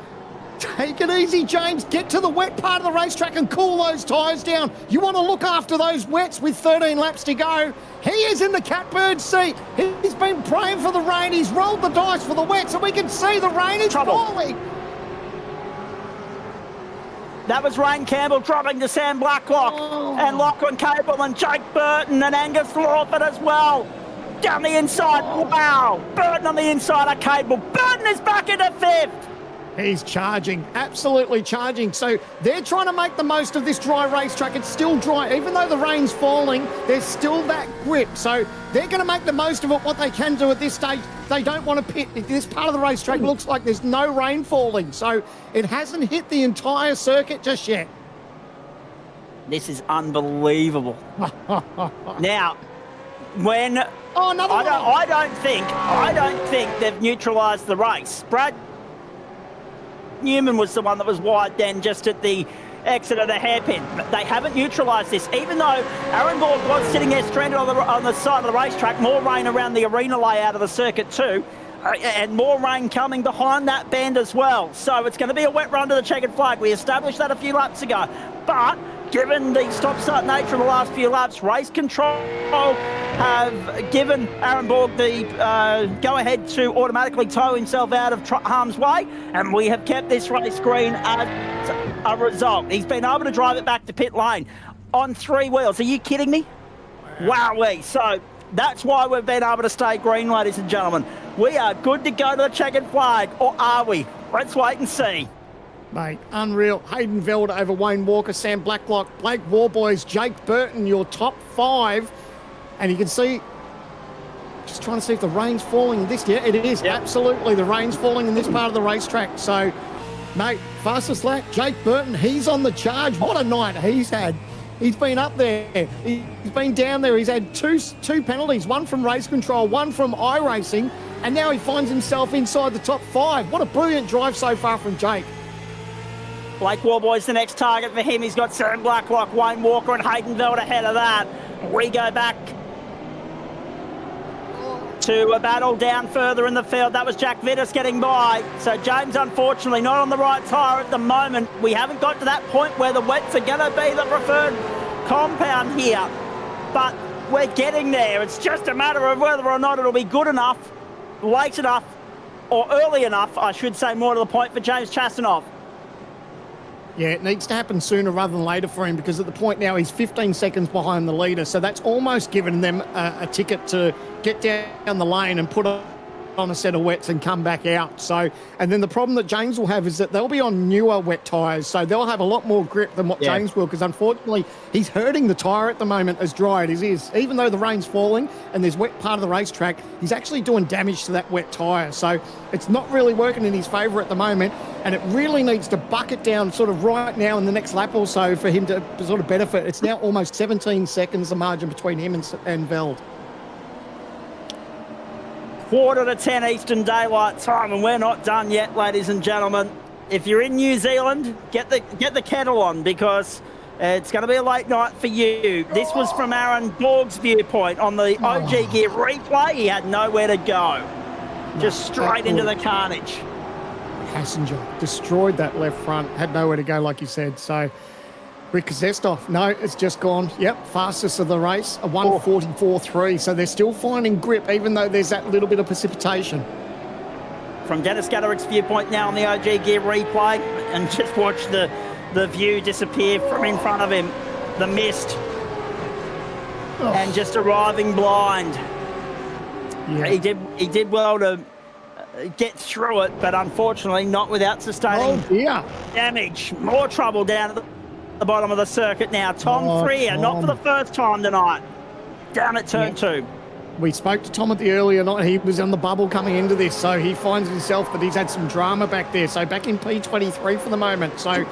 Take it easy, James. Get to the wet part of the racetrack and cool those tyres down. You want to look after those wets with 13 laps to go. He is in the catbird seat. He's been praying for the rain. He's rolled the dice for the wets, and we can see the rain is falling. That was Ryan Campbell dropping to Sam Blacklock and Lachlan Cable and Jake Burton and Angus Lawford as well. Down the inside, wow. Burton on the inside of Cable. Burton is back into 5th. He's charging, absolutely charging. So they're trying to make the most of this dry racetrack. It's still dry. Even though the rain's falling, there's still that grip. So they're going to make the most of it, what they can do at this stage. They don't want to pit. This part of the racetrack looks like there's no rain falling. So it hasn't hit the entire circuit just yet. This is unbelievable. Now, when... Oh, another one. I don't think they've neutralised the race. Brad Newman was the one that was wide then just at the exit of the hairpin. But they haven't neutralised this. Even though Aaron Borg was sitting there stranded on the side of the racetrack, more rain around the arena layout of the circuit too, and more rain coming behind that bend as well. So it's going to be a wet run to the checkered flag. We established that a few laps ago. But given the stop-start nature of the last few laps, race control have given Aaron Borg the go-ahead to automatically tow himself out of harm's way, and we have kept this race green as a result. He's been able to drive it back to pit lane on 3 wheels. Are you kidding me? Wowee. So that's why we've been able to stay green, ladies and gentlemen. We are good to go to the checkered flag, or are we? Let's wait and see. Mate, unreal. Hayden Veld over Wayne Walker, Sam Blacklock, Blake Warboys, Jake Burton, your top 5. And you can see, just trying to see if the rain's falling in this. Yeah, it is. Yep. Absolutely. The rain's falling in this part of the racetrack. So, mate, fastest lap, Jake Burton, he's on the charge. What a night he's had. He's been up there. He's been down there. He's had two penalties, one from race control, one from iRacing, and now he finds himself inside the top 5. What a brilliant drive so far from Jake. Blake Warboy's the next target for him. He's got Sam Blacklock, Wayne Walker and Hayden Veld ahead of that. We go back to a battle down further in the field. That was Jack Vittis getting by. So James, unfortunately, not on the right tyre at the moment. We haven't got to that point where the wets are going to be the preferred compound here. But we're getting there. It's just a matter of whether or not it'll be good enough, late enough, or early enough, I should say, more to the point, for James Chastanov. Yeah, it needs to happen sooner rather than later for him, because at the point now he's 15 seconds behind the leader. So that's almost given them a ticket to get down the lane and put on a set of wets and come back out. So, and then the problem that James will have is that they'll be on newer wet tyres, so they'll have a lot more grip than what James will, because unfortunately he's hurting the tyre at the moment as dry as it is. Even though the rain's falling and there's wet part of the racetrack, he's actually doing damage to that wet tyre. So it's not really working in his favour at the moment, and it really needs to bucket down sort of right now in the next lap or so for him to sort of benefit. It's now almost 17 seconds the margin between him and Veld. 9:45 Eastern Daylight Time, and we're not done yet, ladies and gentlemen. If you're in New Zealand, get the kettle on, because it's going to be a late night for you. This was from Aaron Borg's viewpoint on the OG Gear replay. He had nowhere to go, just straight into the carnage. Passenger destroyed that left front, had nowhere to go, like you said. So Rick Zestoff, no, it's just gone. Yep, fastest of the race, a 1:44.3. So they're still finding grip, even though there's that little bit of precipitation. From Dennis Gaderick's viewpoint now on the OG Gear replay, and just watch the view disappear from in front of him. The mist. And just arriving blind. Yeah. He did well to get through it, but unfortunately not without sustaining damage. More trouble down at the the bottom of the circuit now. Tom Freer, not for the first time tonight. Down at turn 2. We spoke to Tom at the earlier night. He was on the bubble coming into this, so he finds himself that he's had some drama back there. So back in P23 for the moment. So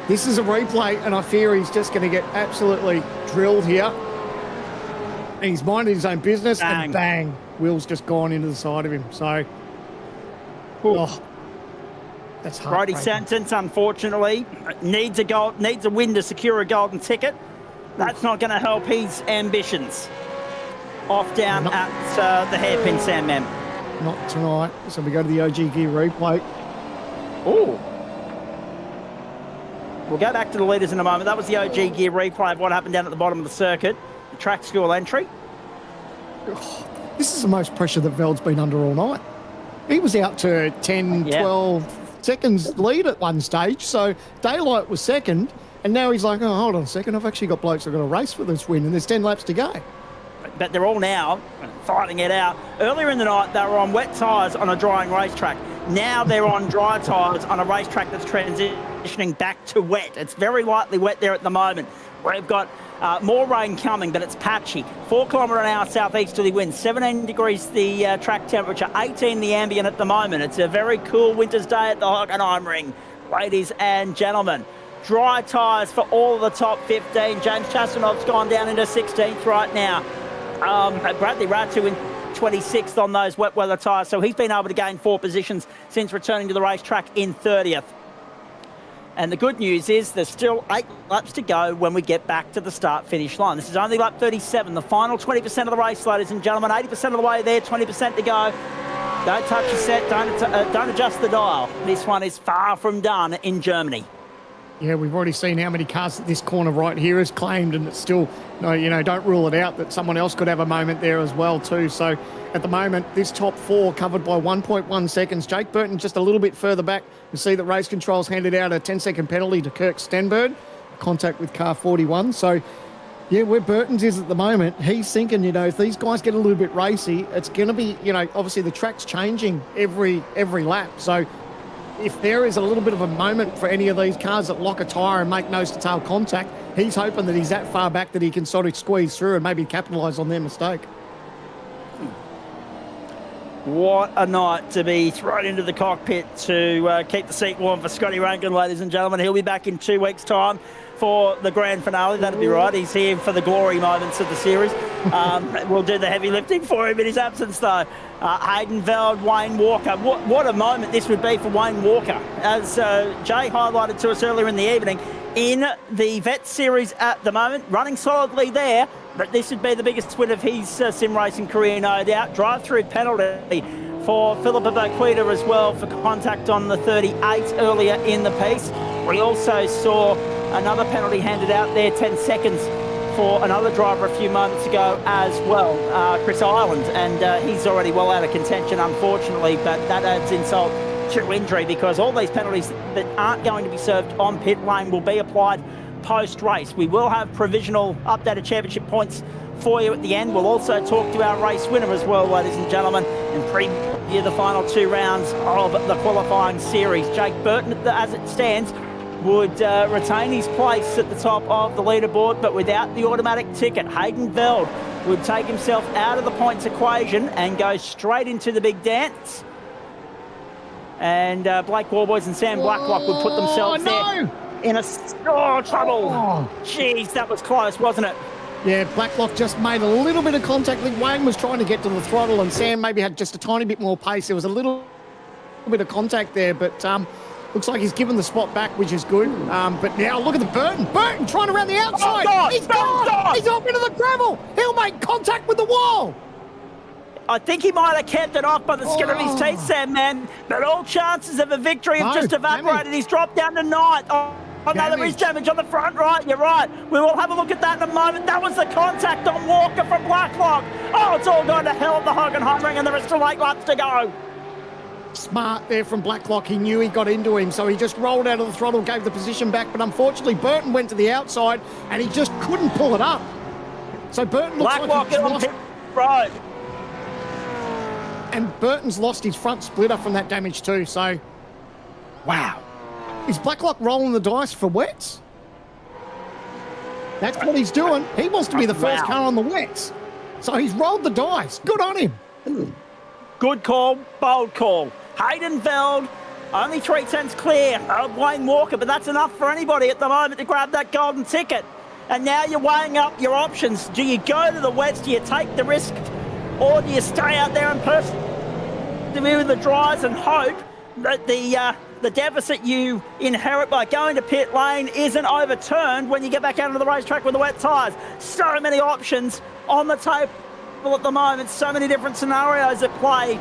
this is a replay, and I fear he's just going to get absolutely drilled here. And he's minding his own business, and bang, Will's just gone into the side of him. So, that's hard. Brody Sentence, unfortunately, needs a win to secure a golden ticket. That's not going to help his ambitions. Off down at the hairpin, Sandman. Not tonight. So we go to the OG Gear replay. Ooh. We'll go back to the leaders in a moment. That was the OG Gear replay of what happened down at the bottom of the circuit. The track school entry. This is the most pressure that Veld's been under all night. He was out to 10, 12 seconds lead at one stage. So Daylight was second. And now he's like, oh, hold on a second. I've actually got blokes that are going to race for this win. And there's 10 laps to go. But they're all now fighting it out. Earlier in the night, they were on wet tyres on a drying racetrack. Now they're on dry tyres on a racetrack that's transitioning back to wet. It's very lightly wet there at the moment. We've got more rain coming, but it's patchy. 4 km/h southeasterly wind, 17 degrees the track temperature, 18 the ambient at the moment. It's a very cool winter's day at the Hockenheimring, ladies and gentlemen. Dry tyres for all of the top 15. James Chastanov's gone down into 16th right now. Bradley Ratu in 26th on those wet weather tyres, so he's been able to gain 4 positions since returning to the racetrack in 30th. And the good news is there's still 8 laps to go when we get back to the start-finish line. This is only lap 37, the final 20% of the race, ladies and gentlemen. 80% of the way there, 20% to go. Don't touch your set, don't adjust the dial. This one is far from done in Germany. Yeah, we've already seen how many cars that this corner right here is claimed, and it's still, don't rule it out that someone else could have a moment there as well too. So at the moment, this top 4 covered by 1.1 seconds. Jake Burton just a little bit further back. You see that race controls handed out a 10-second penalty to Kirk Stenberg, contact with car 41. So yeah, where Burton's is at the moment, he's thinking, if these guys get a little bit racy, it's going to be, obviously the track's changing every lap. So if there is a little bit of a moment for any of these cars that lock a tyre and make nose-to-tail contact, he's hoping that he's that far back that he can sort of squeeze through and maybe capitalise on their mistake. What a night to be thrown into the cockpit to keep the seat warm for Scotty Rankin, ladies and gentlemen. He'll be back in 2 weeks' time for the grand finale. That'll be right. He's here for the glory moments of the series. We'll do the heavy lifting for him in his absence, though. Hayden Veld, Wayne Walker. What a moment this would be for Wayne Walker. As Jay highlighted to us earlier in the evening, in the vet series at the moment, running solidly there, but this would be the biggest win of his sim racing career, no doubt. Drive-through penalty for Philippa Boquita as well for contact on the 38 earlier in the piece. We also saw another penalty handed out there, 10 seconds for another driver a few moments ago as well, Chris Ireland, and he's already well out of contention, unfortunately, but that adds insult to injury because all these penalties that aren't going to be served on pit lane will be applied post-race. We will have provisional updated championship points for you at the end. We'll also talk to our race winner as well, ladies and gentlemen, and preview the final 2 rounds of the qualifying series. Jake Burton, as it stands, would retain his place at the top of the leaderboard, but without the automatic ticket. Hayden Veld would take himself out of the points equation and go straight into the big dance. And Blake Warboys and Sam Blacklock would put themselves there in trouble. Jeez, that was close, wasn't it? Yeah, Blacklock just made a little bit of contact. I think Wayne was trying to get to the throttle and Sam maybe had just a tiny bit more pace. There was a little bit of contact there, but looks like he's given the spot back, which is good. But now look at the Burton. Burton trying around the outside. He's gone. He's off into the gravel. He'll make contact with the wall. I think he might have kept it off by the skin of his teeth, Sam, man. But all chances of a victory have just evaporated. Damage. He's dropped down to 9th. Oh, no, there is damage on the front right. You're right. We will have a look at that in a moment. That was the contact on Walker from Blacklock. Oh, it's all gone to hell at the Hockenheimring, and there are still 8 laps to go. Smart there from Blacklock. He knew he got into him, so he just rolled out of the throttle, gave the position back. But unfortunately, Burton went to the outside, and he just couldn't pull it up. So Burton looks Blacklock like he's on pit road. And Burton's lost his front splitter from that damage too, so wow. Is Blacklock rolling the dice for wets? That's what he's doing. He wants to be the first Wow. car on the wets. So he's rolled the dice. Good on him. Good call, bold call. Hayden Veld, only 3/10 clear of Wayne Walker, but that's enough for anybody at the moment to grab that golden ticket. And now you're weighing up your options. Do you go to the wets? Do you take the risk? Or do you stay out there and persevere with the dries and hope that the deficit you inherit by going to pit lane isn't overturned when you get back out onto the racetrack with the wet tyres? So many options on the table at the moment, so many different scenarios at play.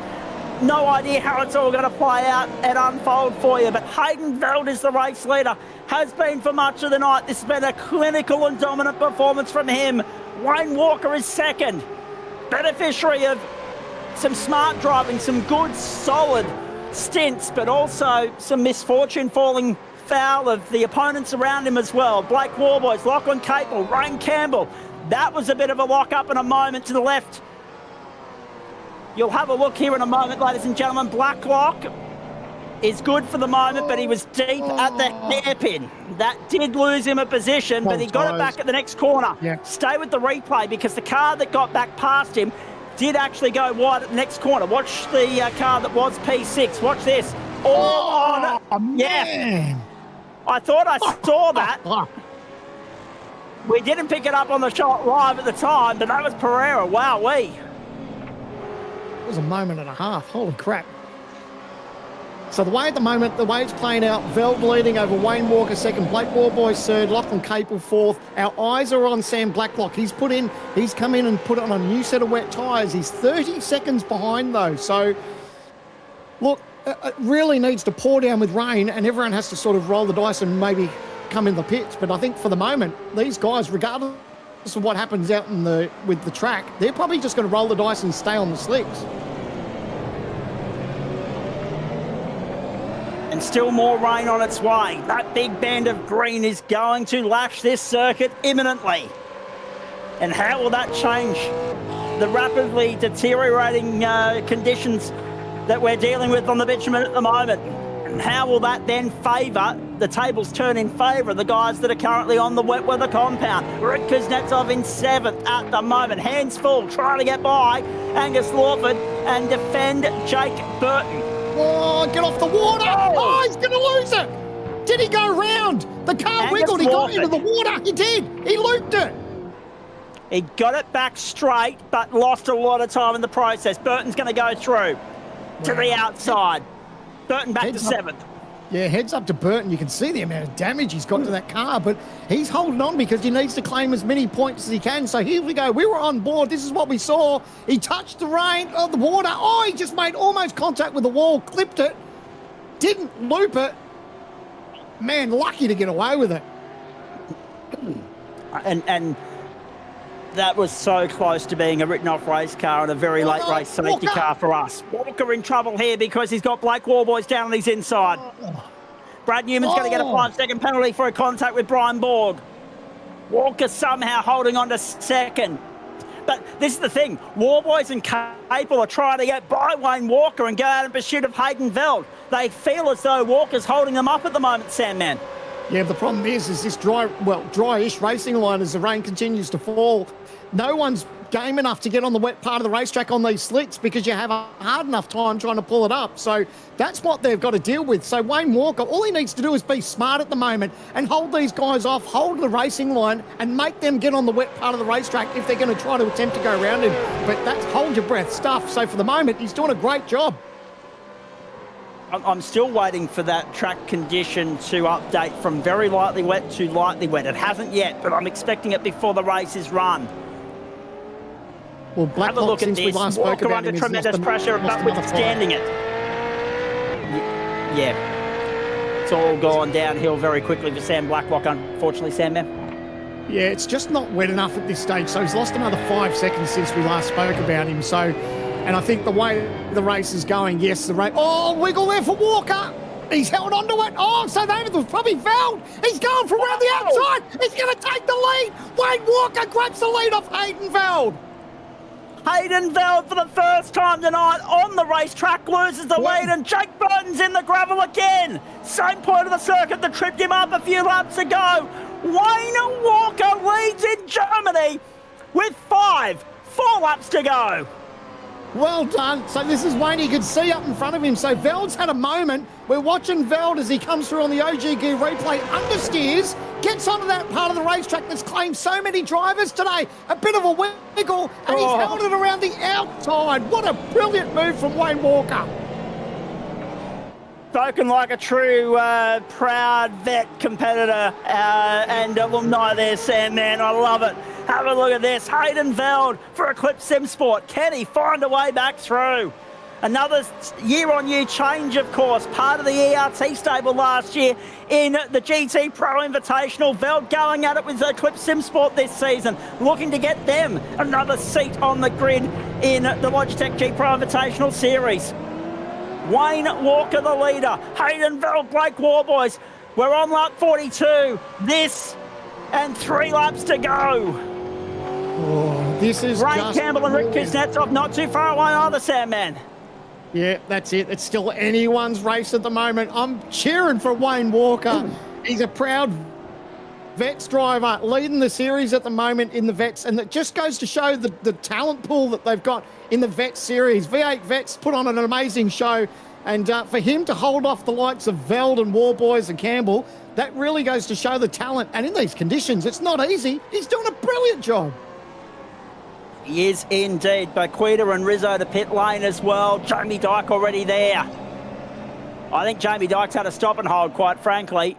No idea how it's all going to play out and unfold for you, but Hayden Veld is the race leader, has been for much of the night. This has been a clinical and dominant performance from him. Wayne Walker is second, beneficiary of some smart driving, some good, solid stints, but also some misfortune falling foul of the opponents around him as well. Blake Warboys, Lachlan Capel, Ryan Campbell. That was a bit of a lock-up in a moment to the left. You'll have a look here in a moment, ladies and gentlemen. Blacklock is good for the moment, but he was deep at the hairpin. That did lose him a position, but he got it back at the next corner. Yeah. Stay with the replay because the car that got back past him did actually go wide at the next corner. Watch the car that was P6. Watch this. All on. Yeah. Man. I thought I saw that. We didn't pick it up on the shot live at the time, but that was Pereira. Wowee. It was a moment and a half. Holy crap. So the way at the moment, the way it's playing out, Veld leading over Wayne Walker second, Blake Warboys third, Lachlan Capel fourth. Our eyes are on Sam Blacklock. He's come in and put on a new set of wet tyres. He's 30 seconds behind though. So look, it really needs to pour down with rain and everyone has to sort of roll the dice and maybe come in the pits. But I think for the moment, these guys, regardless of what happens out with the track, they're probably just going to roll the dice and stay on the slicks. And still more rain on its way. That big band of green is going to lash this circuit imminently. And how will that change the rapidly deteriorating conditions that we're dealing with on the bitumen at the moment? And how will that then favour, the tables turn in favour of the guys that are currently on the wet weather compound? Rick Kuznetsov in 7th at the moment. Hands full, trying to get by Angus Lawford and defend Jake Burton. Oh, get off the water! Oh, he's going to lose it! Did he go round? The car Angus wiggled, he got Lawford. into the water. He did. He looped it. He got it back straight, but lost a lot of time in the process. Burton's going to go through to the outside. Burton back Heads to up. 7th. Yeah, heads up to Burton. You can see the amount of damage he's got to that car, but he's holding on because he needs to claim as many points as he can. So here we go. We were on board. This is what we saw. He touched the rain, the water. Oh, he just made almost contact with the wall, clipped it, didn't loop it. Man, lucky to get away with it. And that was so close to being a written-off race car and a very late race safety car for us. Walker in trouble here because he's got Blake Warboys down on his inside. Brad Newman's going to get a 5-second penalty for a contact with Brian Borg. Walker somehow holding on to second. But this is the thing. Warboys and Capel are trying to get by Wayne Walker and go out in pursuit of Hayden Veld. They feel as though Walker's holding them up at the moment, Sandman. Yeah, the problem is this dry-ish racing line as the rain continues to fall. No one's game enough to get on the wet part of the racetrack on these slicks because you have a hard enough time trying to pull it up. So that's what they've got to deal with. So Wayne Walker, all he needs to do is be smart at the moment and hold these guys off, hold the racing line and make them get on the wet part of the racetrack if they're going to try to attempt to go around him. But that's hold your breath stuff. So for the moment, he's doing a great job. I'm still waiting for that track condition to update from very lightly wet to lightly wet. It hasn't yet, but I'm expecting it before the race is run. Well, Have a Blacklock, look at since we this. last spoke Walker about under him, tremendous pressure, but withstanding it. Yeah. It's all gone downhill very quickly for Sam Blacklock, unfortunately, Sam, man. Yeah, it's just not wet enough at this stage. So he's lost another 5 seconds since we last spoke about him. So, and I think the way the race is going, yes, the race. Oh, wiggle there for Walker. He's held onto it. Oh, so David was probably Veld. He's going from around the outside. He's going to take the lead. Wayne Walker grabs the lead off Hayden Veld. Hayden Veld for the first time tonight on the racetrack loses the lead, and Jake Burton's in the gravel again. Same point of the circuit that tripped him up a few laps ago. Wayne Walker leads in Germany with 4 laps to go. Well done. So this is Wayne. You can see up in front of him. So Veld's had a moment. We're watching Veld as he comes through on the OG Gear replay, understeers, gets onto that part of the racetrack that's claimed so many drivers today. A bit of a wiggle, and he's held it around the outside. What a brilliant move from Wayne Walker. Spoken like a true proud vet competitor and alumni there, Sam, man. I love it. Have a look at this. Hayden Veld for Eclipse Sim Sport. Can he find a way back through? Another year-on-year change, of course. Part of the ERT stable last year in the GT Pro Invitational. Veld going at it with Eclipse Sim Sport this season, looking to get them another seat on the grid in the Logitech G Pro Invitational Series. Wayne Walker the leader. Hayden Veld, Blake Warboys. We're on lap 42. This and 3 laps to go. Oh, this is Ray just Campbell and Rick brilliant. Kuznetsov not too far away either, Sam, man. Yeah, that's it. It's still anyone's race at the moment. I'm cheering for Wayne Walker. He's a proud Vets driver leading the series at the moment in the Vets, and it just goes to show the talent pool that they've got in the Vets series. V8 Vets put on an amazing show, and for him to hold off the likes of Veld and Warboys and Campbell, that really goes to show the talent. And in these conditions, it's not easy. He's doing a brilliant job. He is indeed. Baquita and Rizzo to pit lane as well. Jamie Dyke already there. I think Jamie Dyke's had a stop and hold, quite frankly.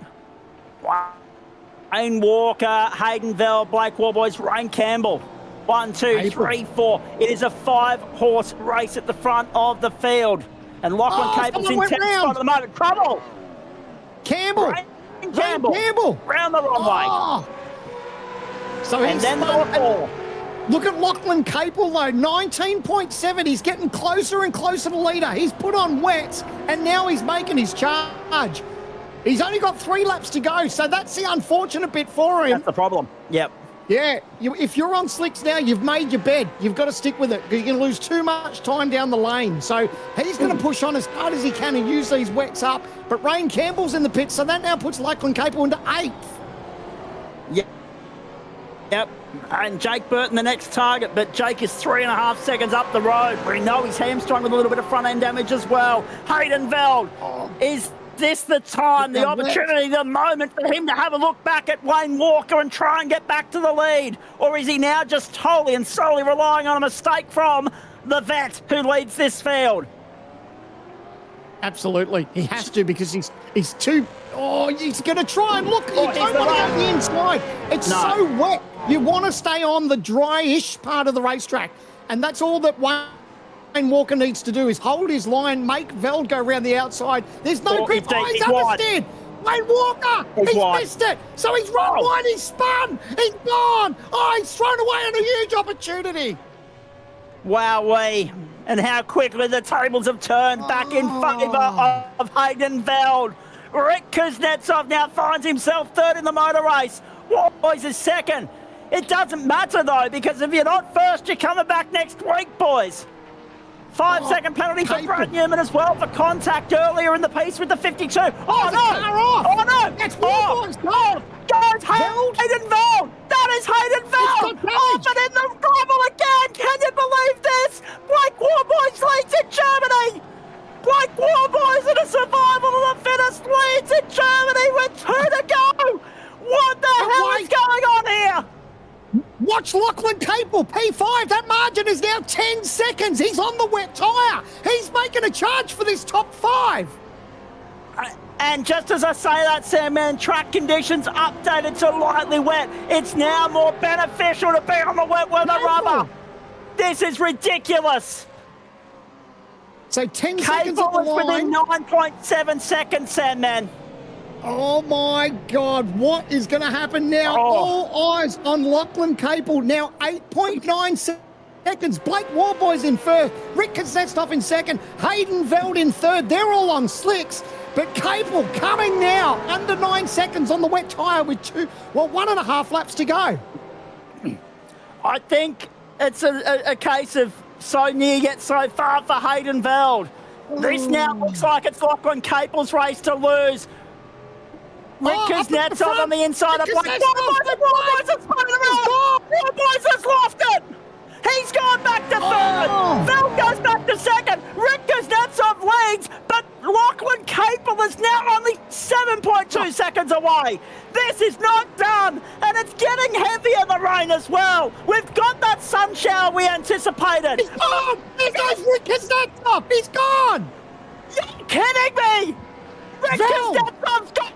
Wayne Walker, Hayden Veld, Blake Warboys, Rain Campbell. 1, 2, 3, 4. It is a 5-horse race at the front of the field. And Lachlan Cable's in 10th spot at the moment. Trouble! Campbell! Rain Campbell! Round the wrong way. So And then the 4. Look at Lachlan Capel though, 19.7. He's getting closer and closer to leader. He's put on wets, and now he's making his charge. He's only got 3 laps to go, so that's the unfortunate bit for him. That's the problem. Yep. Yeah, if you're on slicks now, you've made your bed. You've got to stick with it because you're going to lose too much time down the lane. So he's going to push on as hard as he can and use these wets up. But Rain Campbell's in the pit, so that now puts Lachlan Capel into 8th. Yep. And Jake Burton the next target, but Jake is 3.5 seconds up the road. We know he's hamstrung with a little bit of front end damage as well. Hayden Veld, is this the time, the opportunity, the moment for him to have a look back at Wayne Walker and try and get back to the lead? Or is he now just totally and solely relying on a mistake from the vet who leads this field? Absolutely. He has to because he's too... Oh, he's going to try and look. You don't want to go on the inside. It's so wet. You want to stay on the dry-ish part of the racetrack. And that's all that Wayne Walker needs to do is hold his line, make Veld go around the outside. There's no grip. He's understeered. Wayne Walker, he's missed it. So he's run wide, he's spun, he's gone. Oh, he's thrown away on a huge opportunity. Wowee. And how quickly the tables have turned back in favour of Hayden Veld. Rick Kuznetsov now finds himself 3rd in the motor race. Warboys is 2nd. It doesn't matter, though, because if you're not first, you're coming back next week, boys. 5-second penalty for Brad Newman as well for contact earlier in the piece with the 52. Oh, no! Oh, no! That's Warboys. Goes Hayden Veld! That is Hayden Veld! Off and in the rubble again! Can you believe this? Blake Warboys leads in Germany! Blake Warboys in a survival of the fittest leads in Germany with 2 to go! What the hell is going on here? Watch Lachlan Capel, P5. That margin is now 10 seconds. He's on the wet tyre. He's making a charge for this top 5. And just as I say that, Sam, man, track conditions updated to lightly wet. It's now more beneficial to be on the wet weather rubber. This is ridiculous. So 10 seconds on the line. Within 9.7 seconds, Sam, man. Oh my God, what is going to happen now? All eyes on Lachlan Capel. Now 8.9 seconds. Blake Warboys in 1st. Rick Kuznetsov in 2nd. Hayden Veld in 3rd. They're all on slicks. But Capel coming now under 9 seconds on the wet tyre with 1.5 laps to go. I think it's a case of so near yet so far for Hayden Veld. This now looks like it's Lachlan Capel's race to lose. Rick Kuznetsov on the inside of Black. Warboys has spun it around. Warboys has lost it. He's gone back to third. Phil goes back to second. Rick Kuznetsov leads, but Lachlan Capel is now only 7.2 seconds away. This is not done, and it's getting heavy in the rain as well. We've got that sun shower we anticipated. He's gone! There goes Rick Kuznetsov! He's gone! You're kidding me! Rick Kuznetsov's gone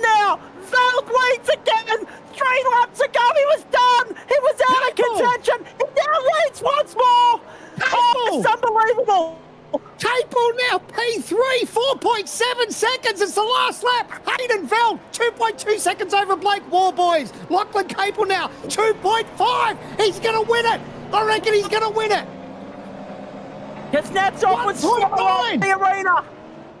now. Val leads again. 3 laps ago, he was done. He was out of contention. He now leads once more. Oh, it's unbelievable. Capel now P3, 4.7 seconds. It's the last lap. Hayden Veld, 2.2 seconds over Blake Warboys. Lachlan Capel now, 2.5. He's going to win it. I reckon he's going to win it. Kuznetsov was slow in the arena.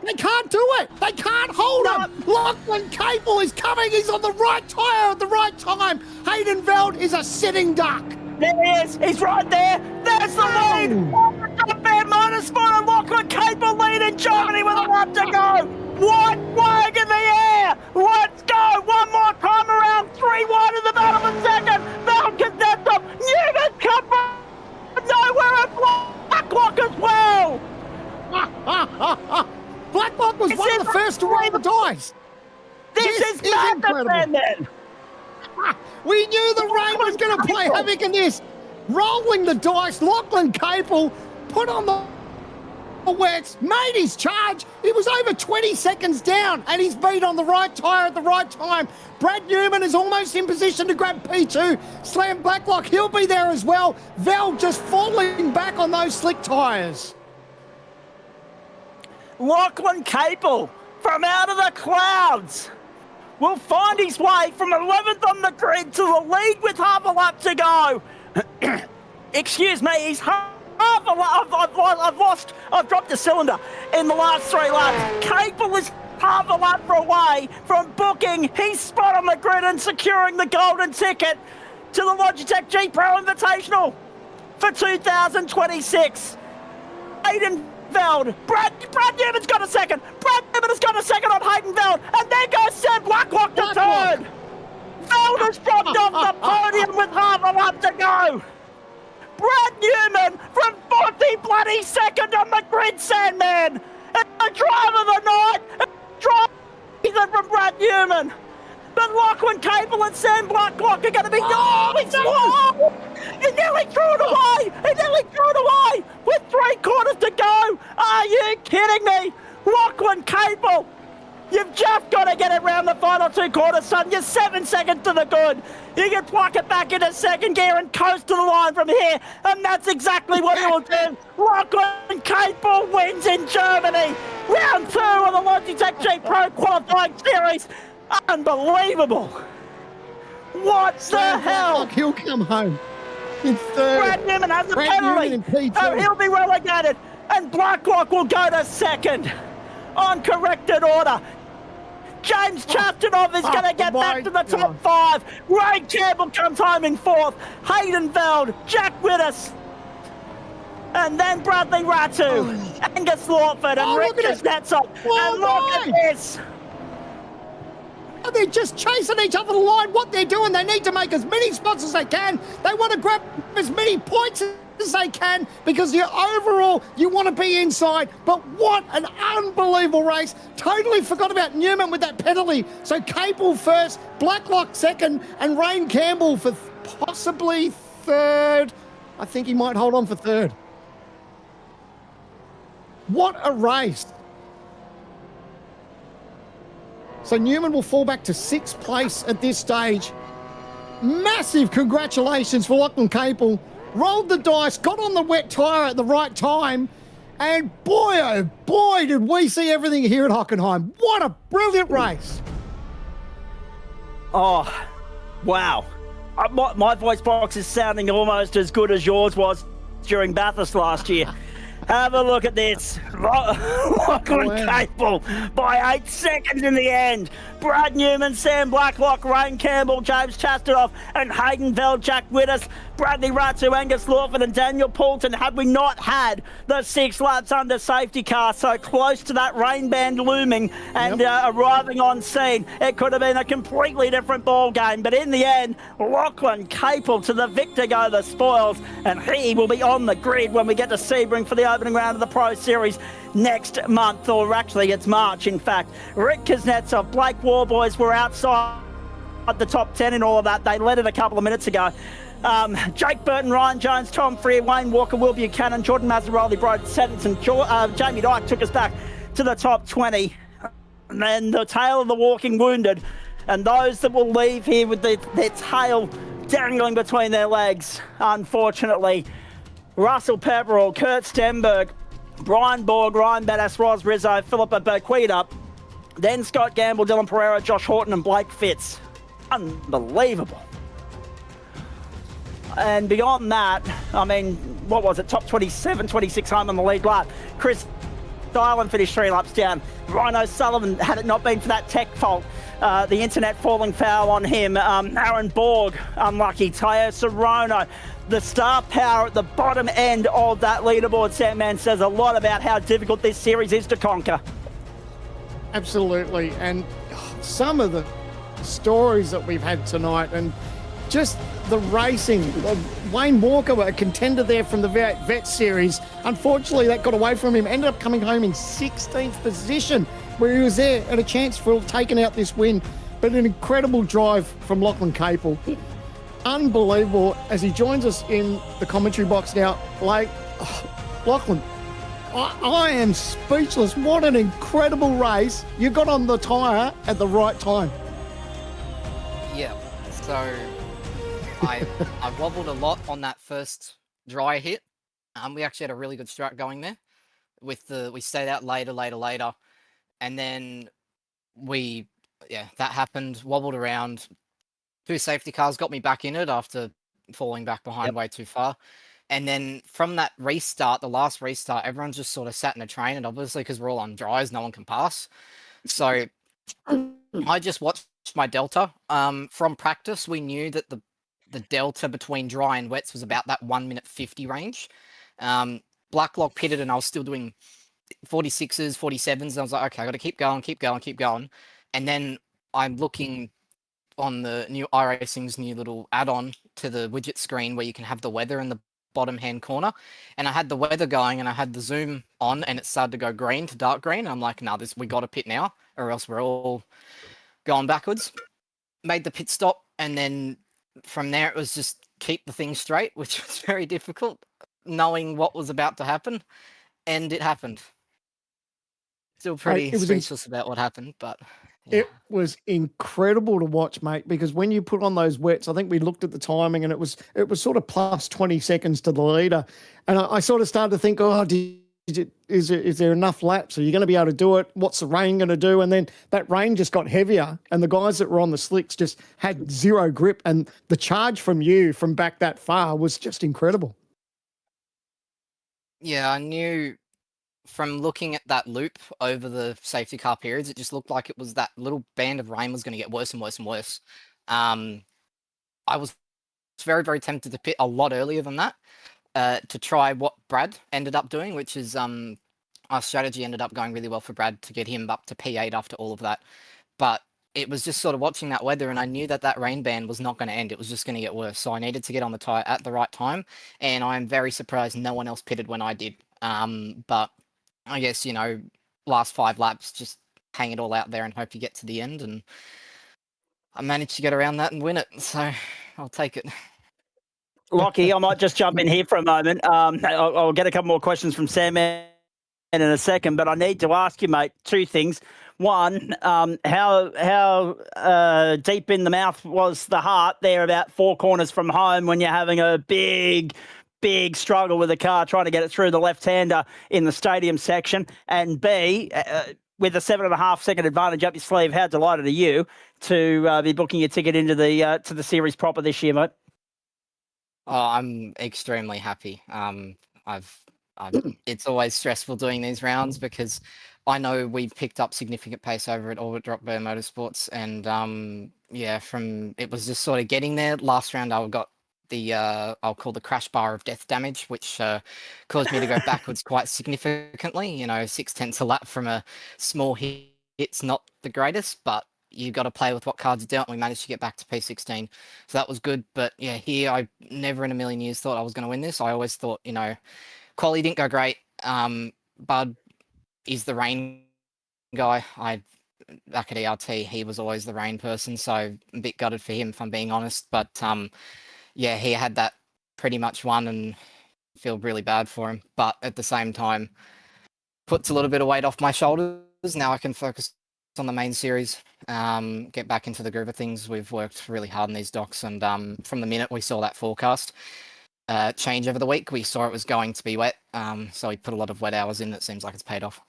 They can't do it. They can't hold him. Lachlan Capel is coming. He's on the right tyre at the right time. Hayden Veld is a sitting duck. There he is. He's right there. There's the lead. Up there, Motorsport and Lachlan Capel lead in Germany with a lap to go. White flag in the air. Let's go. One more time around. 3 wide in the battle for second. Val Kuznetsov. Newman come from nowhere and Blacklock as well. Blacklock was one of the first to roll the dice. This is madness, man. We knew the rain was going to play havoc in this. Rolling the dice, Lachlan Capel put on the wets, made his charge. He was over 20 seconds down, and he's beat on the right tyre at the right time. Brad Newman is almost in position to grab P2. Slam Blacklock, he'll be there as well. Val just falling back on those slick tyres. Lachlan Capel from out of the clouds will find his way from 11th on the grid to the lead with half a lap to go. Excuse me, he's half a lap. I've dropped a cylinder in the last 3 laps. Capel is half a lap away from booking his spot on the grid and securing the golden ticket to the Logitech G Pro Invitational for 2026. Hayden Veld. Brad Newman's got a second. Brad Newman has got a second on Hayden Veld. And there goes Sam Blacklock to third. Veld has dropped off the podium with half a lap to go. Brad Newman from 40 bloody second on the grid, Sandman. And the drive of the night. Drive from Brad Newman. But Lachlan Capel and Sam Blacklock are going to be... He nearly threw it away! With 3 quarters to go! Are you kidding me? Lachlan Capel, you've just got to get it round the final 2 quarters, son. You're 7 seconds to the good. You can pluck it back into second gear and coast to the line from here, and that's exactly what he will do. Lachlan Capel wins in Germany. Round 2 of the Logitech G Pro Qualifying Series. Unbelievable! What the hell? He'll come home in third. Brad Newman has a penalty. Oh, he'll be relegated, and Blacklock will go to second on corrected order. James Chastinov is going to get back to the top 5. Ray Campbell comes home in 4th. Hayden Veld, Jack Wittes, and then Bradley Ratu, Angus Lawford, and Rick Kuznetsov. And look at this. They're just chasing each other the line. What they're doing, they need to make as many spots as they can. They want to grab as many points as they can because overall you want to be inside. But what an unbelievable race. Totally forgot about Newman with that penalty. So Capel first, Blacklock second, and Rain Campbell for possibly third. I think he might hold on for third. What a race. So Newman will fall back to 6th place at this stage. Massive congratulations for Lachlan Capel. Rolled the dice, got on the wet tyre at the right time, and boy, oh boy, did we see everything here at Hockenheim. What a brilliant race. Oh, wow. My voice box is sounding almost as good as yours was during Bathurst last year. Have a look at this. Lachlan Capel by 8 seconds in the end. Brad Newman, Sam Blacklock, Rain Campbell, James Chastanoff and Hayden Veljak with us. Bradley Ratu, Angus Lawford and Daniel Poulton. Had we not had the 6 laps under safety car so close to that rain band looming and arriving on scene, it could have been a completely different ball game. But in the end, Lachlan Capel to the victor go the spoils, and he will be on the grid when we get to Sebring for the opening round of the Pro Series next month, or actually it's March in fact. Rick Kuznetsov, Blake Warboys were outside the top 10 in all of that. They led it a couple of minutes ago. Jake Burton, Ryan Jones, Tom Freer, Wayne Walker, Will Buchanan, Jordan Mazzaroli, Brody Seventh and Jamie Dyke took us back to the top 20. And then the tail of the walking wounded, and those that will leave here with their tail dangling between their legs, unfortunately. Russell Pepperell, Kurt Stenberg, Brian Borg, Ryan Badass, Ros Rizzo, Philippa Berquida, then Scott Gamble, Dylan Pereira, Josh Horton and Blake Fitz. Unbelievable. And beyond that, I mean, what was it, top 27, 26 home on the lead lap. Chris Dylan finished 3 laps down. Ryan O'Sullivan, had it not been for that tech fault, the internet falling foul on him. Aaron Borg, unlucky. Teo Sorono, the star power at the bottom end of that leaderboard, Sandman, says a lot about how difficult this series is to conquer. Absolutely. And some of the stories that we've had tonight, and just the racing. Wayne Walker, a contender there from the vet series. Unfortunately, that got away from him. Ended up coming home in 16th position, where he was there at a chance for taking out this win. But an incredible drive from Lachlan Capel. Unbelievable. As he joins us in the commentary box now, Lachlan, I am speechless. What an incredible race. You got on the tyre at the right time. Yeah, so I wobbled a lot on that first dry hit. We actually had a really good start going there. We stayed out later, and then that happened. Wobbled around. 2 safety cars got me back in it after falling back behind way too far. And then from that restart, the last restart, everyone's just sort of sat in a train, and obviously because we're all on dries, no one can pass. So I just watched my delta. From practice, we knew that the delta between dry and wets was about that 1 minute 50 range. Blacklock pitted and I was still doing 46s, 47s. And I was like, okay, I got to keep going. And then I'm looking on the new iRacing's new little add-on to the widget screen where you can have the weather in the bottom hand corner. And I had the weather going and I had the zoom on and it started to go green to dark green. I'm like, no, we got to pit now or else we're all going backwards. Made the pit stop, and then from there it was just keep the thing straight, which was very difficult, knowing what was about to happen, and it happened. Still pretty speechless about what happened, but yeah. It was incredible to watch, mate, because when you put on those wets, I think we looked at the timing and it was sort of plus 20 seconds to the leader, and I sort of started to think, is there enough laps? Are you going to be able to do it? What's the rain going to do? And then that rain just got heavier and the guys that were on the slicks just had zero grip, and the charge from you from back that far was just incredible. Yeah, I knew from looking at that loop over the safety car periods, it just looked like it was that little band of rain was going to get worse and worse and worse. I was very, very tempted to pit a lot earlier than that. To try what Brad ended up doing, which is our strategy ended up going really well for Brad to get him up to P8 after all of that. But it was just sort of watching that weather, and I knew that rain band was not going to end. It was just going to get worse. So I needed to get on the tyre at the right time, and I'm very surprised no one else pitted when I did. But I guess, last 5 laps, just hang it all out there and hope you get to the end. And I managed to get around that and win it. So I'll take it. Lockie, I might just jump in here for a moment. I'll get a couple more questions from Sam in a second, but I need to ask you, mate, 2 things. One, how deep in the mouth was the heart there about 4 corners from home when you're having a big struggle with the car trying to get it through the left-hander in the stadium section? And B, with a 7.5 second advantage up your sleeve, how delighted are you to be booking your ticket into the to the series proper this year, mate? Oh, I'm extremely happy. I've It's always stressful doing these rounds because I know we've picked up significant pace over at Orbit Drop Bear Motorsports, and it was just sort of getting there. Last round, I got the I'll call the crash bar of death damage, which caused me to go backwards quite significantly. 0.6 a lap from a small hit. It's not the greatest, but you got to play with what cards are dealt. And we managed to get back to P16, so that was good. But yeah, here I never in a million years thought I was going to win this. I always thought, quality didn't go great. Bud is the rain guy. Back at ERT, he was always the rain person, so I'm a bit gutted for him, if I'm being honest. But he had that pretty much won, and feel really bad for him. But at the same time, puts a little bit of weight off my shoulders. Now I can focus on the main series, get back into the groove of things. We've worked really hard on these docks, and from the minute we saw that forecast change over the week, we saw it was going to be wet, so we put a lot of wet hours in. It seems like it's paid off.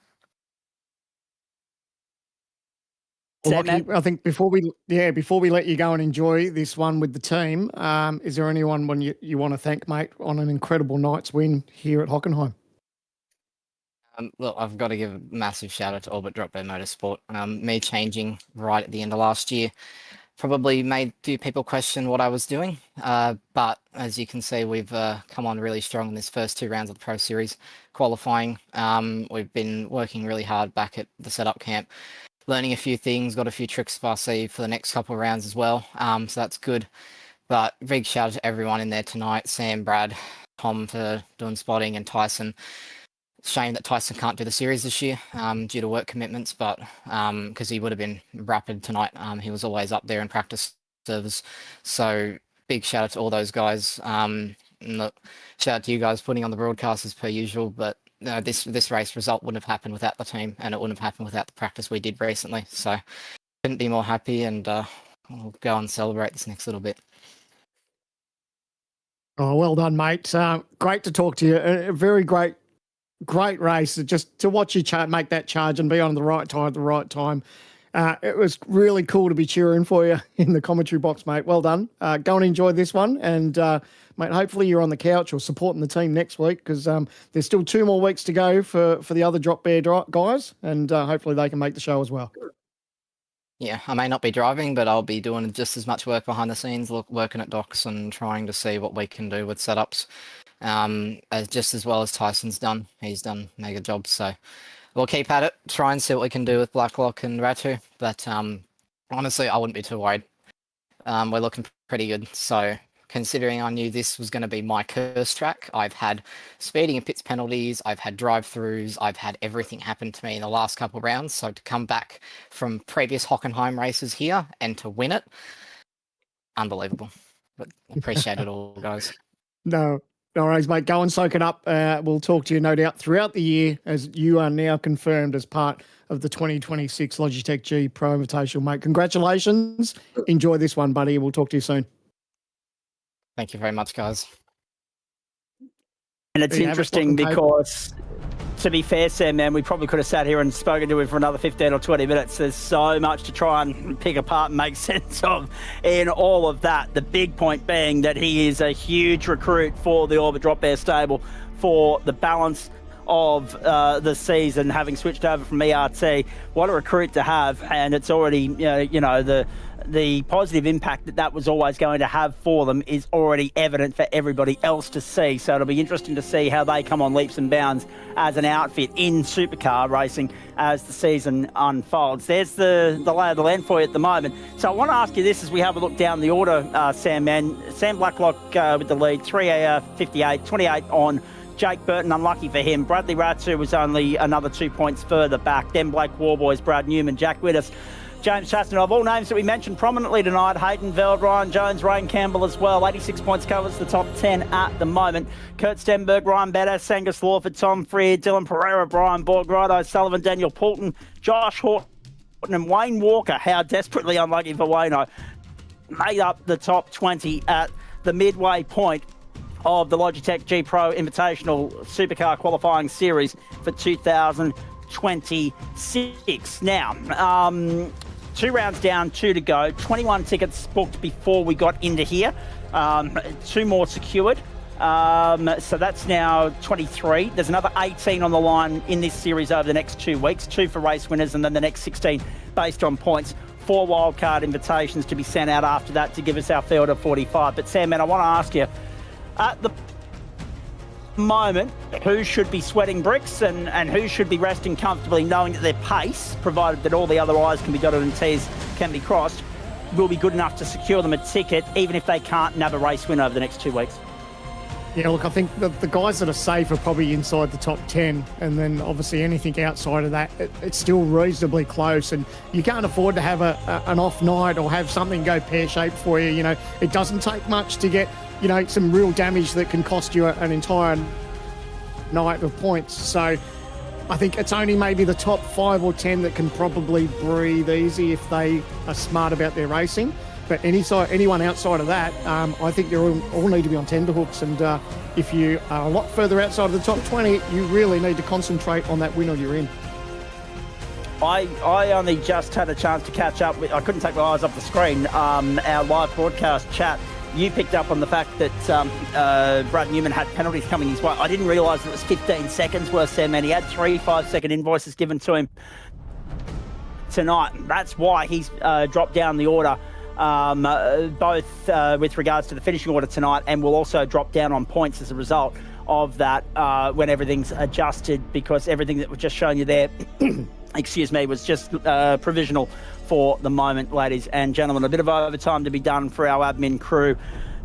Lockie, I think before we let you go and enjoy this one with the team, is there anyone you want to thank, mate, on an incredible night's win here at Hockenheim? Look, I've got to give a massive shout out to Orbit Drop Bear Motorsport. Me changing right at the end of last year probably made a few people question what I was doing. But as you can see, we've come on really strong in this first 2 rounds of the Pro Series qualifying. We've been working really hard back at the setup camp, learning a few things, got a few tricks for RC for the next couple of rounds as well. So that's good. But big shout out to everyone in there tonight, Sam, Brad, Tom for doing spotting, and Tyson. Shame that Tyson can't do the series this year due to work commitments, but because he would have been rapid tonight. He was always up there in practice servers. So big shout out to all those guys. And look, shout out to you guys putting on the broadcast as per usual, but this race result wouldn't have happened without the team, and it wouldn't have happened without the practice we did recently. So couldn't be more happy, and we'll go and celebrate this next little bit. Oh, well done, mate. Great to talk to you. A very great race. Just to watch you make that charge and be on the right tire at the right time. It was really cool to be cheering for you in the commentary box, mate. Well done. Go and enjoy this one. And, mate, hopefully you're on the couch or supporting the team next week, because there's still 2 more weeks to go for the other Drop Bear guys, and hopefully they can make the show as well. Yeah, I may not be driving, but I'll be doing just as much work behind the scenes, working at docks and trying to see what we can do with setups. As well as Tyson's done. He's done a mega job, so we'll keep at it, try and see what we can do with Blacklock and Ratu, but honestly, I wouldn't be too worried. We're looking pretty good, so considering I knew this was going to be my curse track, I've had speeding and pits penalties, I've had drive-throughs, I've had everything happen to me in the last couple of rounds, so to come back from previous Hockenheim races here and to win it, unbelievable. But appreciate it all, guys. No worries, mate. Go and soak it up. We'll talk to you, no doubt, throughout the year, as you are now confirmed as part of the 2026 Logitech G Pro Invitational, mate. Congratulations. Enjoy this one, buddy. We'll talk to you soon. Thank you very much, guys. And it's interesting because, to be fair, Sam, man, we probably could have sat here and spoken to him for another 15 or 20 minutes. There's so much to try and pick apart and make sense of in all of that. The big point being that he is a huge recruit for the Orbit Drop Bear stable for the balance of the season, having switched over from ERT. What a recruit to have, and it's already, the positive impact that was always going to have for them is already evident for everybody else to see. So it'll be interesting to see how they come on leaps and bounds as an outfit in supercar racing as the season unfolds. There's the lay of the land for you at the moment. So I want to ask you this as we have a look down the order, Sam, man. Sam Blacklock with the lead, 3:58, 28 on Jake Burton, unlucky for him. Bradley Ratu was only another 2 points further back. Then Blake Warboys, Brad Newman, Jack Widders, James Chastanov, all names that we mentioned prominently tonight. Hayden Veld, Ryan Jones, Rain Campbell as well. 86 points covers the top 10 at the moment. Kurt Stenberg, Ryan Bettis, Angus Lawford, Tom Freer, Dylan Pereira, Brian Borg, Rido Sullivan, Daniel Poulton, Josh Horton and Wayne Walker. How desperately unlucky for Wayno. Made up the top 20 at the midway point of the Logitech G Pro Invitational Supercar Qualifying Series for 2026. Now, 2 rounds down, 2 to go. 21 tickets booked before we got into here. 2 more secured. So that's now 23. There's another 18 on the line in this series over the next 2 weeks, 2 for race winners and then the next 16 based on points. 4 wildcard invitations to be sent out after that to give us our field of 45. But Sam, man, I want to ask you, at the moment, who should be sweating bricks and who should be resting comfortably knowing that their pace, provided that all the other I's can be dotted and T's can be crossed, will be good enough to secure them a ticket, even if they can't nab a race win over the next 2 weeks? Yeah, look, I think the guys that are safe are probably inside the top 10, and then obviously anything outside of that, it's still reasonably close, and you can't afford to have an off night or have something go pear-shaped for you. You know, it doesn't take much to get, you know, some real damage that can cost you an entire night of points. So I think it's only maybe the top 5 or 10 that can probably breathe easy if they are smart about their racing. But anyone outside of that, I think they all need to be on tenterhooks. And if you are a lot further outside of the top 20, you really need to concentrate on that win or you're in. I only just had a chance to catch up with, I couldn't take my eyes off the screen, our live broadcast chat. You picked up on the fact that Brad Newman had penalties coming his way. I didn't realise it was 15 seconds worth, Sam, and he had 3 5-second invoices given to him tonight. That's why he's dropped down the order, both with regards to the finishing order tonight, and will also drop down on points as a result of that when everything's adjusted, because everything that we've just shown you there excuse me, was just provisional for the moment, ladies and gentlemen. A bit of overtime to be done for our admin crew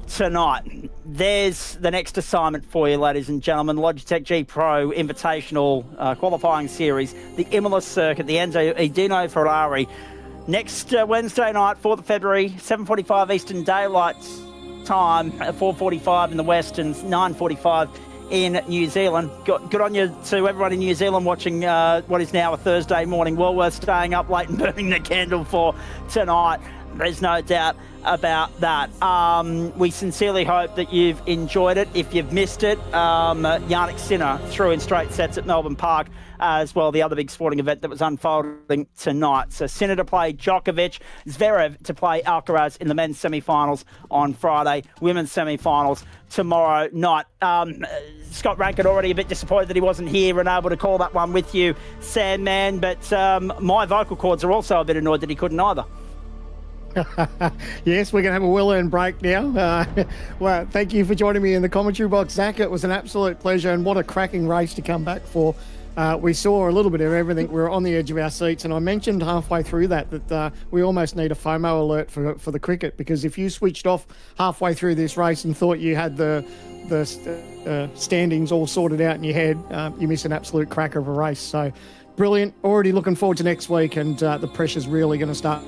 tonight. There's the next assignment for you, ladies and gentlemen. Logitech G Pro Invitational qualifying series, the Imola circuit, the Enzo Edino Ferrari. Next Wednesday night, 4th of February, 7:45 Eastern Daylight Time, 4:45 in the West and 9:45 in New Zealand. Good on you to everyone in New Zealand watching what is now a Thursday morning. Well worth staying up late and burning the candle for tonight. There's no doubt about that. We sincerely hope that you've enjoyed it. If you've missed it, Yannick Sinner threw in straight sets at Melbourne Park as well, the other big sporting event that was unfolding tonight. So Sinner to play Djokovic, Zverev to play Alcaraz in the men's semi-finals on Friday, women's semi-finals tomorrow night. Scott Rankin already a bit disappointed that he wasn't here and able to call that one with you, Sandman, but my vocal cords are also a bit annoyed that he couldn't either. Yes, we're going to have a well-earned break now. Well, thank you for joining me in the commentary box, Zach. It was an absolute pleasure, and what a cracking race to come back for. We saw a little bit of everything. We were on the edge of our seats, and I mentioned halfway through that we almost need a FOMO alert for the cricket, because if you switched off halfway through this race and thought you had the standings all sorted out in your head, you miss an absolute cracker of a race. So brilliant. Already looking forward to next week, and the pressure's really going to start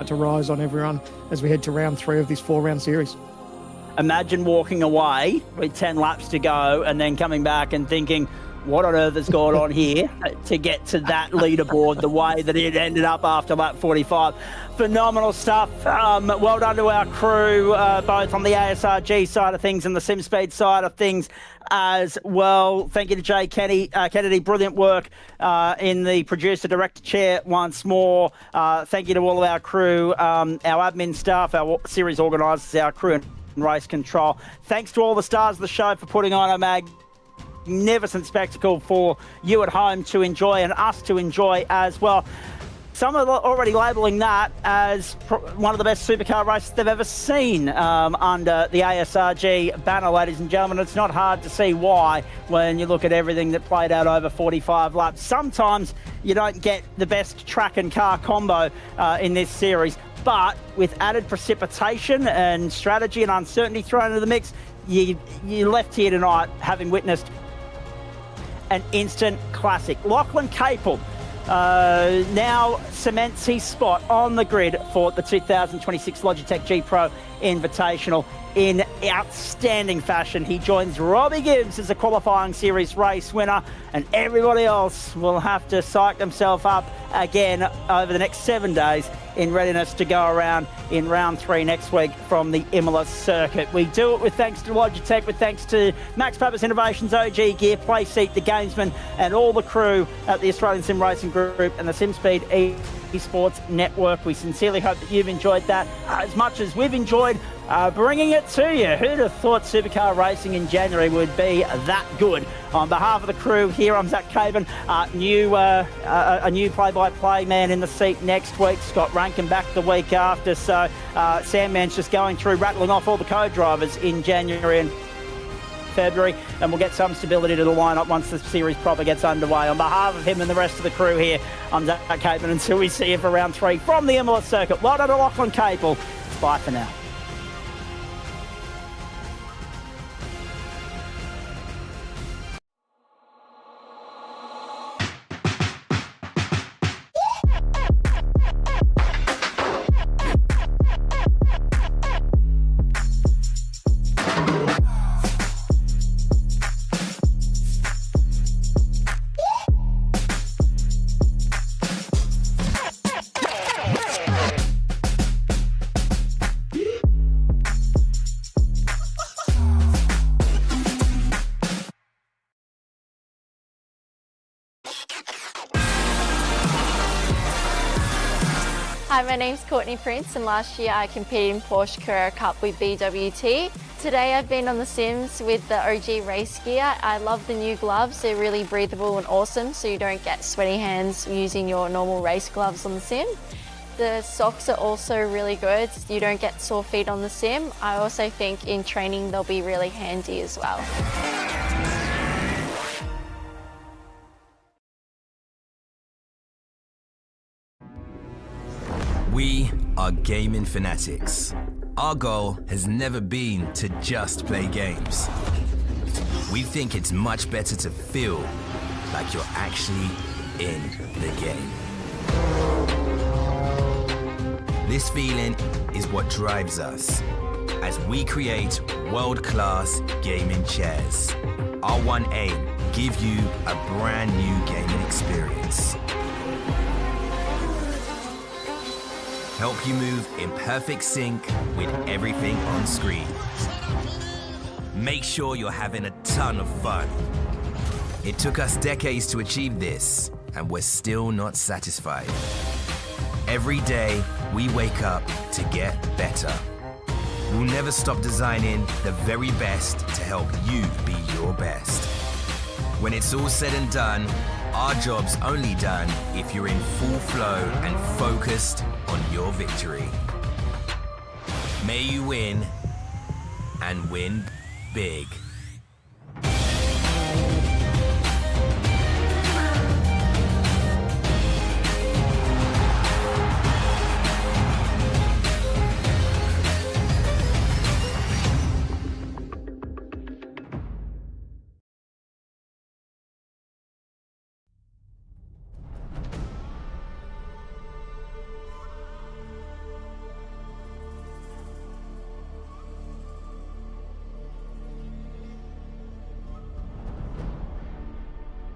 to rise on everyone as we head to round 3 of this 4-round series. Imagine walking away with 10 laps to go and then coming back and thinking, what on earth has gone on here to get to that leaderboard the way that it ended up after lap 45. Phenomenal stuff. Well done to our crew, both on the ASRG side of things and the SimSpeed side of things as well. Thank you to Jay Kennedy. Brilliant work in the producer-director chair once more. Thank you to all of our crew, our admin staff, our series organisers, our crew and race control. Thanks to all the stars of the show for putting on a magnificent spectacle for you at home to enjoy and us to enjoy as well. Some are already labelling that as one of the best supercar races they've ever seen under the ASRG banner, ladies and gentlemen. It's not hard to see why when you look at everything that played out over 45 laps. Sometimes you don't get the best track and car combo in this series, but with added precipitation and strategy and uncertainty thrown into the mix, you left here tonight having witnessed an instant classic. Lachlan Capel now cements his spot on the grid for the 2026 Logitech G Pro Invitational in outstanding fashion. He joins Robbie Gibbs as a qualifying series race winner, and everybody else will have to psych themselves up again over the next 7 days in readiness to go around in round 3 next week from the Imola circuit. We do it with thanks to Logitech, with thanks to Max Pappas Innovations, OG Gear, Playseat, The Gamesman, and all the crew at the Australian Sim Racing Group and the SimSpeed Esports Network. We sincerely hope that you've enjoyed that as much as we've enjoyed bringing it to you. Who'd have thought supercar racing in January would be that good? On behalf of the crew here, I'm Zach Caban, a new play-by-play man in the seat next week. Scott Rankin back the week after. So Sandman's just going through, rattling off all the co-drivers in January and February, and we'll get some stability to the lineup once the series proper gets underway. On behalf of him and the rest of the crew here, I'm Zach Caban until we see you for round 3 from the MLS circuit. Well done to Lachlan Capel. Bye for now. Hi, my name's Courtney Prince, and last year I competed in Porsche Carrera Cup with BWT. Today I've been on the sims with the OG race gear. I love the new gloves. They're really breathable and awesome, so you don't get sweaty hands using your normal race gloves on the sim. The socks are also really good. You don't get sore feet on the sim. I also think in training they'll be really handy as well. We are gaming fanatics. Our goal has never been to just play games. We think it's much better to feel like you're actually in the game. This feeling is what drives us as we create world-class gaming chairs. Our one aim, give you a brand new gaming experience. Help you move in perfect sync with everything on screen. Make sure you're having a ton of fun. It took us decades to achieve this, and we're still not satisfied. Every day, we wake up to get better. We'll never stop designing the very best to help you be your best. When it's all said and done, our job's only done if you're in full flow and focused on your victory. May you win, and win big.